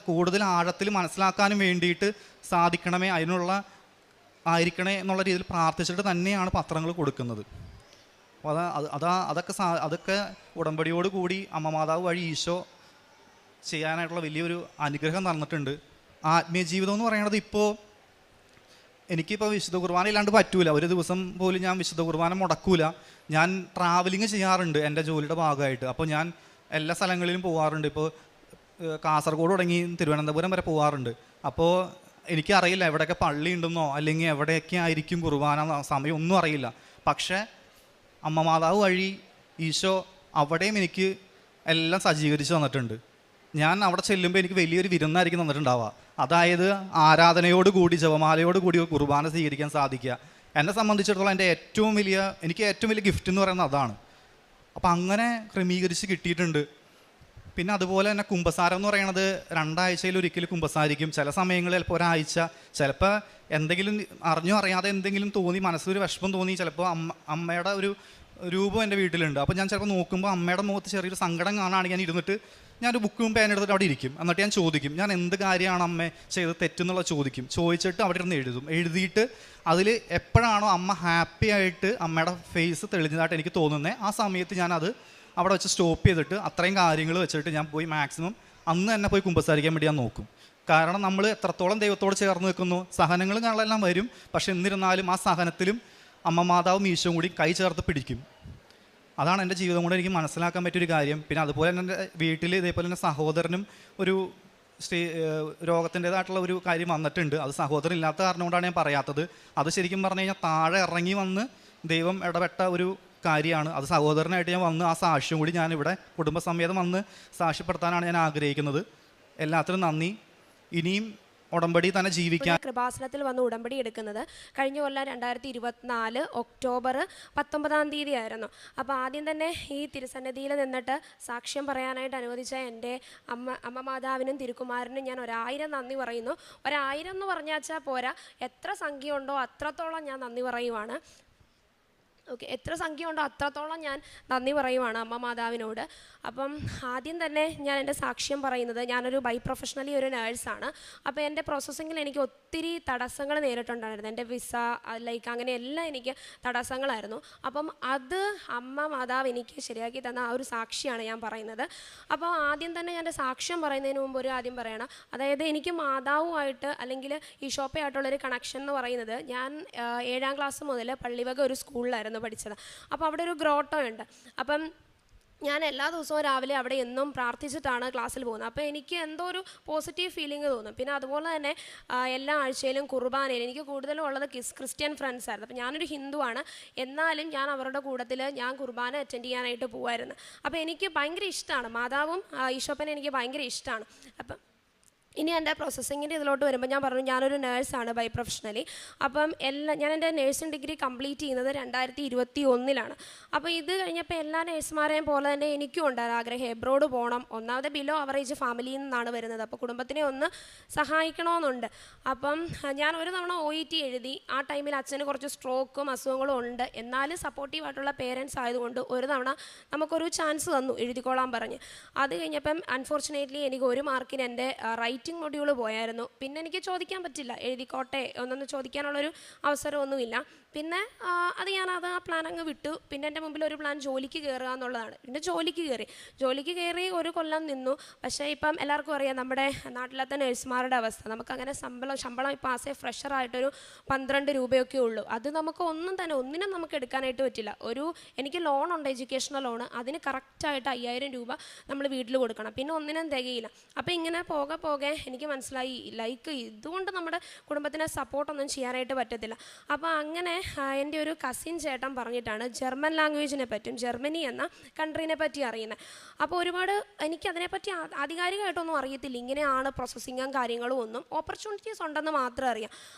കൂടുതൽ ആഴത്തിൽ മനസ്സിലാക്കാനും വേണ്ടിയിട്ട് സാധിക്കണമേ, അതിനുള്ള ആയിരിക്കണേ എന്നുള്ള രീതിയിൽ പ്രാർത്ഥിച്ചിട്ട് തന്നെയാണ് പത്രങ്ങൾ കൊടുക്കുന്നത്. അപ്പോൾ അതൊക്കെ ഉടമ്പടിയോട് കൂടി അമ്മ മാതാവ് വഴി ഈശോ ചെയ്യാനായിട്ടുള്ള വലിയൊരു അനുഗ്രഹം തന്നിട്ടുണ്ട്. ആത്മീയ ജീവിതം എന്ന് പറയുന്നത് ഇപ്പോൾ എനിക്കിപ്പോൾ വിശുദ്ധ കുർബാന ഇല്ലാണ്ട് പറ്റൂല. ഒരു ദിവസം പോലും ഞാൻ വിശുദ്ധ കുർബാന മുടക്കൂല. ഞാൻ ട്രാവലിങ് ചെയ്യാറുണ്ട് എൻ്റെ ജോലിയുടെ ഭാഗമായിട്ട്. അപ്പോൾ ഞാൻ എല്ലാ സ്ഥലങ്ങളിലും പോകാറുണ്ട്. ഇപ്പോൾ കാസർഗോഡ് തുടങ്ങി തിരുവനന്തപുരം വരെ പോകാറുണ്ട്. അപ്പോൾ എനിക്കറിയില്ല എവിടെയൊക്കെ പള്ളി ഉണ്ടെന്നോ അല്ലെങ്കിൽ എവിടെയൊക്കെ ആയിരിക്കും കുർബാന സമയം ഒന്നും അറിയില്ല. പക്ഷേ അമ്മ മാതാവ് വഴി ഈശോ അവിടെയും എനിക്ക് എല്ലാം സജ്ജീകരിച്ച് തന്നിട്ടുണ്ട്. ഞാൻ അവിടെ ചെല്ലുമ്പോൾ എനിക്ക് വലിയൊരു വിരുന്നായിരിക്കും തന്നിട്ടുണ്ടാവുക. അതായത് ആരാധനയോടുകൂടി ജപമാലയോടുകൂടി കുർബാന സ്വീകരിക്കാൻ സാധിക്കുക. എന്നെ സംബന്ധിച്ചിടത്തോളം എനിക്ക് ഏറ്റവും വലിയ ഗിഫ്റ്റ് എന്ന് പറയുന്നത് അതാണ്. അപ്പം അങ്ങനെ ക്രമീകരിച്ച് കിട്ടിയിട്ടുണ്ട്. പിന്നെ അതുപോലെ തന്നെ കുമ്പസാരം എന്ന് പറയുന്നത് 2 ആഴ്ചയിൽ ഒരിക്കൽ കുമ്പസാരിക്കും. ചില സമയങ്ങളിൽ ചിലപ്പോൾ ഒരാഴ്ച, ചിലപ്പോൾ എന്തെങ്കിലും അറിഞ്ഞോ അറിയാതെ എന്തെങ്കിലും തോന്നി, മനസ്സിലൊരു വിഷമം തോന്നി, ചിലപ്പോൾ അമ്മയുടെ ഒരു രൂപം എൻ്റെ വീട്ടിലുണ്ട്. അപ്പോൾ ഞാൻ ചിലപ്പോൾ നോക്കുമ്പോൾ അമ്മയുടെ മുഖത്ത് ചെറിയൊരു സങ്കടം കാണുകയാണെങ്കിൽ ഞാൻ ഇരുന്നിട്ട് ഞാനൊരു ബുക്കും പേനെടുത്തിട്ട് അവിടെ ഇരിക്കും. എന്നിട്ട് ഞാൻ ചോദിക്കും, ഞാൻ എന്ത് കാര്യമാണ് അമ്മ ചെയ്ത് തെറ്റെന്നുള്ള ചോദിച്ചിട്ട് അവിടെ ഇരുന്ന് എഴുതിയിട്ട് അതിൽ എപ്പോഴാണോ അമ്മ ഹാപ്പി ആയിട്ട് അമ്മയുടെ ഫേസ് തെളിഞ്ഞതായിട്ട് എനിക്ക് തോന്നുന്നത് ആ സമയത്ത് ഞാനത് അവിടെ വെച്ച് സ്റ്റോപ്പ് ചെയ്തിട്ട് അത്രയും കാര്യങ്ങൾ വെച്ചിട്ട് ഞാൻ പോയി മാക്സിമം അന്ന് തന്നെ പോയി കുമ്പസാരിക്കാൻ വേണ്ടി ഞാൻ നോക്കും. കാരണം നമ്മൾ എത്രത്തോളം ദൈവത്തോട് ചേർന്ന് നിൽക്കുന്നു, സഹനങ്ങളും കാണലെല്ലാം വരും. പക്ഷെ എന്നിരുന്നാലും ആ സഹനത്തിലും അമ്മ മാതാവും ഈശോയും കൂടി കൈ ചേർത്ത് പിടിക്കും. അതാണ് എൻ്റെ ജീവിതം കൊണ്ട് എനിക്ക് മനസ്സിലാക്കാൻ പറ്റിയൊരു കാര്യം. പിന്നെ അതുപോലെ തന്നെ എൻ്റെ വീട്ടിൽ ഇതേപോലെ തന്നെ സഹോദരനും ഒരു രോഗത്തിൻ്റെതായിട്ടുള്ള ഒരു കാര്യം വന്നിട്ടുണ്ട്. അത് സഹോദരൻ ഇല്ലാത്ത കാരണം കൊണ്ടാണ് ഞാൻ പറയാത്തത്. അത് ശരിക്കും പറഞ്ഞു കഴിഞ്ഞാൽ താഴെ ഇറങ്ങി വന്ന് ദൈവം ഇടപെട്ട ഒരു കാര്യമാണ്. അത് സഹോദരനായിട്ട് ഞാൻ വന്ന് ആ സാക്ഷ്യം കൂടി ഞാനിവിടെ കുടുംബസമേതം വന്ന് സാക്ഷ്യപ്പെടുത്താനാണ് ഞാൻ ആഗ്രഹിക്കുന്നത്. എല്ലാത്തിനും നന്ദി. ഇനിയും ഉടമ്പടി തന്നെ ജീവിക്കാൻ. കൃപാസനത്തിൽ വന്ന് ഉടമ്പടി എടുക്കുന്നത് കഴിഞ്ഞ കൊല്ലം 2024 ഒക്ടോബർ 19 ആയിരുന്നു. അപ്പോൾ ആദ്യം തന്നെ ഈ തിരുസന്നിധിയിൽ നിന്നിട്ട് സാക്ഷ്യം പറയാനായിട്ട് അനുവദിച്ച എൻ്റെ അമ്മ മാതാവിനും തിരുക്കുമാരനും ഞാൻ 1000 നന്ദി പറയുന്നു. 1000 എന്ന് പറഞ്ഞാൽ പോരാ, എത്ര സംഖ്യ ഉണ്ടോ അത്രത്തോളം ഞാൻ നന്ദി പറയുവാണ്. ഓക്കെ, എത്ര സംഖ്യ ഉണ്ടോ അത്രത്തോളം ഞാൻ നന്ദി പറയുവാണ് അമ്മ മാതാവിനോട്. അപ്പം ആദ്യം തന്നെ ഞാൻ എൻ്റെ സാക്ഷ്യം പറയുന്നത്, ഞാനൊരു പ്രൊഫഷണലി ഒരു നേഴ്സാണ്. അപ്പോൾ എൻ്റെ പ്രോസസ്സിങ്ങിൽ എനിക്ക് ഒത്തിരി തടസ്സങ്ങൾ നേരിട്ടുണ്ടായിരുന്നു. എൻ്റെ വിസ അങ്ങനെ എല്ലാം എനിക്ക് തടസ്സങ്ങളായിരുന്നു. അപ്പം അത് അമ്മ മാതാവ് എനിക്ക് ശരിയാക്കി തന്ന ആ ഒരു സാക്ഷിയാണ് ഞാൻ പറയുന്നത്. അപ്പോൾ ആദ്യം തന്നെ ഞാൻ എൻ്റെ സാക്ഷ്യം പറയുന്നതിന് മുമ്പ് ഒരു ആദ്യം പറയണം. അതായത് എനിക്ക് മാതാവുമായിട്ട് അല്ലെങ്കിൽ ഈശോപ്പയായിട്ടുള്ളൊരു കണക്ഷൻ എന്ന് പറയുന്നത്, ഞാൻ 7ാം ക്ലാസ് മുതൽ പള്ളിവക ഒരു സ്കൂളിലായിരുന്നു പഠിച്ചത്. അപ്പോൾ അവിടെ ഒരു ഗ്രോട്ടോ ഉണ്ട്. അപ്പം ഞാൻ എല്ലാ ദിവസവും രാവിലെ അവിടെ എന്നും പ്രാർത്ഥിച്ചിട്ടാണ് ക്ലാസ്സിൽ പോകുന്നത്. അപ്പോൾ എനിക്ക് എന്തോ ഒരു പോസിറ്റീവ് ഫീലിംഗ് തോന്നും. പിന്നെ അതുപോലെ തന്നെ എല്ലാ ആഴ്ചയിലും കുർബാനയിൽ എനിക്ക് കൂടുതലും ഉള്ളത് ക്രിസ്ത്യൻ ഫ്രണ്ട്സ് ആയിരുന്നു. അപ്പോൾ ഞാനൊരു ഹിന്ദുവാണ്, എന്നാലും ഞാൻ അവരുടെ കൂട്ടത്തിൽ ഞാൻ കുർബാന അറ്റൻഡ് ചെയ്യാനായിട്ട് പോകുമായിരുന്നു. അപ്പോൾ എനിക്ക് ഭയങ്കര ഇഷ്ടമാണ് മാതാവും ഈശോപ്പനെ എനിക്ക് ഭയങ്കര ഇഷ്ടമാണ്. അപ്പം ഇനി എൻ്റെ പ്രോസസ്സിങ്ങിൻ്റെ ഇതിലോട്ട് വരുമ്പോൾ ഞാൻ പറഞ്ഞു, ഞാനൊരു നേഴ്സാണ് പ്രൊഫഷണലി. അപ്പം ഞാൻ എൻ്റെ നേഴ്സിംഗ് ഡിഗ്രി കംപ്ലീറ്റ് ചെയ്യുന്നത് 2021 അപ്പോൾ ഇത് കഴിഞ്ഞപ്പോൾ എല്ലാ നേഴ്സുമാരെയും പോലെ തന്നെ എനിക്കും ഉണ്ടായിരുന്നു ആഗ്രഹം എബ്രോഡ് പോകണം. ഒന്നാമത് ബിലോ അവറേജ് ഫാമിലിയിൽ നിന്നാണ് വരുന്നത്. അപ്പോൾ കുടുംബത്തിനെ ഒന്ന് സഹായിക്കണമെന്നുണ്ട്. അപ്പം ഞാൻ ഒരു തവണ OET എഴുതി. ആ ടൈമിൽ അച്ഛന് കുറച്ച് സ്ട്രോക്കും അസുഖങ്ങളും ഉണ്ട്. എന്നാലും സപ്പോർട്ടീവായിട്ടുള്ള പേരൻസ് ആയതുകൊണ്ട് ഒരു തവണ നമുക്കൊരു ചാൻസ് തന്നു, എഴുതിക്കോളാൻ പറഞ്ഞ്. അത് കഴിഞ്ഞപ്പം അൺഫോർച്ചുനേറ്റ്ലി എനിക്ക് 1 മാർക്കിന് എൻ്റെ റൈറ്റിംഗ് മൊഡ്യൂൾ പോയായിരുന്നു. പിന്നെ എനിക്ക് ചോദിക്കാൻ പറ്റില്ല, എഴുതിക്കോട്ടെ ഒന്നൊന്ന് ചോദിക്കാനുള്ളൊരു അവസരമൊന്നുമില്ല. പിന്നെ അത് ഞാനത് ആ പ്ലാൻ അങ്ങ് വിട്ടു. പിന്നെ എൻ്റെ മുമ്പിൽ ഒരു പ്ലാൻ ജോലിക്ക് കയറുക എന്നുള്ളതാണ്. പിന്നെ ജോലിക്ക് കയറി 1 കൊല്ലം നിന്നു. പക്ഷേ ഇപ്പം എല്ലാവർക്കും അറിയാം നമ്മുടെ നാട്ടിലത്തെ നഴ്സുമാരുടെ അവസ്ഥ. നമുക്കങ്ങനെ ശമ്പളം ഇപ്പോൾ ആസ് എ ഫ്രഷറായിട്ടൊരു 12 രൂപയൊക്കെ ഉള്ളൂ. അത് നമുക്ക് ഒന്നിനും നമുക്ക് എടുക്കാനായിട്ട് പറ്റില്ല. എനിക്ക് ലോണുണ്ട്, എഡ്യൂക്കേഷണൽ ലോണ്. അതിന് കറക്റ്റായിട്ട് 5000 രൂപ നമ്മൾ വീട്ടിൽ കൊടുക്കണം. പിന്നെ ഒന്നിനും തികയില്ല. അപ്പോൾ ഇങ്ങനെ പോകെ എനിക്ക് മനസ്സിലായി, ഇതുകൊണ്ട് നമ്മുടെ കുടുംബത്തിനെ സപ്പോർട്ടൊന്നും ചെയ്യാനായിട്ട് പറ്റത്തില്ല. അപ്പോൾ അങ്ങനെ എൻ്റെ ഒരു കസിൻ ചേട്ടൻ പറഞ്ഞിട്ടാണ് ജർമ്മൻ ലാംഗ്വേജിനെ പറ്റും, ജർമ്മനി എന്ന കൺട്രീനെ പറ്റി അറിയുന്നത്. അപ്പോൾ ഒരുപാട് എനിക്കതിനെപ്പറ്റി ആധികാരികമായിട്ടൊന്നും അറിയത്തില്ല. ഇങ്ങനെയാണ് പ്രോസസ്സിങ്ങും കാര്യങ്ങളും ഒന്നും. ഓപ്പർച്യൂണിറ്റീസ് ഉണ്ടെന്ന് മാത്രം അറിയാം.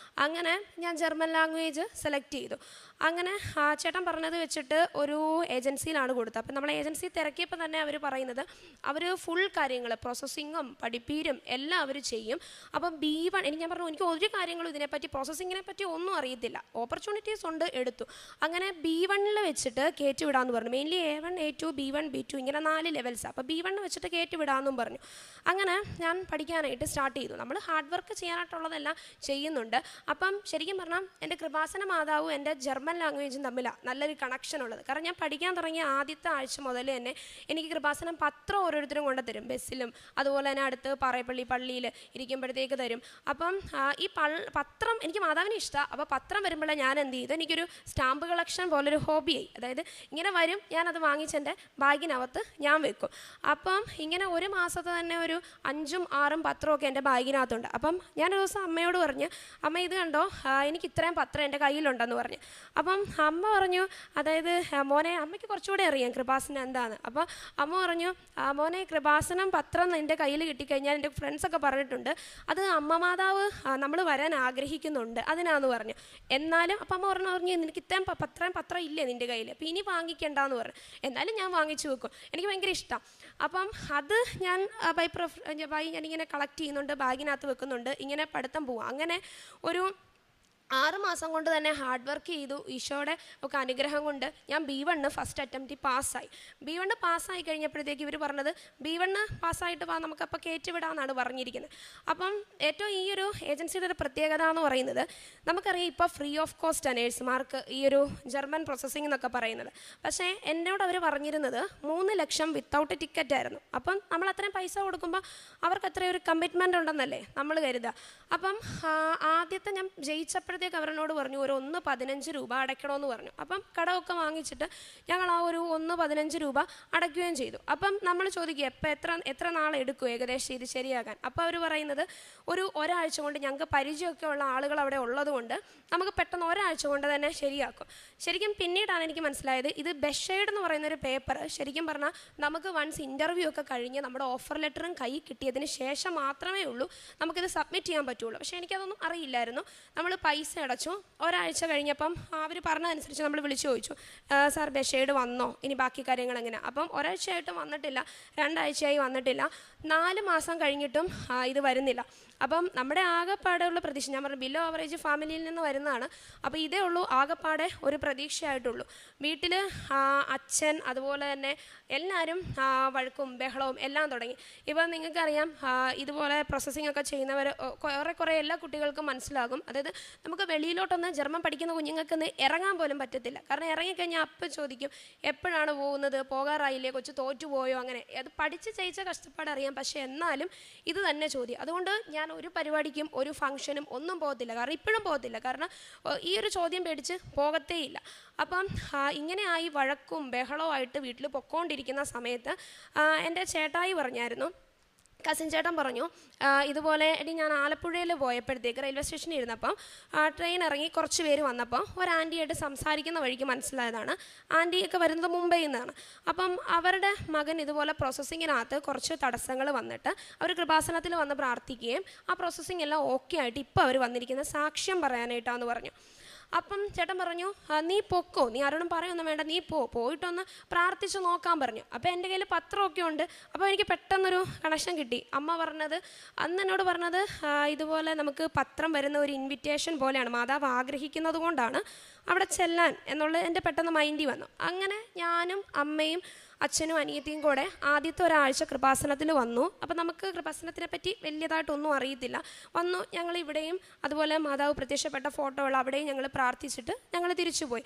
അങ്ങനെ ഞാൻ ജർമ്മൻ ലാംഗ്വേജ് സെലക്ട് ചെയ്തു. അങ്ങനെ ചേട്ടൻ പറഞ്ഞത് വെച്ചിട്ട് ഒരു ഏജൻസിയിലാണ് കൊടുത്തത്. അപ്പം നമ്മൾ ഏജൻസി തിരക്കിയപ്പോൾ തന്നെ അവർ പറയുന്നത് അവർ ഫുൾ കാര്യങ്ങൾ പ്രോസസ്സിങ്ങും പഠിപ്പീരും എല്ലാം അവർ ചെയ്യും. അപ്പം B1 ഞാൻ പറഞ്ഞു, എനിക്ക് ഒരു കാര്യങ്ങളും ഇതിനെപ്പറ്റി പ്രോസസ്സിങ്ങിനെ പറ്റി ഒന്നും അറിയത്തില്ല. ഓപ്പർച്യൂണിറ്റീസ് ഉണ്ട്, എടുത്തു. അങ്ങനെ B1 വെച്ചിട്ട് കയറ്റി വിടാമെന്ന് പറഞ്ഞു. Mainly A1 A2 B1 B2 ഇങ്ങനെ 4 ലെവൽസ്. അപ്പോൾ B1 വെച്ചിട്ട് കയറ്റി വിടാമെന്നും പറഞ്ഞു. അങ്ങനെ ഞാൻ പഠിക്കാനായിട്ട് സ്റ്റാർട്ട് ചെയ്തു. നമ്മൾ ഹാർഡ് വർക്ക് ചെയ്യാനായിട്ടുള്ളതെല്ലാം ചെയ്യുന്നുണ്ട്. അപ്പം ശരിക്കും പറഞ്ഞാൽ എൻ്റെ കൃപാസന മാതാവും എൻ്റെ ജർമ്മൻ ലാംഗ്വേജും തമ്മിലാണ് നല്ലൊരു കണക്ഷൻ ഉള്ളത്. കാരണം ഞാൻ പഠിക്കാൻ തുടങ്ങിയ ആദ്യത്തെ ആഴ്ച മുതൽ തന്നെ എനിക്ക് കൃപാസനം പത്രം ഓരോരുത്തരും കൊണ്ട് തരും, ബസ്സിലും അതുപോലെ തന്നെ അടുത്ത് പാറേപ്പള്ളി പള്ളിയിൽ ഇരിക്കുമ്പോഴത്തേക്ക് തരും. അപ്പം ഈ പത്രം എനിക്ക് മാതാവിനെ ഇഷ്ടമാണ്. അപ്പോൾ പത്രം വരുമ്പോഴേ ഞാൻ എന്ത് ചെയ്തു, എനിക്കൊരു സ്റ്റാമ്പ് കളക്ഷൻ പോലൊരു ഹോബിയായി. അതായത് ഇങ്ങനെ വരും, ഞാനത് വാങ്ങിച്ചെൻ്റെ ബാഗിനകത്ത് ഞാൻ വെക്കും. അപ്പം ഇങ്ങനെ ഒരു മാസത്തെ തന്നെ ഒരു 5ഉം 6ഉം പത്രമൊക്കെ എൻ്റെ ബാഗിനകത്തുണ്ട്. അപ്പം ഞാനൊരു ദിവസം അമ്മയോട് പറഞ്ഞു, അമ്മ ഇത് കണ്ടോ, എനിക്ക് ഇത്രയും പത്രം എൻ്റെ കയ്യിലുണ്ടെന്ന് പറഞ്ഞു. അപ്പം അമ്മ പറഞ്ഞു, അതായത് മോനെ, അമ്മയ്ക്ക് കുറച്ചുകൂടെ അറിയാം കൃപാസനം എന്താണെന്ന്. അപ്പോൾ അമ്മ പറഞ്ഞു, മോനെ കൃപാസനം പത്രം എൻ്റെ കയ്യിൽ കിട്ടിക്കഴിഞ്ഞാൽ എൻ്റെ ഫ്രണ്ട്സൊക്കെ പറഞ്ഞിട്ടുണ്ട് അത് അമ്മ മാതാവ് നമ്മൾ വരാൻ ആഗ്രഹിക്കുന്നുണ്ട്, അതിനാന്ന് പറഞ്ഞു. എന്നാലും അപ്പം അമ്മ പറഞ്ഞു, നിനക്ക് ഇത്രയും പത്രം ഇല്ലേ നിൻ്റെ കയ്യിൽ, അപ്പം ഇനി വാങ്ങിക്കണ്ടെന്ന് പറഞ്ഞു. എന്നാലും ഞാൻ വാങ്ങിച്ചു വെക്കും, എനിക്ക് ഭയങ്കര ഇഷ്ടം. അപ്പം അത് ഞാൻ ഞാനിങ്ങനെ കളക്ട് ചെയ്യുന്നുണ്ട്, ബാഗിനകത്ത് വെക്കുന്നുണ്ട്, ഇങ്ങനെ പഠിത്തം പോവാം. അങ്ങനെ ഒരു 6 മാസം കൊണ്ട് തന്നെ ഹാർഡ് വർക്ക് ചെയ്തു. ഈശോയുടെ ഒക്കെ അനുഗ്രഹം കൊണ്ട് ഞാൻ B1 ഫസ്റ്റ് അറ്റംപ്റ്റ് പാസ്സായി. B1 പാസ്സായി കഴിഞ്ഞപ്പോഴത്തേക്ക് ഇവർ പറഞ്ഞത് B1 പാസ്സായിട്ട് നമുക്കപ്പോൾ കയറ്റിവിടാമെന്നാണ് പറഞ്ഞിരിക്കുന്നത്. അപ്പം ഏറ്റവും ഈ ഒരു ഏജൻസിയുടെ ഒരു പ്രത്യേകത എന്ന് പറയുന്നത്, നമുക്കറിയാം ഇപ്പോൾ ഫ്രീ ഓഫ് കോസ്റ്റ് നേഴ്സുമാർക്ക് ഈ ഒരു ജർമ്മൻ പ്രോസസ്സിംഗ് എന്നൊക്കെ പറയുന്നത്. പക്ഷേ എന്നോട് അവർ പറഞ്ഞിരുന്നത് 3 ലക്ഷം വിത്തൗട്ട് ടിക്കറ്റ് ആയിരുന്നു. അപ്പം നമ്മൾ അത്രയും പൈസ കൊടുക്കുമ്പോൾ അവർക്ക് അത്രയും ഒരു കമ്മിറ്റ്മെൻ്റ് ഉണ്ടെന്നല്ലേ നമ്മൾ കരുതുക. അപ്പം ആദ്യത്തെ ഞാൻ ജയിച്ചപ്പോഴത്തേക്ക് അപ്പോഴത്തേക്ക് അവരോട് പറഞ്ഞു ഒരു 1.15 രൂപ അടയ്ക്കണമെന്ന് പറഞ്ഞു. അപ്പം കടമൊക്കെ വാങ്ങിച്ചിട്ട് ഞങ്ങൾ ആ ഒരു 1.15 രൂപ അടയ്ക്കുകയും ചെയ്തു. അപ്പം നമ്മൾ ചോദിക്കുക എത്ര നാളെടുക്കും ഏകദേശം ഇത് ശരിയാക്കാൻ? അപ്പോൾ അവർ പറയുന്നത് ഒരാഴ്ച കൊണ്ട്, ഞങ്ങൾക്ക് പരിചയമൊക്കെ ഉള്ള ആളുകൾ അവിടെ ഉള്ളതുകൊണ്ട് നമുക്ക് പെട്ടെന്ന് ഒരാഴ്ച കൊണ്ട് തന്നെ ശരിയാക്കും. ശരിക്കും പിന്നീടാണ് എനിക്ക് മനസ്സിലായത് ഇത് ബെഷേഡ് എന്ന് പറയുന്നൊരു പേപ്പർ ശരിക്കും പറഞ്ഞാൽ നമുക്ക് വൺസ് ഇൻ്റർവ്യൂ ഒക്കെ കഴിഞ്ഞ് നമ്മുടെ ഓഫർ ലെറ്ററും കൈ കിട്ടിയതിന് ശേഷം മാത്രമേ ഉള്ളൂ നമുക്കിത് സബ്മിറ്റ് ചെയ്യാൻ പറ്റുള്ളൂ. പക്ഷേ എനിക്കതൊന്നും അറിയില്ലായിരുന്നു. നമ്മൾ പൈസ അടച്ചു. ഒരാഴ്ച കഴിഞ്ഞപ്പം അവർ പറഞ്ഞതനുസരിച്ച് നമ്മൾ വിളിച്ചു ചോദിച്ചു, സാർ ബെഷേഡ് വന്നോ, ഇനി ബാക്കി കാര്യങ്ങൾ എങ്ങനെയാണ്? അപ്പം ഒരാഴ്ചയായിട്ടും വന്നിട്ടില്ല, 2 ആഴ്ചയായി വന്നിട്ടില്ല, 4 മാസം കഴിഞ്ഞിട്ടും ഇത് വരുന്നില്ല. അപ്പം നമ്മുടെ ആകെപ്പാടെയുള്ള പ്രതീക്ഷ, ഞാൻ പറഞ്ഞു ബിലോ ആവറേജ് ഫാമിലിയിൽ നിന്ന് വരുന്നതാണ്. അപ്പോൾ ഇതേ ഉള്ളൂ ആകെപ്പാടെ ഒരു പ്രതീക്ഷയായിട്ടുള്ളൂ. വീട്ടിൽ അച്ഛൻ അതുപോലെ തന്നെ എല്ലാവരും വഴക്കും ബഹളവും എല്ലാം തുടങ്ങി. ഇപ്പം നിങ്ങൾക്കറിയാം, ഇതുപോലെ പ്രോസസ്സിംഗ് ഒക്കെ ചെയ്യുന്നവർ കുറേ എല്ലാ കുട്ടികൾക്കും മനസ്സിലാകും. അതായത് നമുക്ക് വെളിയിലോട്ടൊന്ന് ജർമ്മൻ പഠിക്കുന്ന കുഞ്ഞുങ്ങൾക്കൊന്ന് ഇറങ്ങാൻ പോലും പറ്റത്തില്ല. കാരണം ഇറങ്ങിക്കഴിഞ്ഞാൽ അപ്പം ചോദിക്കും എപ്പോഴാണ് പോകുന്നത്, പോകാറായില്ലേ, കൊച്ചു തോറ്റുപോയോ, അങ്ങനെ. അത് പഠിച്ച് ചെയ്യിച്ച കഷ്ടപ്പാട് അറിയാം. പക്ഷേ എന്നാലും ഇത് തന്നെ ചോദ്യം. അതുകൊണ്ട് ഞാൻ ഒരു പരിപാടിക്കും ഒരു ഫംഗ്ഷനും ഒന്നും പോകത്തില്ല. കാരണം ഇപ്പോഴും പോകത്തില്ല. കാരണം ഈ ഒരു ചോദ്യം പേടിച്ച് പോകത്തേയില്ല. അപ്പം ഇങ്ങനെയായി വഴക്കും ബഹളവുമായിട്ട് വീട്ടിൽ പൊക്കോണ്ടിരിക്കുന്ന സമയത്ത് എൻ്റെ ചേട്ടായി പറഞ്ഞായിരുന്നു, കസിൻ ചേട്ടൻ പറഞ്ഞു, ഇതുപോലെ എടി ഞാൻ ആലപ്പുഴയിൽ പോയപ്പോഴത്തേക്ക് റെയിൽവേ സ്റ്റേഷനിൽ ഇരുന്നപ്പം ട്രെയിൻ ഇറങ്ങി കുറച്ച് പേര് വന്നപ്പോൾ ഒരു ആൻറ്റിയായിട്ട് സംസാരിക്കുന്ന വഴിക്ക് മനസ്സിലായതാണ് ആൻറ്റിയൊക്കെ വരുന്നത് മുംബൈയിൽ നിന്നാണ്. അപ്പം അവരുടെ മകൻ ഇതുപോലെ പ്രോസസ്സിങ്ങിനകത്ത് കുറച്ച് തടസ്സങ്ങൾ വന്നിട്ട് അവർ കൃപാസനത്തിൽ വന്ന് പ്രാർത്ഥിക്കുകയും ആ പ്രോസസ്സിങ് എല്ലാം ഓക്കെ ആയിട്ട് ഇപ്പോൾ അവർ വന്നിരിക്കുന്നത് സാക്ഷ്യം പറയാനായിട്ടാണെന്ന് പറഞ്ഞു. അപ്പം ചേട്ടൻ പറഞ്ഞു, നീ പൊക്കോ, നീ ആരോടും പറയൊന്നും വേണ്ട, നീ പോയിട്ടൊന്ന് പ്രാർത്ഥിച്ച് നോക്കാൻ പറഞ്ഞു. അപ്പോൾ എൻ്റെ കയ്യിൽ പത്രമൊക്കെ ഉണ്ട്. അപ്പോൾ എനിക്ക് പെട്ടെന്നൊരു കണക്ഷൻ കിട്ടി. അമ്മ പറഞ്ഞത്, അന്ന് എന്നോട് പറഞ്ഞത്, ഇതുപോലെ നമുക്ക് പത്രം വരുന്ന ഒരു ഇൻവിറ്റേഷൻ പോലെയാണ്, മാതാവ് ആഗ്രഹിക്കുന്നത് കൊണ്ടാണ് അവിടെ ചെല്ലാൻ എന്നുള്ളത് എൻ്റെ പെട്ടെന്ന് മൈൻഡിൽ വന്നു. അങ്ങനെ ഞാനും അമ്മയും അച്ഛനും അനിയത്തിയും കൂടെ ആദ്യത്തെ ഒരാഴ്ച കൃപാസനത്തിൽ വന്നു. അപ്പം നമുക്ക് കൃപാസനത്തിനെ പറ്റി വലിയതായിട്ടൊന്നും അറിയത്തില്ല. വന്നു, ഞങ്ങൾ ഇവിടെയും അതുപോലെ മാതാവ് പ്രത്യക്ഷപ്പെട്ട ഫോട്ടോകൾ അവിടെയും ഞങ്ങൾ പ്രാർത്ഥിച്ചിട്ട് ഞങ്ങൾ തിരിച്ചുപോയി.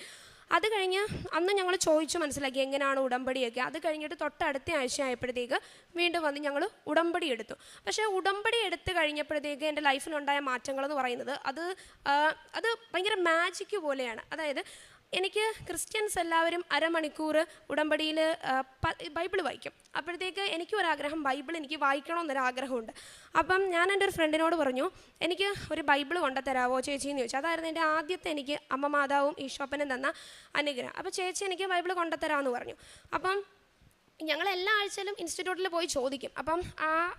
അത് കഴിഞ്ഞ് അന്ന് ഞങ്ങൾ ചോദിച്ചു മനസ്സിലാക്കി എങ്ങനെയാണ് ഉടമ്പടിയൊക്കെ. അത് കഴിഞ്ഞിട്ട് തൊട്ടടുത്ത ആഴ്ച ആയപ്പോഴത്തേക്ക് വീണ്ടും വന്ന് ഞങ്ങൾ ഉടമ്പടി എടുത്തു. പക്ഷേ ഉടമ്പടി എടുത്ത് കഴിഞ്ഞപ്പോഴത്തേക്ക് എൻ്റെ ലൈഫിലുണ്ടായ മാറ്റങ്ങളെന്ന് പറയുന്നത് അത് ഭയങ്കര മാജിക്ക് പോലെയാണ്. അതായത് എനിക്ക് ക്രിസ്ത്യൻസ് എല്ലാവരും അരമണിക്കൂർ ഉടമ്പടിയിൽ ബൈബിൾ വായിക്കും. അപ്പോഴത്തേക്ക് എനിക്കൊരാഗ്രഹം, ബൈബിൾ എനിക്ക് വായിക്കണമെന്നൊരാഗ്രഹമുണ്ട്. അപ്പം ഞാൻ എൻ്റെ ഒരു ഫ്രണ്ടിനോട് പറഞ്ഞു, എനിക്ക് ഒരു ബൈബിൾ കൊണ്ടുതരാമോ ചേച്ചിയെന്ന് ചോദിച്ചു. അതായിരുന്നു എൻ്റെ ആദ്യത്തെ എനിക്ക് അമ്മ മാതാവും ഈശോപ്പനും തന്ന അനുഗ്രഹം. അപ്പോൾ ചേച്ചി എനിക്ക് ബൈബിൾ കൊണ്ടുതരാമെന്ന് പറഞ്ഞു. അപ്പം ഞങ്ങൾ എല്ലാ ആഴ്ചയിലും ഇൻസ്റ്റിറ്റ്യൂട്ടിൽ പോയി ചോദിക്കും. അപ്പം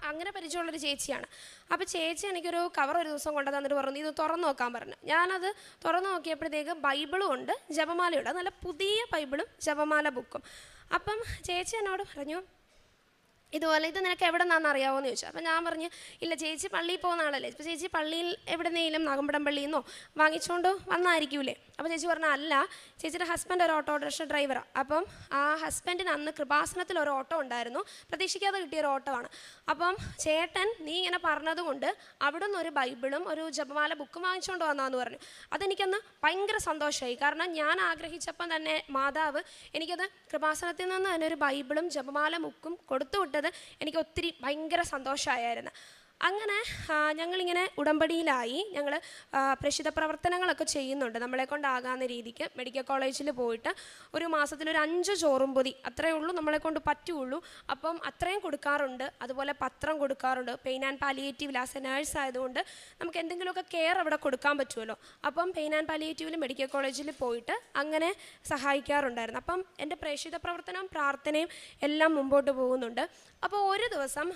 അങ്ങനെ പരിചയമുള്ളൊരു ചേച്ചിയാണ്. അപ്പോൾ ചേച്ചി എനിക്കൊരു കവർ ഒരു ദിവസം കൊണ്ടു തന്നിട്ട് പറഞ്ഞു, ഇത് തുറന്നു നോക്കാൻ പറഞ്ഞു. ഞാനത് തുറന്നു നോക്കിയപ്പോഴത്തേക്ക് ബൈബിളും ഉണ്ട്, ജപമാലയുണ്ട്. നല്ല പുതിയ ബൈബിളും ജപമാല ബുക്കും. അപ്പം ചേച്ചി എന്നോട് പറഞ്ഞു, ഇതുപോലെ ഇത് നിനക്ക് എവിടെ നിന്നാണെന്ന് അറിയാമോ എന്ന് ചോദിച്ചു. അപ്പം ഞാൻ പറഞ്ഞു, ഇല്ല ചേച്ചി പള്ളിയിൽ പോകുന്ന ആളല്ലേ, ഇപ്പോൾ ചേച്ചി പള്ളിയിൽ എവിടെന്നെങ്കിലും നാഗമ്പടം പള്ളിയിൽ നിന്നോ വാങ്ങിച്ചുകൊണ്ട് വന്നായിരിക്കൂലേ. അപ്പോൾ ചേച്ചി പറഞ്ഞു, അല്ല, ചേച്ചിയുടെ ഹസ്ബൻഡ് ഒരു ഓട്ടോറിക്ഷ ഡ്രൈവറാണ്. അപ്പം ആ ഹസ്ബൻഡിന് അന്ന് കൃപാസനത്തിൽ ഒരു ഓട്ടോ ഉണ്ടായിരുന്നു, പ്രതീക്ഷിക്കാതെ കിട്ടിയൊരു ഓട്ടോ ആണ്. അപ്പം ചേട്ടൻ നീ ഇങ്ങനെ പറഞ്ഞതുകൊണ്ട് അവിടെ നിന്ന് ഒരു ബൈബിളും ഒരു ജപമാല ബുക്കും വാങ്ങിച്ചുകൊണ്ട് വന്നാന്ന് പറഞ്ഞു. അതെനിക്കന്ന് ഭയങ്കര സന്തോഷമായി. കാരണം ഞാൻ ആഗ്രഹിച്ചപ്പം തന്നെ മാതാവ് എനിക്കത് കൃപാസനത്തിൽ നിന്ന് തന്നെ ഒരു ബൈബിളും ജപമാല ബുക്കും കൊടുത്തു വിട്ടത് എനിക്ക് ഒത്തിരി ഭയങ്കര സന്തോഷമായിരുന്നു. അങ്ങനെ ഞങ്ങളിങ്ങനെ ഉടമ്പടിയിലായി. ഞങ്ങൾ പ്രേക്ഷിത പ്രവർത്തനങ്ങളൊക്കെ ചെയ്യുന്നുണ്ട് നമ്മളെ കൊണ്ടാകാവുന്ന രീതിക്ക്. മെഡിക്കൽ കോളേജിൽ പോയിട്ട് ഒരു മാസത്തിലൊരു 5 ചോറും പൊതി അത്രയേ ഉള്ളൂ നമ്മളെ കൊണ്ട് പറ്റുള്ളൂ. അപ്പം അത്രയും കൊടുക്കാറുണ്ട്. അതുപോലെ പത്രം കൊടുക്കാറുണ്ട്. പെയിൻ ആൻഡ് പാലിയേറ്റീവിൽ ആസ് എ നേഴ്സ് ആയതുകൊണ്ട് നമുക്ക് എന്തെങ്കിലുമൊക്കെ കെയർ അവിടെ കൊടുക്കാൻ പറ്റുമല്ലോ. അപ്പം പെയിൻ ആൻഡ് പാലിയേറ്റീവിൽ മെഡിക്കൽ കോളേജിൽ പോയിട്ട് അങ്ങനെ സഹായിക്കാറുണ്ടായിരുന്നു. അപ്പം എൻ്റെ പ്രേക്ഷിത പ്രവർത്തനവും പ്രാർത്ഥനയും എല്ലാം മുമ്പോട്ട് പോകുന്നുണ്ട്. അപ്പോൾ ഒരു ദിവസം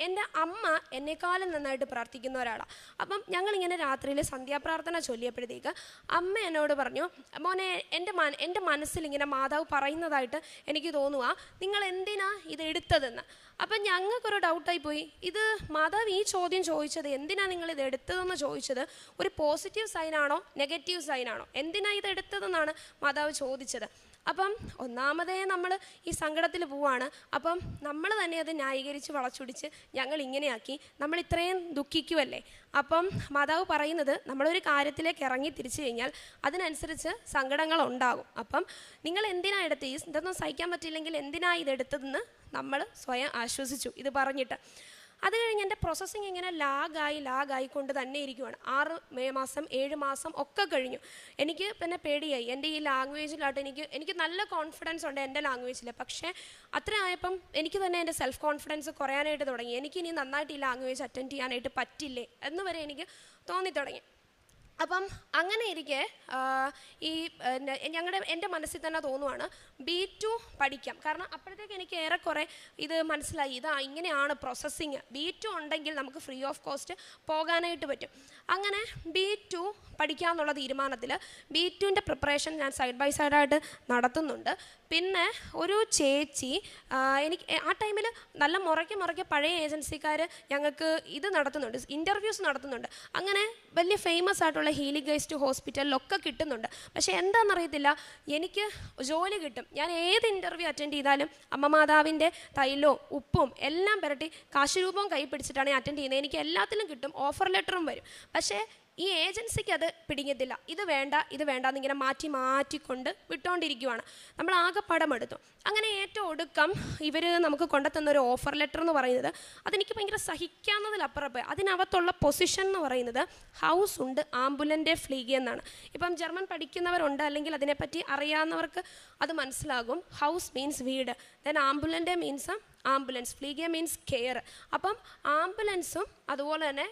എൻ്റെ അമ്മ എന്നെക്കാളും നന്നായിട്ട് പ്രാർത്ഥിക്കുന്ന ഒരാളാണ്. അപ്പം ഞങ്ങളിങ്ങനെ രാത്രിയിൽ സന്ധ്യാപ്രാർത്ഥന ചൊല്ലിയപ്പോഴത്തേക്ക് അമ്മ എന്നോട് പറഞ്ഞു, മോനെ എൻ്റെ മനസ്സിൽ ഇങ്ങനെ മാതാവ് പറയുന്നതായിട്ട് എനിക്ക് തോന്നുക, നിങ്ങൾ എന്തിനാ ഇത് എടുത്തതെന്ന്. അപ്പം ഞങ്ങൾക്കൊരു ഡൗട്ടായി പോയി. ഇത് മാതാവ് ഈ ചോദ്യം ചോദിച്ചത്, എന്തിനാ നിങ്ങൾ ഇത് എടുത്തതെന്ന് ചോദിച്ചത് ഒരു പോസിറ്റീവ് സൈനാണോ നെഗറ്റീവ് സൈനാണോ, എന്തിനാ ഇത് എടുത്തതെന്നാണ് മാതാവ് ചോദിച്ചത്. അപ്പം ഒന്നാമതേ നമ്മൾ ഈ സങ്കടത്തിൽ പോവാണ്. അപ്പം നമ്മൾ തന്നെ അത് ന്യായീകരിച്ച് വളച്ചൊടിച്ച് ഞങ്ങൾ ഇങ്ങനെയാക്കി, നമ്മൾ ഇത്രയും ദുഃഖിക്കുമല്ലേ. അപ്പം മാതാവ് പറയുന്നത്, നമ്മളൊരു കാര്യത്തിലേക്ക് ഇറങ്ങി തിരിച്ചു കഴിഞ്ഞാൽ അതിനനുസരിച്ച് സങ്കടങ്ങൾ ഉണ്ടാകും. അപ്പം നിങ്ങൾ എന്തിനാ എടുത്ത്, ഇതൊന്നും സഹിക്കാൻ പറ്റില്ലെങ്കിൽ എന്തിനാ ഇതെടുത്തതെന്ന് നമ്മൾ സ്വയം ആശ്വസിച്ചു ഇത് പറഞ്ഞിട്ട്. അത് കഴിഞ്ഞ് എൻ്റെ പ്രോസസ്സിങ് ഇങ്ങനെ ലാഗായി കൊണ്ട് തന്നെ ഇരിക്കുവാണ്. 6 മാസം 7 മാസം ഒക്കെ കഴിഞ്ഞു. എനിക്ക് പിന്നെ പേടിയായി. എൻ്റെ ഈ ലാംഗ്വേജിലായിട്ട് എനിക്ക് നല്ല കോൺഫിഡൻസ് ഉണ്ട് എൻ്റെ ലാംഗ്വേജിൽ. പക്ഷേ അത്ര ആയപ്പം എനിക്ക് തന്നെ എൻ്റെ സെൽഫ് കോൺഫിഡൻസ് കുറയാനായിട്ട് തുടങ്ങി. എനിക്കിനി നന്നായിട്ട് ഈ ലാംഗ്വേജ് അറ്റൻഡ് ചെയ്യാനായിട്ട് പറ്റില്ലേ എന്ന് വരെ എനിക്ക് തോന്നിത്തുടങ്ങി. അപ്പം അങ്ങനെ ഇരിക്കെ എൻ്റെ മനസ്സിൽ തന്നെ തോന്നുവാണ് B2 പഠിക്കാം. കാരണം അപ്പോഴത്തേക്ക് എനിക്ക് ഏറെക്കുറെ ഇത് മനസ്സിലായി, ഇങ്ങനെയാണ് പ്രോസസ്സിങ്. B2 ഉണ്ടെങ്കിൽ നമുക്ക് ഫ്രീ ഓഫ് കോസ്റ്റ് പോകാനായിട്ട് പറ്റും. അങ്ങനെ B2 പഠിക്കാമെന്നുള്ള തീരുമാനത്തിൽ B2ൻ്റെ പ്രിപ്പറേഷൻ ഞാൻ സൈഡ് ബൈ സൈഡായിട്ട് നടത്തുന്നുണ്ട്. പിന്നെ ഒരു ചേച്ചി എനിക്ക് ആ ടൈമിൽ നല്ല മുറയ്ക്ക് പഴയ ഏജൻസിക്കാർ ഞങ്ങൾക്ക് ഇത് നടത്തുന്നുണ്ട്, ഇൻ്റർവ്യൂസ് നടത്തുന്നുണ്ട്. അങ്ങനെ വലിയ ഫേമസ് ആയിട്ടുള്ള ഹീലിംഗ് ഗൈസ്റ്റ് ഹോസ്പിറ്റലിലൊക്കെ കിട്ടുന്നുണ്ട്. പക്ഷേ എന്താണെന്നറിയത്തില്ല, എനിക്ക് ജോലി കിട്ടും. ഞാൻ ഏത് ഇൻ്റർവ്യൂ അറ്റൻഡ് ചെയ്താലും അമ്മ മാതാവിൻ്റെ തൈലവും ഉപ്പും എല്ലാം പുരട്ടി കാശുരൂപവും കൈ പിടിച്ചിട്ടാണ് അറ്റൻഡ് ചെയ്യുന്നത്. എനിക്ക് എല്ലാത്തിലും കിട്ടും, ഓഫർ ലെറ്ററും വരും. പക്ഷേ ഈ ഏജൻസിക്ക് അത് പിടിക്കത്തില്ല. ഇത് വേണ്ട എന്നിങ്ങനെ മാറ്റിക്കൊണ്ട് വിട്ടുകൊണ്ടിരിക്കുവാണ്. നമ്മൾ ആകെ പടമെടുത്തു. അങ്ങനെ ഏറ്റവും ഒടുക്കം ഇവർ നമുക്ക് കൊണ്ടുത്തന്നൊരു ഓഫർ ലെറ്റർ എന്ന് പറയുന്നത് അതെനിക്ക് ഭയങ്കര സഹിക്കാവുന്നതിലപ്പുറം. അതിനകത്തുള്ള പൊസിഷൻ എന്ന് പറയുന്നത് ഹൗസ് ഉണ്ട് ആംബുലൻ്റെ ഫ്ലീഗ എന്നാണ്. ഇപ്പം ജർമ്മൻ പഠിക്കുന്നവരുണ്ട്, അല്ലെങ്കിൽ അതിനെപ്പറ്റി അറിയാവുന്നവർക്ക് അത് മനസ്സിലാകും. ഹൗസ് മീൻസ് വീട്, ദെൻ ആംബുലൻ്റെ മീൻസ് ആംബുലൻസ്, ഫ്ലീഗ മീൻസ് കെയർ. അപ്പം ആംബുലൻസും അതുപോലെ തന്നെ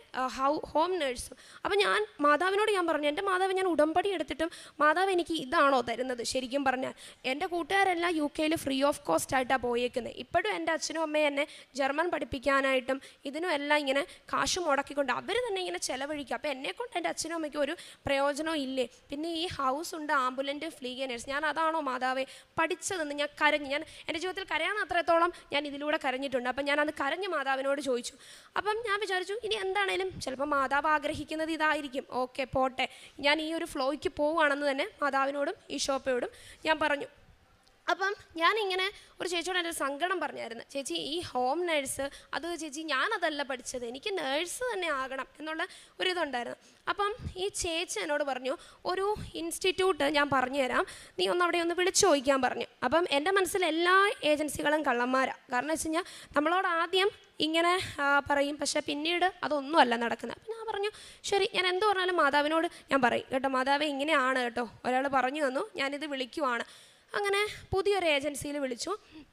ഹോം നേഴ്സും. അപ്പം ഞാൻ മാതാവിനോട് പറഞ്ഞു, എൻ്റെ മാതാവ്, ഞാൻ ഉടമ്പടി എടുത്തിട്ടും മാതാവ് എനിക്ക് ഇതാണോ തരുന്നത്? ശരിക്കും പറഞ്ഞാൽ എൻ്റെ കൂട്ടുകാരെല്ലാം UK ഫ്രീ ഓഫ് കോസ്റ്റ് ആയിട്ടാണ് പോയേക്കുന്നത്. ഇപ്പോഴും എൻ്റെ അച്ഛനും അമ്മയും എന്നെ ജർമ്മൻ പഠിപ്പിക്കാനായിട്ടും ഇതിനും എല്ലാം ഇങ്ങനെ കാശ് മുടക്കിക്കൊണ്ട് അവർ തന്നെ ഇങ്ങനെ ചിലവഴിക്കുക. അപ്പോൾ എന്നെക്കൊണ്ട് എൻ്റെ അച്ഛനും അമ്മയ്ക്കും ഒരു പ്രയോജനം ഇല്ലേ? പിന്നെ ഈ ഹൗസ് ഉണ്ട് ആംബുലൻ്റ് ഫ്ലീഗ നേഴ്സ്, ഞാൻ അതാണോ മാതാവേ പഠിച്ചതെന്ന് ഞാൻ കരഞ്ഞു. ഞാൻ എൻ്റെ ജീവിതത്തിൽ കരയാൻ അത്രത്തോളം ഞാൻ ഇതിലൂടെ കരഞ്ഞിട്ടുണ്ട്. അപ്പം ഞാനത് കരഞ്ഞ് മാതാവിനോട് ചോദിച്ചു. അപ്പം ഞാൻ വിചാരിച്ചു, ഇനി എന്താണേലും ചിലപ്പോൾ മാതാവ് ആഗ്രഹിക്കുന്നത് ഇതായിരിക്കും, ഓക്കെ പോട്ടെ, ഞാൻ ഈ ഒരു ഫ്ലോയ്ക്ക് പോവുകയാണെന്ന് തന്നെ മാതാവിനോടും ഈശോപ്പയോടും ഞാൻ പറഞ്ഞു. അപ്പം ഞാനിങ്ങനെ ഒരു ചേച്ചിയോട് എൻ്റെ സങ്കടം പറഞ്ഞായിരുന്നു. ചേച്ചി, ഈ ഹോം നേഴ്സ് അത് ചേച്ചി ഞാനതല്ല പഠിച്ചത്, എനിക്ക് നേഴ്സ് തന്നെ ആകണം എന്നുള്ള ഒരിതുണ്ടായിരുന്നു. അപ്പം ഈ ചേച്ചി എന്നോട് പറഞ്ഞു, ഒരു ഇൻസ്റ്റിറ്റ്യൂട്ട് ഞാൻ പറഞ്ഞുതരാം, നീ അവിടെ ഒന്ന് വിളിച്ചു ചോദിക്കാൻ പറഞ്ഞു. അപ്പം എൻ്റെ മനസ്സിൽ എല്ലാ ഏജൻസികളും കള്ളന്മാരാണ്. കാരണം വെച്ച് കഴിഞ്ഞാൽ നമ്മളോട് ആദ്യം ഇങ്ങനെ പറയും, പക്ഷേ പിന്നീട് അതൊന്നുമല്ല നടക്കുന്നത്. അപ്പം ഞാൻ പറഞ്ഞു, ശരി, ഞാൻ എന്ത് പറഞ്ഞാലും മാതാവിനോട് ഞാൻ പറയും കേട്ടോ, മാതാവേ ഇങ്ങനെയാണ് കേട്ടോ, ഒരാൾ പറഞ്ഞു തന്നു, ഞാനിത് വിളിക്കുവാണ്. അങ്ങനെ പുതിയൊരു ഏജൻസിയിൽ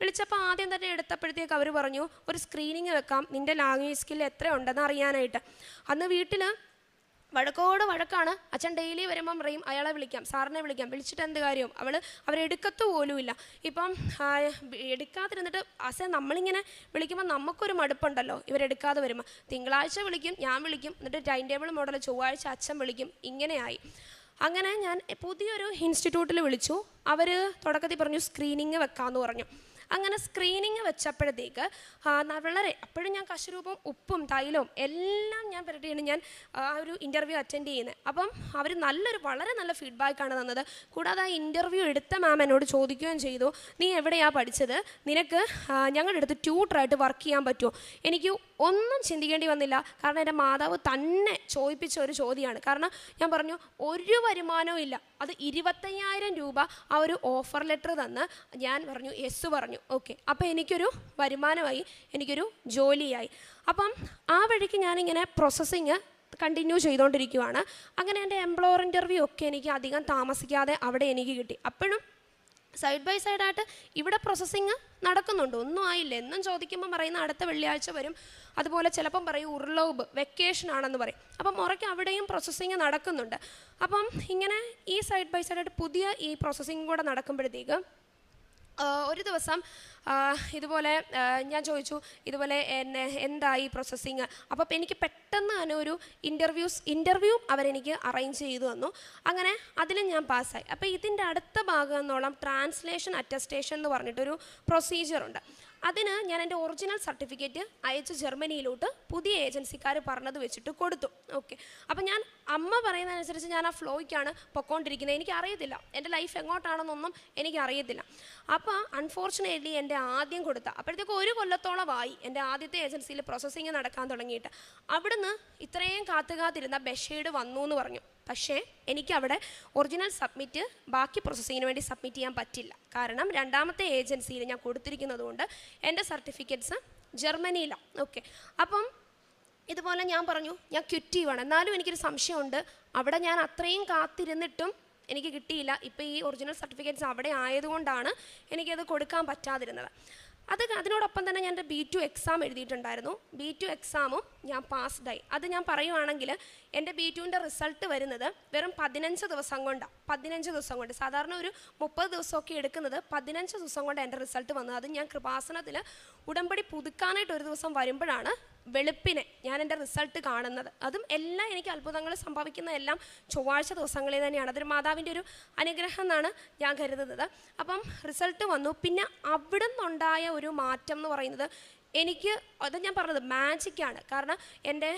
വിളിച്ചപ്പോൾ ആദ്യം തന്നെ എടുത്തപ്പോഴത്തേക്ക് അവർ പറഞ്ഞു, ഒരു സ്ക്രീനിങ് വെക്കാം, നിൻ്റെ ലാംഗ്വേജ് സ്കിൽ എത്ര ഉണ്ടെന്ന് അറിയാനായിട്ട്. അന്ന് വീട്ടിൽ വഴക്കാണ്. അച്ഛൻ ഡെയിലി വരുമ്പം പറയും, അയാളെ വിളിക്കാം, സാറിനെ വിളിക്കാം, വിളിച്ചിട്ട് എന്ത് കാര്യം, അവരെടുക്കത്ത് പോലുമില്ല. ഇപ്പം എടുക്കാതിരുന്നിട്ട് നമ്മളിങ്ങനെ വിളിക്കുമ്പോൾ നമുക്കൊരു മടുപ്പുണ്ടല്ലോ, ഇവരെടുക്കാതെ വരുമ്പോൾ. തിങ്കളാഴ്ച വിളിക്കും, ഞാൻ വിളിക്കും, എന്നിട്ട് ടൈം ടേബിൾ മോഡൽ ചൊവ്വാഴ്ച അച്ഛൻ വിളിക്കും, ഇങ്ങനെയായി. അങ്ങനെ ഞാൻ പുതിയൊരു ഇൻസ്റ്റിറ്റ്യൂട്ടിൽ വിളിച്ചു. അവർ തുടക്കത്തിൽ പറഞ്ഞു സ്ക്രീനിങ് വെക്കാമെന്ന് പറഞ്ഞു. അങ്ങനെ സ്ക്രീനിങ് വെച്ചപ്പോഴത്തേക്ക് വളരെ അപ്പോഴും ഞാൻ കശുരൂപം ഉപ്പും തൈലവും എല്ലാം ഞാൻ പുരട്ടിയാണ് ഞാൻ ആ ഒരു ഇൻ്റർവ്യൂ അറ്റൻഡ് ചെയ്യുന്നത്. അപ്പം അവർ വളരെ നല്ല ഫീഡ്ബാക്കാണ് തന്നത്. കൂടാതെ ആ ഇൻ്റർവ്യൂ എടുത്ത മാം എന്നോട് ചോദിക്കുകയും ചെയ്തു, നീ എവിടെയാണ് പഠിച്ചത്, നിനക്ക് ഞങ്ങളുടെ അടുത്ത് ട്യൂട്ടറായിട്ട് വർക്ക് ചെയ്യാൻ പറ്റുമോ? എനിക്ക് ഒന്നും ചിന്തിക്കേണ്ടി വന്നില്ല. കാരണം എൻ്റെ മാതാവ് തന്നെ ചോദിപ്പിച്ച ഒരു ചോദ്യമാണ്. കാരണം ഞാൻ പറഞ്ഞു, ഒരു വരുമാനവും ഇല്ല, അത് 25,000 രൂപ ആ ഒരു ഓഫർ ലെറ്റർ തന്ന് ഞാൻ പറഞ്ഞു യെസ് പറഞ്ഞു. ഓക്കെ, അപ്പോൾ എനിക്കൊരു വരുമാനമായി, എനിക്കൊരു ജോലിയായി. അപ്പം ആ വഴിക്ക് ഞാനിങ്ങനെ പ്രോസസ്സിങ് കണ്ടിന്യൂ ചെയ്തുകൊണ്ടിരിക്കുകയാണ്. അങ്ങനെ എൻ്റെ എംപ്ലോയർ ഇൻ്റർവ്യൂ ഒക്കെ എനിക്ക് അധികം താമസിക്കാതെ അവിടെ എനിക്ക് കിട്ടി. അപ്പോഴും സൈഡ് ബൈ സൈഡായിട്ട് ഇവിടെ പ്രോസസ്സിങ് നടക്കുന്നുണ്ട്. ഒന്നും ആയില്ല എന്നും ചോദിക്കുമ്പോൾ പറയുന്ന അടുത്ത വെള്ളിയാഴ്ച വരും. അതുപോലെ ചിലപ്പം പറയും ഉർലോബ് വെക്കേഷൻ ആണെന്ന് പറയും. അപ്പം മുറയ്ക്ക് അവിടെയും പ്രോസസ്സിങ് നടക്കുന്നുണ്ട്. അപ്പം ഇങ്ങനെ ഈ സൈഡ് ബൈ സൈഡായിട്ട് പുതിയ ഈ പ്രോസസ്സിങ് കൂടെ നടക്കുമ്പോഴത്തേക്ക് ഒരു ദിവസം ഇതുപോലെ ഞാൻ ചോദിച്ചു, ഇതുപോലെ എന്തായി പ്രോസസ്സിങ്. അപ്പോൾ എനിക്ക് പെട്ടെന്ന് തന്നെ ഒരു ഇൻ്റർവ്യൂ അവരെനിക്ക് അറേഞ്ച് ചെയ്തു തന്നു. അങ്ങനെ അതിലും ഞാൻ പാസ്സായി. അപ്പോൾ ഇതിൻ്റെ അടുത്ത ഭാഗം എന്നോളം ട്രാൻസ്ലേഷൻ അറ്റസ്റ്റേഷൻ എന്ന് പറഞ്ഞിട്ടൊരു പ്രൊസീജിയറുണ്ട്. അതിന് ഞാൻ എൻ്റെ ഒറിജിനൽ സർട്ടിഫിക്കറ്റ് അയച്ച് ജർമ്മനിയിലോട്ട് പുതിയ ഏജൻസിക്കാർ പറഞ്ഞത് വെച്ചിട്ട് കൊടുത്തു. ഓക്കെ, അപ്പം ഞാൻ അമ്മ പറയുന്നതനുസരിച്ച് ഞാൻ ആ ഫ്ലോയ്ക്കാണ് പൊയ്ക്കൊണ്ടിരിക്കുന്നത്. എനിക്കറിയത്തില്ല എൻ്റെ ലൈഫ് എങ്ങോട്ടാണെന്നൊന്നും എനിക്കറിയത്തില്ല. അപ്പോൾ അൺഫോർച്ചുനേറ്റ്ലി എൻ്റെ ആദ്യം കൊടുത്ത അപ്പോഴത്തേക്ക് 1 കൊല്ലത്തോളമായി എൻ്റെ ആദ്യത്തെ ഏജൻസിയിൽ പ്രോസസ്സിങ് നടക്കാൻ തുടങ്ങിയിട്ട്. അവിടുന്ന് ഇത്രയും കാത്തിരുന്ന ബഷീഡ് വന്നു എന്ന് പറഞ്ഞു. പക്ഷേ എനിക്കവിടെ ഒറിജിനൽ സബ്മിറ്റ് ബാക്കി പ്രോസസ്സിങ്ങിന് വേണ്ടി സബ്മിറ്റ് ചെയ്യാൻ പറ്റില്ല. കാരണം രണ്ടാമത്തെ ഏജൻസിയിൽ ഞാൻ കൊടുത്തിരിക്കുന്നത് കൊണ്ട് എൻ്റെ സർട്ടിഫിക്കറ്റ്സ് ജർമ്മനിയിലാണ്. ഓക്കെ, അപ്പം ഇതുപോലെ ഞാൻ പറഞ്ഞു ഞാൻ ക്വിറ്റ് ചെയ്യുവാണ്. എന്നാലും എനിക്കൊരു സംശയമുണ്ട്, അവിടെ ഞാൻ അത്രയും കാത്തിരുന്നിട്ടും എനിക്ക് കിട്ടിയില്ല. ഇപ്പോൾ ഈ ഒറിജിനൽ സർട്ടിഫിക്കറ്റ്സ് അവിടെ ആയതുകൊണ്ടാണ് എനിക്കത് കൊടുക്കാൻ പറ്റാതിരുന്നത്. അതിനോടൊപ്പം തന്നെ ഞാൻ എൻ്റെ B2 എക്സാം എഴുതിയിട്ടുണ്ടായിരുന്നു. B2 എക്സാമും ഞാൻ പാസ്ഡായി. അത് ഞാൻ പറയുവാണെങ്കിൽ എൻ്റെ B2ൻ്റെ റിസൾട്ട് വരുന്നത് വെറും 15 ദിവസം കൊണ്ടാണ്. 15 ദിവസം കൊണ്ട്, സാധാരണ ഒരു 30 ദിവസമൊക്കെ എടുക്കുന്നത്, 15 ദിവസം കൊണ്ട് എൻ്റെ റിസൾട്ട് വന്നത്. അത് ഞാൻ കൃപാസനത്തിൽ ഉടമ്പടി പുതുക്കാനായിട്ട് ഒരു ദിവസം വരുമ്പോഴാണ് വെളുപ്പിനെ ഞാൻ എൻ്റെ റിസൾട്ട് കാണുന്നത്. അതും എല്ലാം എനിക്ക് അത്ഭുതങ്ങൾ സംഭവിക്കുന്ന എല്ലാം ചൊവ്വാഴ്ച ദിവസങ്ങളിൽ തന്നെയാണ്. അതൊരു മാതാവിൻ്റെ ഒരു അനുഗ്രഹം എന്നാണ് ഞാൻ കരുതുന്നത്. അപ്പം റിസൾട്ട് വന്നു. പിന്നെ അവിടെ നിന്നുണ്ടായ ഒരു മാറ്റം എന്ന് പറയുന്നത് എനിക്ക്, അത് ഞാൻ പറഞ്ഞത് മാജിക്കാണ്. കാരണം എൻ്റെ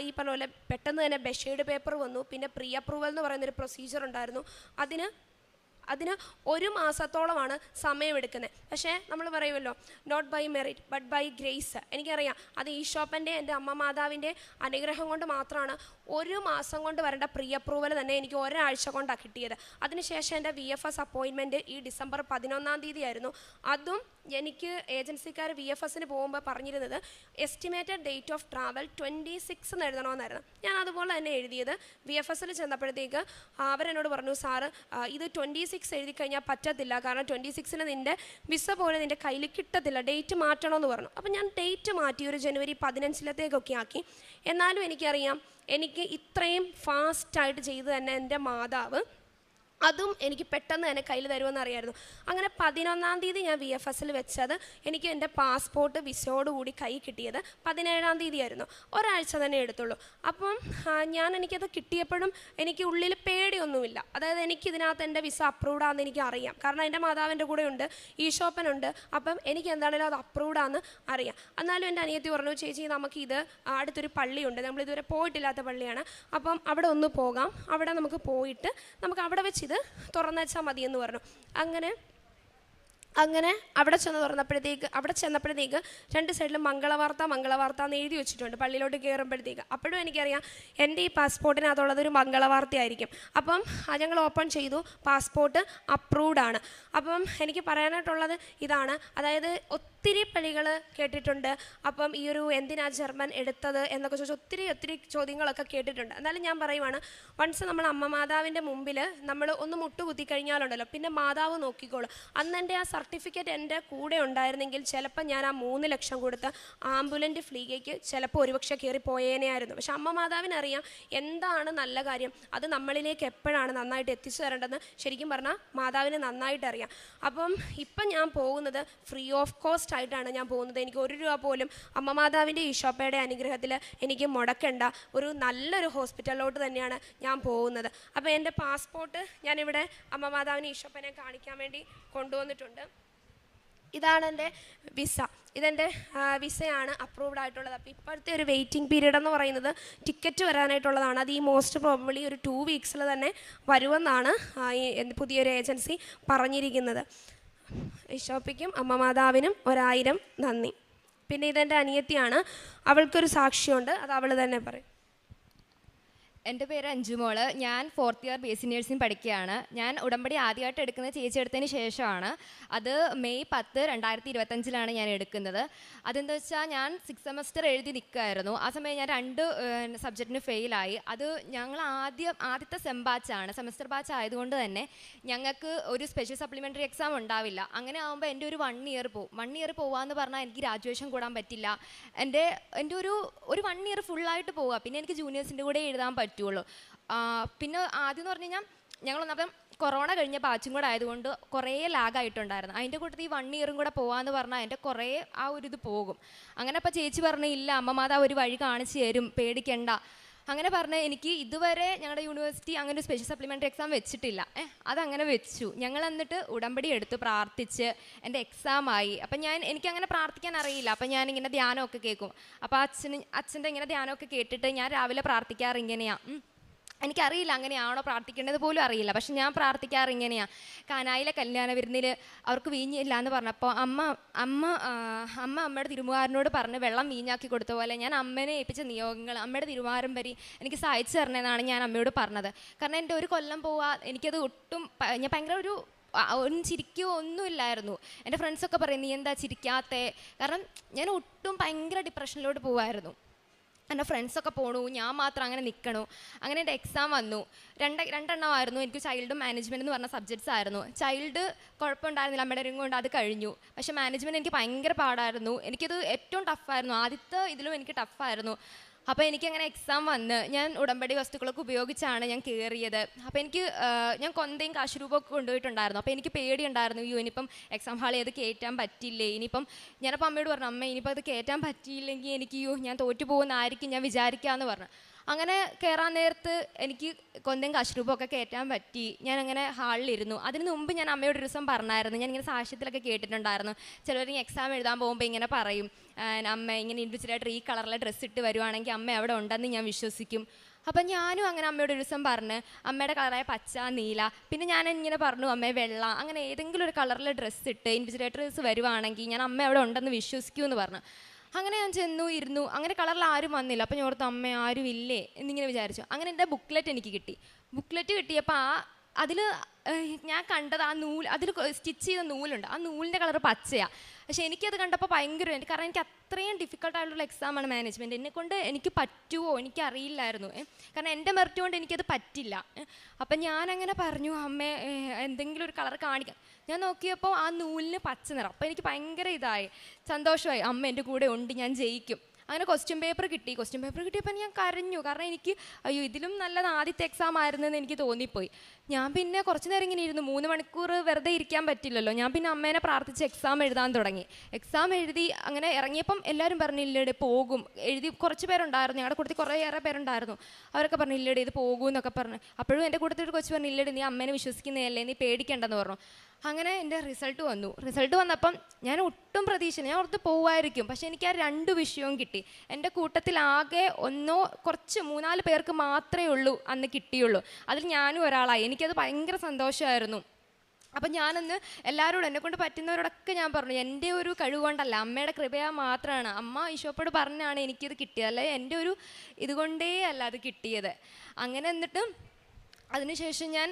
ഈ പറഞ്ഞ പോലെ പെട്ടെന്ന് തന്നെ ബഷീർഡ് പേപ്പർ വന്നു. പിന്നെ പ്രീ അപ്രൂവൽ എന്ന് പറയുന്നൊരു പ്രൊസീജിയർ ഉണ്ടായിരുന്നു. അതിന് 1 മാസത്തോളമാണ് സമയമെടുക്കുന്നത്. പക്ഷേ നമ്മൾ പറയുമല്ലോ not by merit but by grace. എനിക്കറിയാം അത് ഈശോപ്പൻ്റെ എൻ്റെ അമ്മ മാതാവിൻ്റെ അനുഗ്രഹം കൊണ്ട് മാത്രമാണ് 1 മാസം കൊണ്ട് വരേണ്ട പ്രീ അപ്രൂവൽ തന്നെ എനിക്ക് ഒരാഴ്ച കൊണ്ടാണ് കിട്ടിയത്. അതിനുശേഷം എൻ്റെ VFS അപ്പോയിൻമെൻറ്റ് ഈ ഡിസംബർ 11-ാം തീയതി ആയിരുന്നു. അതും എനിക്ക് ഏജൻസിക്കാർ VFSന് പോകുമ്പോൾ പറഞ്ഞിരുന്നത് എസ്റ്റിമേറ്റഡ് ഡേറ്റ് ഓഫ് ട്രാവൽ 26 എന്ന് എഴുതണമെന്നായിരുന്നു. ഞാൻ അതുപോലെ തന്നെ എഴുതിയത്. VFSൽ ചെന്നപ്പോഴത്തേക്ക് അവരെന്നോട് പറഞ്ഞു, സാറ് ഇത് 26 എഴുതി കഴിഞ്ഞാൽ പറ്റത്തില്ല, കാരണം 26-ന് നിൻ്റെ വിസ പോലെ നിൻ്റെ കയ്യിൽ കിട്ടത്തില്ല, ഡേറ്റ് മാറ്റണമെന്ന് പറഞ്ഞു. അപ്പം ഞാൻ ഡേറ്റ് മാറ്റി ഒരു ജനുവരി 15-ലേക്കൊക്കെ ആക്കി. എന്നാലും എനിക്കറിയാം എനിക്ക് ഇത്രയും ഫാസ്റ്റായിട്ട് ചെയ്ത് തന്നെ എൻ്റെ മാതാവ് അതും എനിക്ക് പെട്ടെന്ന് തന്നെ കയ്യിൽ തരുമെന്ന് അറിയായിരുന്നു. അങ്ങനെ 11-ാം തീയതി ഞാൻ VFSൽ വെച്ചത് എനിക്ക് എൻ്റെ പാസ്പോർട്ട് വിസയോടുകൂടി കൈ കിട്ടിയത് 17-ാം തീയതി ആയിരുന്നു. ഒരാഴ്ച തന്നെ എടുത്തുള്ളൂ. അപ്പം എനിക്കത് കിട്ടിയപ്പോഴും എനിക്ക് ഉള്ളിൽ പേടിയൊന്നുമില്ല. അതായത് എനിക്കിതിനകത്ത് എൻ്റെ വിസ അപ്രൂവ്ഡ് ആണെന്ന് എനിക്ക് അറിയാം. കാരണം എൻ്റെ മാതാവിൻ്റെ കൂടെ ഉണ്ട്, ഈശോപ്പനുണ്ട്. അപ്പം എനിക്ക് എന്താണെങ്കിലും അത് അപ്രൂവ്ഡ് ആണെന്ന് അറിയാം. എന്നാലും എൻ്റെ അനിയത്തി പറഞ്ഞു, ചേച്ചി നമുക്കിത് അടുത്തൊരു പള്ളിയുണ്ട്, നമ്മളിതുവരെ പോയിട്ടില്ലാത്ത പള്ളിയാണ്, അപ്പം അവിടെ ഒന്ന് പോകാം, അവിടെ നമുക്ക് പോയിട്ട് നമുക്ക് അവിടെ വെച്ച് ഇത് തുറന്നു വെച്ചാൽ മതിയെന്ന് പറഞ്ഞു. അങ്ങനെ അവിടെ ചെന്നപ്പോഴത്തേക്ക് 2 സൈഡിലും മംഗളവാർത്ത എന്ന് എഴുതി വെച്ചിട്ടുണ്ട് പള്ളിയിലോട്ട് കയറുമ്പോഴത്തേക്ക്. അപ്പോഴും എനിക്കറിയാം എൻ്റെ ഈ പാസ്പോർട്ടിനകത്തുള്ളതൊരു മംഗളവാർത്തയായിരിക്കും. അപ്പം ഞങ്ങൾ ഓപ്പൺ ചെയ്തു, പാസ്പോർട്ട് അപ്രൂവ്ഡ് ആണ്. അപ്പം എനിക്ക് പറയാനായിട്ടുള്ളത് ഇതാണ്, അതായത് ഒത്തിരി പള്ളികൾ കേട്ടിട്ടുണ്ട്. അപ്പം ഈ ഒരു എന്തിനാ ജർമ്മൻ എടുത്തത് എന്നൊക്കെ ചോദിച്ചാൽ ഒത്തിരി ചോദ്യങ്ങളൊക്കെ കേട്ടിട്ടുണ്ട്. എന്നാലും ഞാൻ പറയുവാണ്, വൺസ് നമ്മൾ അമ്മ മാതാവിൻ്റെ മുമ്പിൽ നമ്മൾ ഒന്ന് മുട്ടുകുത്തി കഴിഞ്ഞാലുണ്ടല്ലോ, പിന്നെ മാതാവ് നോക്കിക്കോളും. അന്ന് എൻ്റെ ആ സർട്ടിഫിക്കറ്റ് എൻ്റെ കൂടെ ഉണ്ടായിരുന്നെങ്കിൽ ചിലപ്പോൾ ഞാൻ ആ 3 ലക്ഷം കൊടുത്ത് ആംബുലൻറ്റ് ഫ്ലീഗയ്ക്ക് ചിലപ്പോൾ ഒരുപക്ഷെ കയറി പോയേനെയായിരുന്നു. പക്ഷെ അമ്മ മാതാവിനറിയാം എന്താണ് നല്ല കാര്യം, അത് നമ്മളിലേക്ക് എപ്പോഴാണ് നന്നായിട്ട് എത്തിച്ചു തരേണ്ടതെന്ന് ശരിക്കും പറഞ്ഞാൽ മാതാവിന് നന്നായിട്ട് അറിയാം. അപ്പം ഇപ്പം ഞാൻ പോകുന്നത് ഫ്രീ ഓഫ് കോസ്റ്റ് ആയിട്ടാണ് ഞാൻ പോകുന്നത്. എനിക്ക് 1 രൂപ പോലും അമ്മ മാതാവിൻ്റെ ഈശോപ്പയുടെ അനുഗ്രഹത്തിൽ എനിക്ക് മുടക്കേണ്ട ഒരു നല്ലൊരു ഹോസ്പിറ്റലിലോട്ട് തന്നെയാണ് ഞാൻ പോകുന്നത്. അപ്പോൾ എൻ്റെ പാസ്പോർട്ട് ഞാനിവിടെ അമ്മ മാതാവിന് ഈശോപ്പനെ കാണിക്കാൻ വേണ്ടി കൊണ്ടുവന്നിട്ടുണ്ട്. ഇതാണ് എൻ്റെ വിസ. ഇതെൻ്റെ വിസയാണ് അപ്രൂവ്ഡ് ആയിട്ടുള്ളത്. അപ്പോൾ ഇപ്പോഴത്തെ ഒരു വെയിറ്റിംഗ് പീരീഡ് എന്ന് പറയുന്നത് ടിക്കറ്റ് വരാനായിട്ടുള്ളതാണ്. അത് ഈ മോസ്റ്റ് പ്രോബബ്ലി ഒരു 2 വീക്സിൽ തന്നെ വരുമെന്നാണ് ഈ പുതിയൊരു ഏജൻസി പറഞ്ഞിരിക്കുന്നത്. ഈശോപ്പയ്ക്കും അമ്മ മാതാവിനും 1000 നന്ദി. പിന്നെ ഇതെൻ്റെ അനിയത്തിയാണ്, അവൾക്കൊരു സാക്ഷ്യമുണ്ട്, അത് അവൾ തന്നെ പറയും. എൻ്റെ പേര് അഞ്ജുമോള്. ഞാൻ 4th ഇയർ BSc നഴ്സിംഗ് പഠിക്കുകയാണ്. ഞാൻ ഉടമ്പടി ആദ്യമായിട്ട് എടുക്കുന്നത് ചേച്ചി എടുത്തതിന് ശേഷമാണ്. അത് മെയ് 10, 2025 ഞാൻ എടുക്കുന്നത്. അതെന്താ വെച്ചാൽ ഞാൻ 6th സെമസ്റ്റർ എഴുതി നിൽക്കുമായിരുന്നു. ആ സമയം ഞാൻ 2 സബ്ജക്റ്റിന് ഫെയിലായി. അത് ഞങ്ങൾ ആദ്യത്തെ സെമസ്റ്റർ ബാച്ച് ആയതുകൊണ്ട് തന്നെ ഞങ്ങൾക്ക് ഒരു സ്പെഷ്യൽ സപ്ലിമെൻ്ററി എക്സാം ഉണ്ടാവില്ല. അങ്ങനെ ആകുമ്പോൾ എൻ്റെ ഒരു 1 ഇയർ പോകും. 1 ഇയർ പോകാമെന്ന് പറഞ്ഞാൽ എനിക്ക് ഗ്രാജുവേഷൻ കൂടാൻ പറ്റില്ല. എൻ്റെ ഒരു 1 ഇയർ ഫുള്ളായിട്ട് പോവുക. പിന്നെ എനിക്ക് ജൂനിയേഴ്സിൻ്റെ കൂടെ എഴുതാൻ പറ്റുള്ളൂ. പിന്നെ ആദ്യം എന്ന് പറഞ്ഞു കഴിഞ്ഞാൽ ഞങ്ങളൊന്നപ്പം കൊറോണ കഴിഞ്ഞ ബാച്ചും കൂടെ ആയതുകൊണ്ട് കുറേ ലാഗായിട്ടുണ്ടായിരുന്നു. അതിൻ്റെ കൂട്ടത്തിൽ ഈ 1 ഇയറും കൂടെ പോകാമെന്ന് പറഞ്ഞാൽ എൻ്റെ കുറേ ആ ഒരു ഇത് പോകും. അങ്ങനെ അപ്പോൾ ചേച്ചി പറഞ്ഞു, ഇല്ല അമ്മ മാതാവ് ഒരു വഴി കാണിച്ചു തരും, പേടിക്കണ്ട. അങ്ങനെ പറഞ്ഞ് എനിക്ക് ഇതുവരെ ഞങ്ങളുടെ യൂണിവേഴ്സിറ്റി അങ്ങനെ ഒരു സ്പെഷ്യൽ സപ്ലിമെൻ്ററി എക്സാം വെച്ചിട്ടില്ല. അതങ്ങനെ വെച്ചു. ഞങ്ങൾ എന്നിട്ട് ഉടമ്പടി എടുത്ത് പ്രാർത്ഥിച്ച് എൻ്റെ എക്സാമായി. അപ്പം എനിക്കങ്ങനെ പ്രാർത്ഥിക്കാൻ അറിയില്ല. അപ്പം ഞാനിങ്ങനെ ധ്യാനമൊക്കെ കേൾക്കും. അപ്പോൾ അച്ഛൻ്റെ ഇങ്ങനെ ധ്യാനമൊക്കെ കേട്ടിട്ട് ഞാൻ രാവിലെ പ്രാർത്ഥിക്കാറ് ഇങ്ങനെയാണ്. എനിക്കറിയില്ല അങ്ങനെയാണോ പ്രാർത്ഥിക്കേണ്ടത് പോലും അറിയില്ല. പക്ഷെ ഞാൻ പ്രാർത്ഥിക്കാറ് ഇങ്ങനെയാണ്. കാനായിലെ കല്യാണ വിരുന്നിൽ അവർക്ക് വീഞ്ഞില്ല എന്ന് പറഞ്ഞപ്പോൾ അമ്മയുടെ തിരുമുകാരനോട് പറഞ്ഞ് വെള്ളം വീഞ്ഞാക്കി കൊടുത്ത പോലെ ഞാൻ അമ്മേനെ ഏൽപ്പിച്ച നിയോഗങ്ങൾ അമ്മയുടെ തിരുമുകാരം വരി എനിക്ക് സഹായിച്ചു തരണമെന്നാണ് ഞാൻ അമ്മയോട് പറഞ്ഞത്. കാരണം എൻ്റെ 1 കൊല്ലം പോവാ എനിക്കത് ഒട്ടും ഞാൻ ഭയങ്കര ഒരു ഒന്നും ചിരിക്കുകയോ ഒന്നുമില്ലായിരുന്നു. എൻ്റെ ഫ്രണ്ട്സൊക്കെ പറയും നീ എന്താ ചിരിക്കാത്തേ, കാരണം ഞാൻ ഒട്ടും ഭയങ്കര ഡിപ്രഷനിലോട്ട് പോവായിരുന്നു. എൻ്റെ ഫ്രണ്ട്സൊക്കെ പോണു, ഞാൻ മാത്രം അങ്ങനെ നിൽക്കണു. അങ്ങനെ എൻ്റെ എക്സാം വന്നു. രണ്ടെണ്ണമായിരുന്നു. എനിക്ക് ചൈൽഡും മാനേജ്മെൻറ്റ് എന്ന് പറഞ്ഞ സബ്ജക്ട്സ് ആയിരുന്നു. ചൈൽഡ് കുഴപ്പമുണ്ടായിരുന്നില്ല, അമ്മയുടെ കൊണ്ട് അത് കഴിഞ്ഞു. പക്ഷേ മാനേജ്മെൻറ്റ് എനിക്ക് ഭയങ്കര പാടായിരുന്നു. എനിക്കത് ഏറ്റവും ടഫായിരുന്നു. ആദ്യത്തെ ഇതിലും എനിക്ക് ടഫായിരുന്നു. അപ്പോൾ എനിക്കങ്ങനെ എക്സാം വന്ന് ഞാൻ ഉടമ്പടി വസ്തുക്കളൊക്കെ ഉപയോഗിച്ചാണ് ഞാൻ കയറിയത്. അപ്പോൾ എനിക്ക് ഞാൻ കൊന്തയും കാശുരൂപമൊക്കെ കൊണ്ടുപോയിട്ടുണ്ടായിരുന്നു. അപ്പോൾ എനിക്ക് പേടിയുണ്ടായിരുന്നു, അയ്യോ ഇനിയിപ്പം എക്സാം ഹാളിൽ അത് കയറ്റാൻ പറ്റില്ലേ, ഇനിയിപ്പം ഞാനപ്പോൾ അമ്മയോട് പറഞ്ഞു അമ്മ ഇനിയിപ്പോൾ അത് കയറ്റാൻ പറ്റിയില്ലെങ്കിൽ എനിക്ക് ഞാൻ തോറ്റു പോകുന്നതായിരിക്കും ഞാൻ വിചാരിക്കാമെന്ന് പറഞ്ഞു. അങ്ങനെ കയറാൻ നേരത്ത് എനിക്ക് കൊന്തയും കാശുരൂപമൊക്കെ കയറ്റാൻ പറ്റി. ഞാനങ്ങനെ ഹാളിലിരുന്നു. അതിന് മുമ്പ് ഞാൻ അമ്മയോട് ഒരു ദിവസം പറഞ്ഞായിരുന്നു, ഞാനിങ്ങനെ സാക്ഷ്യത്തിലൊക്കെ കേട്ടിട്ടുണ്ടായിരുന്നു, ചിലർ എക്സാം എഴുതാൻ പോകുമ്പോൾ ഇങ്ങനെ പറയും അമ്മ ഇങ്ങനെ ഇൻഡിവിജ്വലായിട്ട് ഈ കളറിലെ ഡ്രസ്സ് ഇട്ട് വരുവാണെങ്കിൽ അമ്മ അവിടെ ഉണ്ടെന്ന് ഞാൻ വിശ്വസിക്കും. അപ്പം ഞാനും അങ്ങനെ അമ്മയോട് ഒരു ദിവസം പറഞ്ഞ് അമ്മയുടെ കളറായ പച്ച, നീല, പിന്നെ ഞാൻ ഇങ്ങനെ പറഞ്ഞു അമ്മയെ വെള്ള, അങ്ങനെ ഏതെങ്കിലും ഒരു കളറിലെ ഡ്രസ്സ് ഇട്ട് ഇൻഡിവിജ്വലായിട്ട് ഡ്രസ്സ് വരുവാണെങ്കിൽ ഞാൻ അമ്മ അവിടെ ഉണ്ടെന്ന് വിശ്വസിക്കുമെന്ന് പറഞ്ഞു. അങ്ങനെ ഞാൻ ചെന്നു ഇരുന്നു. അങ്ങനെ കളറിൽ ആരും വന്നില്ല. അപ്പോൾ ഞാൻ ഓർത്ത് അമ്മ ആരും ഇല്ലേ എന്നിങ്ങനെ വിചാരിച്ചു. അങ്ങനെ എൻ്റെ ബുക്ക്ലെറ്റ് എനിക്ക് കിട്ടി. ബുക്ക്ലെറ്റ് കിട്ടിയപ്പോൾ അതിൽ ഞാൻ കണ്ടത് ആ നൂൽ, അതിൽ സ്റ്റിച്ച് ചെയ്ത നൂലുണ്ട്, ആ നൂലിൻ്റെ കളർ പച്ചയാണ്. പക്ഷേ എനിക്കത് കണ്ടപ്പോൾ ഭയങ്കര, കാരണം എനിക്ക് അത്രയും ഡിഫിക്കൽട്ടായിട്ടുള്ള എക്സാമാണ് മാനേജ്മെൻറ്റ്. എന്നെക്കൊണ്ട് എനിക്ക് പറ്റുമോ എനിക്കറിയില്ലായിരുന്നു, കാരണം എൻ്റെ മെറിറ്റ് കൊണ്ട് എനിക്കത് പറ്റില്ല. അപ്പം ഞാനങ്ങനെ പറഞ്ഞു അമ്മേ എന്തെങ്കിലും ഒരു കളർ കാണിക്കാം. ഞാൻ നോക്കിയപ്പോൾ ആ നൂലിന് പച്ച നിറം. അപ്പോൾ എനിക്ക് ഭയങ്കര ഇതായി, സന്തോഷമായി, അമ്മ എൻ്റെ കൂടെ ഉണ്ട്, ഞാൻ ജയിക്കും. അങ്ങനെ ക്വസ്റ്റ്യൻ പേപ്പർ കിട്ടിയപ്പോൾ ഞാൻ കരഞ്ഞു. കാരണം എനിക്ക് അയ്യോ ഇതിലും നല്ലത് ആദ്യത്തെ എക്സാം ആയിരുന്നെന്ന് എനിക്ക് തോന്നിപ്പോയി. ഞാൻ പിന്നെ കുറച്ച് നേരം ഇങ്ങനെ ഇരുന്നു. 3 മണിക്കൂർ വെറുതെ ഇരിക്കാൻ പറ്റില്ലല്ലോ. ഞാൻ പിന്നെ അമ്മേനെ പ്രാർത്ഥിച്ച് എക്സാം എഴുതാൻ തുടങ്ങി. എക്സാം എഴുതി അങ്ങനെ ഇറങ്ങിയപ്പം എല്ലാവരും പറഞ്ഞില്ലേടെ പോകും, എഴുതി കുറച്ച് പേരുണ്ടായിരുന്നു, ഞങ്ങളുടെ കൂട്ടത്തിൽ കുറേയേറെ പേരുണ്ടായിരുന്നു. അവരൊക്കെ പറഞ്ഞു ഇല്ലേടെ ഇത് പോകും എന്നൊക്കെ പറഞ്ഞു. അപ്പോഴും എൻ്റെ കൂട്ടത്തിൽ ഒരു കൊച്ചു പറഞ്ഞു ഇല്ലേടെ നീ അമ്മേനെ വിശ്വസിക്കുന്നതല്ലേ, നീ പേടിക്കേണ്ടെന്ന് പറഞ്ഞു. അങ്ങനെ എൻ്റെ റിസൾട്ട് വന്നു. റിസൾട്ട് വന്നപ്പം ഞാൻ ഒട്ടും പ്രതീക്ഷയില്ല, ഞാൻ ഓർത്ത് പോവായിരിക്കും. പക്ഷേ എനിക്ക് ആ 2 വിഷയവും കിട്ടി. എൻ്റെ കൂട്ടത്തിൽ ആകെ കുറച്ച് 3-4 പേർക്ക് മാത്രമേ ഉള്ളൂ അന്ന് കിട്ടിയുള്ളൂ. അതിൽ ഞാനും ഒരാളായി. എനിക്കത് ഭയങ്കര സന്തോഷമായിരുന്നു. അപ്പം ഞാനന്ന് എല്ലാവരോടും എന്നെക്കൊണ്ട് പറ്റുന്നവരോടൊക്കെ ഞാൻ പറഞ്ഞു എൻ്റെ ഒരു കഴിവ് കൊണ്ടല്ല, അമ്മയുടെ കൃപയാ മാത്രമാണ്, അമ്മ ഈശോയോട് പറഞ്ഞാണ് എനിക്കിത് കിട്ടിയത്, അല്ലെ എൻ്റെ ഒരു ഇതുകൊണ്ടേ അല്ല അത് കിട്ടിയത്. അങ്ങനെ എന്നിട്ട് അതിനുശേഷം ഞാൻ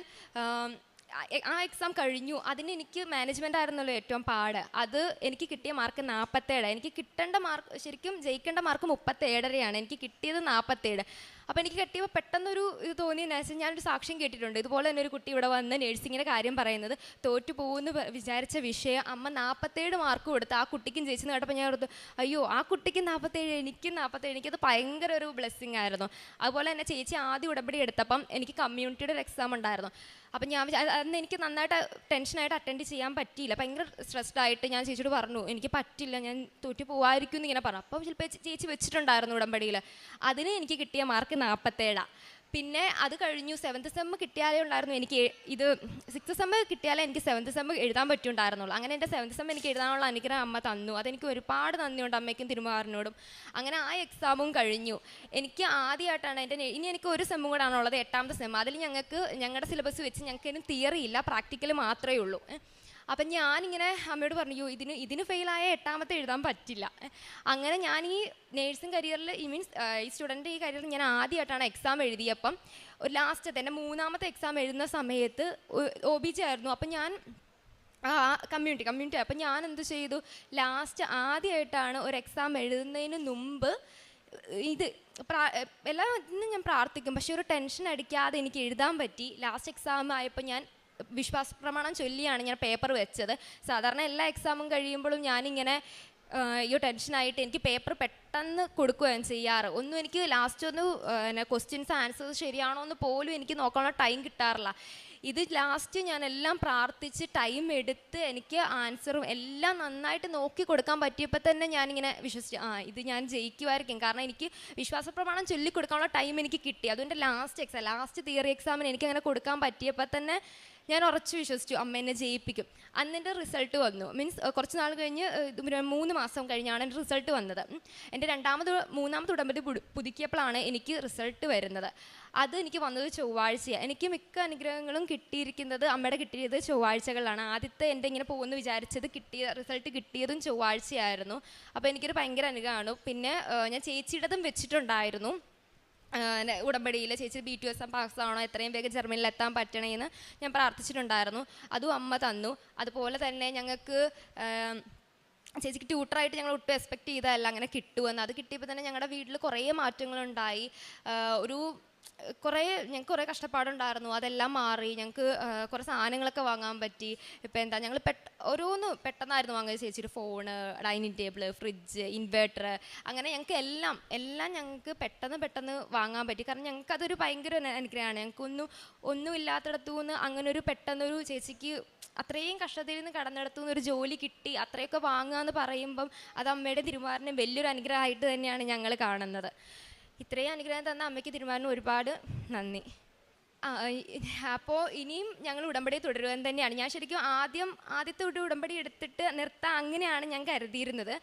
ആ എക്സാം കഴിഞ്ഞു. അതിന് എനിക്ക് മാനേജ്മെൻ്റ് ആയിരുന്നല്ലോ ഏറ്റവും പാട്. അത് എനിക്ക് കിട്ടിയ മാർക്ക് 47. എനിക്ക് കിട്ടേണ്ട മാർക്ക്, ശരിക്കും ജയിക്കേണ്ട മാർക്ക് 37-യാണ്, എനിക്ക് കിട്ടിയത് 47. അപ്പോൾ എനിക്ക് കിട്ടിയപ്പോൾ പെട്ടെന്നൊരു ഇത് തോന്നിയെന്ന് വെച്ചാൽ ഞാനൊരു സാക്ഷ്യം കേട്ടിട്ടുണ്ട്. ഇതുപോലെ തന്നെ ഒരു കുട്ടി ഇവിടെ വന്ന് നേഴ്സിങ്ങിൻ്റെ കാര്യം പറയുന്നത്, തോറ്റു പോകുമെന്ന് വിചാരിച്ച വിഷയം അമ്മ 47 മാർക്ക് കൊടുത്ത് ആ കുട്ടിക്കും ജയിച്ചെന്ന് കേട്ടപ്പോൾ ഞാൻ ഓർത്തു അയ്യോ ആ കുട്ടിക്ക് 47 എനിക്കും 47. എനിക്കത് ഭയങ്കര ഒരു ബ്ലെസ്സിങ് ആയിരുന്നു. അതുപോലെ തന്നെ ചേച്ചി ആദ്യം ഉടമ്പടി എടുത്തപ്പം എനിക്ക് കമ്മ്യൂണിറ്റിയുടെ ഒരു എക്സാം ഉണ്ടായിരുന്നു. അപ്പം ഞാൻ അന്ന് എനിക്ക് നന്നായിട്ട് ടെൻഷനായിട്ട് അറ്റൻഡ് ചെയ്യാൻ പറ്റിയില്ല. ഭയങ്കര സ്ട്രെസ്ഡ് ആയിട്ട് ഞാൻ ചേച്ചിയോട് പറഞ്ഞു എനിക്ക് പറ്റില്ല, ഞാൻ തോറ്റു പോവായിരിക്കും എന്നിങ്ങനെ പറഞ്ഞു. അപ്പോൾ ചിലപ്പോൾ ചേച്ചി വെച്ചിട്ടുണ്ടായിരുന്നു ഉടമ്പടിയിൽ. അതിന് എനിക്ക് കിട്ടിയ മാർക്ക് 47. പിന്നെ അത് കഴിഞ്ഞു 7th സെം കിട്ടിയാലേ ഉണ്ടായിരുന്നു എനിക്ക് ഇത് 6th സെം കിട്ടിയാലേ എനിക്ക് 7th സെം എഴുതാൻ പറ്റുണ്ടായിരുന്നുള്ളൂ. അങ്ങനെ എൻ്റെ 7th സെം എനിക്ക് എഴുതാനുള്ള അനുഗ്രഹം അമ്മ തന്നു. അതെനിക്ക് ഒരുപാട് നന്ദിയുണ്ട് അമ്മയ്ക്കും തിരുമാറിനോടും. അങ്ങനെ ആ എക്സാമും കഴിഞ്ഞു. എനിക്ക് ആദ്യമായിട്ടാണ് ഇനി എനിക്ക് ഒരു സെമ്മും കൂടെ ആണുള്ളത്, 8ാമത്തെ സെം. അതിൽ ഞങ്ങളുടെ സിലബസ് വെച്ച് ഞങ്ങൾക്ക് ഇനി തിയറി ഇല്ല, പ്രാക്ടിക്കൽ മാത്രമേ ഉള്ളൂ. അപ്പം ഞാനിങ്ങനെ അമ്മയോട് പറഞ്ഞു ഇതിന് ഫെയിലായ 8ാമത്തെ എഴുതാൻ പറ്റില്ല. അങ്ങനെ ഞാൻ ഈ നേഴ്സിംഗ് കരിയറിൽ ഈ സ്റ്റുഡൻ്റ് ഈ കരിയറിൽ ഞാൻ ആദ്യമായിട്ടാണ് എക്സാം എഴുതിയപ്പം ഒരു ലാസ്റ്റത്തെ എൻ്റെ 3ാമത്തെ എക്സാം എഴുതുന്ന സമയത്ത് OBJ ആയിരുന്നു. അപ്പം ഞാൻ കമ്മ്യൂണിറ്റി അപ്പം ഞാൻ എന്ത് ചെയ്തു, ലാസ്റ്റ് ആദ്യമായിട്ടാണ് ഒരു എക്സാം എഴുതുന്നതിന് മുമ്പ് എല്ലാത്തിനും ഞാൻ പ്രാർത്ഥിക്കും, പക്ഷെ ഒരു ടെൻഷൻ അടിക്കാതെ എനിക്ക് എഴുതാൻ പറ്റി. ലാസ്റ്റ് എക്സാം ആയപ്പോൾ ഞാൻ വിശ്വാസ പ്രമാണം ചൊല്ലിയാണ് ഞാൻ പേപ്പർ വെച്ചത്. സാധാരണ എല്ലാ എക്സാമും കഴിയുമ്പോഴും ഞാനിങ്ങനെ ഈ ടെൻഷനായിട്ട് എനിക്ക് പേപ്പർ പെട്ടെന്ന് കൊടുക്കുകയാണ് ചെയ്യാറ്. ഒന്നും എനിക്ക് ലാസ്റ്റ് ക്വസ്റ്റ്യൻസ് ആൻസേഴ്സ് ശരിയാണോ എന്ന് പോലും എനിക്ക് നോക്കാനുള്ള ടൈം കിട്ടാറില്ല. ഇത് ലാസ്റ്റ് ഞാൻ എല്ലാം പ്രാർത്ഥിച്ച് ടൈം എടുത്ത് എനിക്ക് ആൻസറും എല്ലാം നന്നായിട്ട് നോക്കി കൊടുക്കാൻ പറ്റിയപ്പോൾ തന്നെ ഞാനിങ്ങനെ വിശ്വസിച്ചു ഇത് ഞാൻ ജയിക്കുമായിരിക്കും. കാരണം എനിക്ക് വിശ്വാസ പ്രമാണം ചൊല്ലിക്കൊടുക്കാനുള്ള ടൈം എനിക്ക് കിട്ടി. അതുകൊണ്ട് ലാസ്റ്റ് തിയറി എക്സാമിന് എനിക്കങ്ങനെ കൊടുക്കാൻ പറ്റിയപ്പോൾ തന്നെ ഞാൻ ഉറച്ചു വിശ്വസിച്ചു അമ്മ എന്നെ ജയിപ്പിക്കും. അന്നെൻ്റെ റിസൾട്ട് വന്നു. കുറച്ച് നാൾ കഴിഞ്ഞ് 3 മാസം കഴിഞ്ഞാണ് എൻ്റെ റിസൾട്ട് വന്നത്. എൻ്റെ 3ാമത്തെ ഉടമ്പടി പുതുക്കിയപ്പോഴാണ് എനിക്ക് റിസൾട്ട് വരുന്നത്. അത് എനിക്ക് വന്നത് ചൊവ്വാഴ്ചയാണ്. എനിക്ക് മിക്ക അനുഗ്രഹങ്ങളും കിട്ടിയിരിക്കുന്നത് അമ്മയുടെ കിട്ടിയത് ചൊവ്വാഴ്ചകളിലാണ്. ആദ്യത്തെ എൻ്റെ ഇങ്ങനെ പോകുമെന്ന് വിചാരിച്ചത് റിസൾട്ട് കിട്ടിയതും ചൊവ്വാഴ്ചയായിരുന്നു. അപ്പോൾ എനിക്കൊരു ഭയങ്കര അനുഗ്രഹമാണ്. പിന്നെ ഞാൻ ചേച്ചിയുടേതും വെച്ചിട്ടുണ്ടായിരുന്നു. ഉടമ്പടിയിൽ ചേച്ചി BTS പാസ്സാവണോ, എത്രയും വേഗം ജർമ്മനിയിൽ എത്താൻ പറ്റണേന്ന് ഞാൻ പ്രാർത്ഥിച്ചിട്ടുണ്ടായിരുന്നു. അതും അമ്മ തന്നു. അതുപോലെ തന്നെ ഞങ്ങൾക്ക് ചേച്ചിക്ക് ട്യൂട്ടറായിട്ട് ഞങ്ങൾ ഒട്ടും എക്സ്പെക്റ്റ് ചെയ്തതല്ല അങ്ങനെ കിട്ടുമെന്ന്. അത് കിട്ടിയപ്പോൾ തന്നെ ഞങ്ങളുടെ വീട്ടിൽ കുറേ മാറ്റങ്ങളുണ്ടായി. ഞങ്ങൾക്ക് കുറേ കഷ്ടപ്പാടുണ്ടായിരുന്നു, അതെല്ലാം മാറി. ഞങ്ങൾക്ക് കുറേ സാധനങ്ങളൊക്കെ വാങ്ങാൻ പറ്റി. ഇപ്പോൾ എന്താ ഞങ്ങൾ ഓരോന്ന് പെട്ടെന്നായിരുന്നു വാങ്ങിയത്. ചേച്ചിയുടെ phone, dining table, fridge, inverter, അങ്ങനെ ഞങ്ങൾക്ക് എല്ലാം ഞങ്ങൾക്ക് പെട്ടെന്ന് വാങ്ങാൻ പറ്റി. കാരണം ഞങ്ങൾക്ക് അതൊരു ഭയങ്കര അനുഗ്രഹമാണ്. ഞങ്ങൾക്കൊന്നും ഇല്ലാത്തിടത്തു നിന്ന് അങ്ങനെ ഒരു പെട്ടെന്നൊരു ചേച്ചിക്ക് അത്രയും കഷ്ടത്തിൽ നിന്ന് കടന്നെടുത്തു നിന്നൊരു ജോലി കിട്ടി, അത്രയൊക്കെ വാങ്ങുക എന്ന് പറയുമ്പം അത് അമ്മയുടെ തിരുമാറിന് വലിയൊരു അനുഗ്രഹമായിട്ട് തന്നെയാണ് ഞങ്ങൾ കാണുന്നത്. ഇത്രയും അനുഗ്രഹം തന്ന അമ്മയ്ക്ക് തിരുമാറിന് ഒരുപാട് നന്ദി. അപ്പോൾ ഇനിയും ഞങ്ങൾ ഉടമ്പടി തുടരുവാൻ തന്നെയാണ്. ഞാൻ ശരിക്കും ആദ്യത്തെ ഉടമ്പടി എടുത്തിട്ട് നിർത്താൻ അങ്ങനെയാണ് ഞാൻ കരുതിയിരുന്നത്.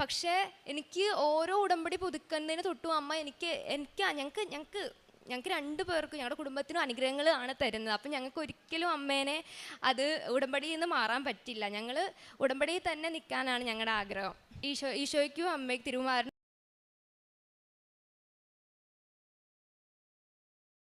പക്ഷേ എനിക്ക് ഓരോ ഉടമ്പടി പുതുക്കുന്നതിന് തൊട്ടും അമ്മ ഞങ്ങൾക്ക് 2 പേർക്കും ഞങ്ങളുടെ കുടുംബത്തിനും അനുഗ്രഹങ്ങൾ ആണ് തരുന്നത്. അപ്പം ഞങ്ങൾക്ക് ഒരിക്കലും അമ്മേനെ അത് ഉടമ്പടിയിൽ നിന്ന് മാറാൻ പറ്റില്ല. ഞങ്ങൾ ഉടമ്പടിയിൽ തന്നെ നിൽക്കാനാണ് ഞങ്ങളുടെ ആഗ്രഹം. ഈശോയ്ക്കും അമ്മയ്ക്ക് തിരുമാറിനും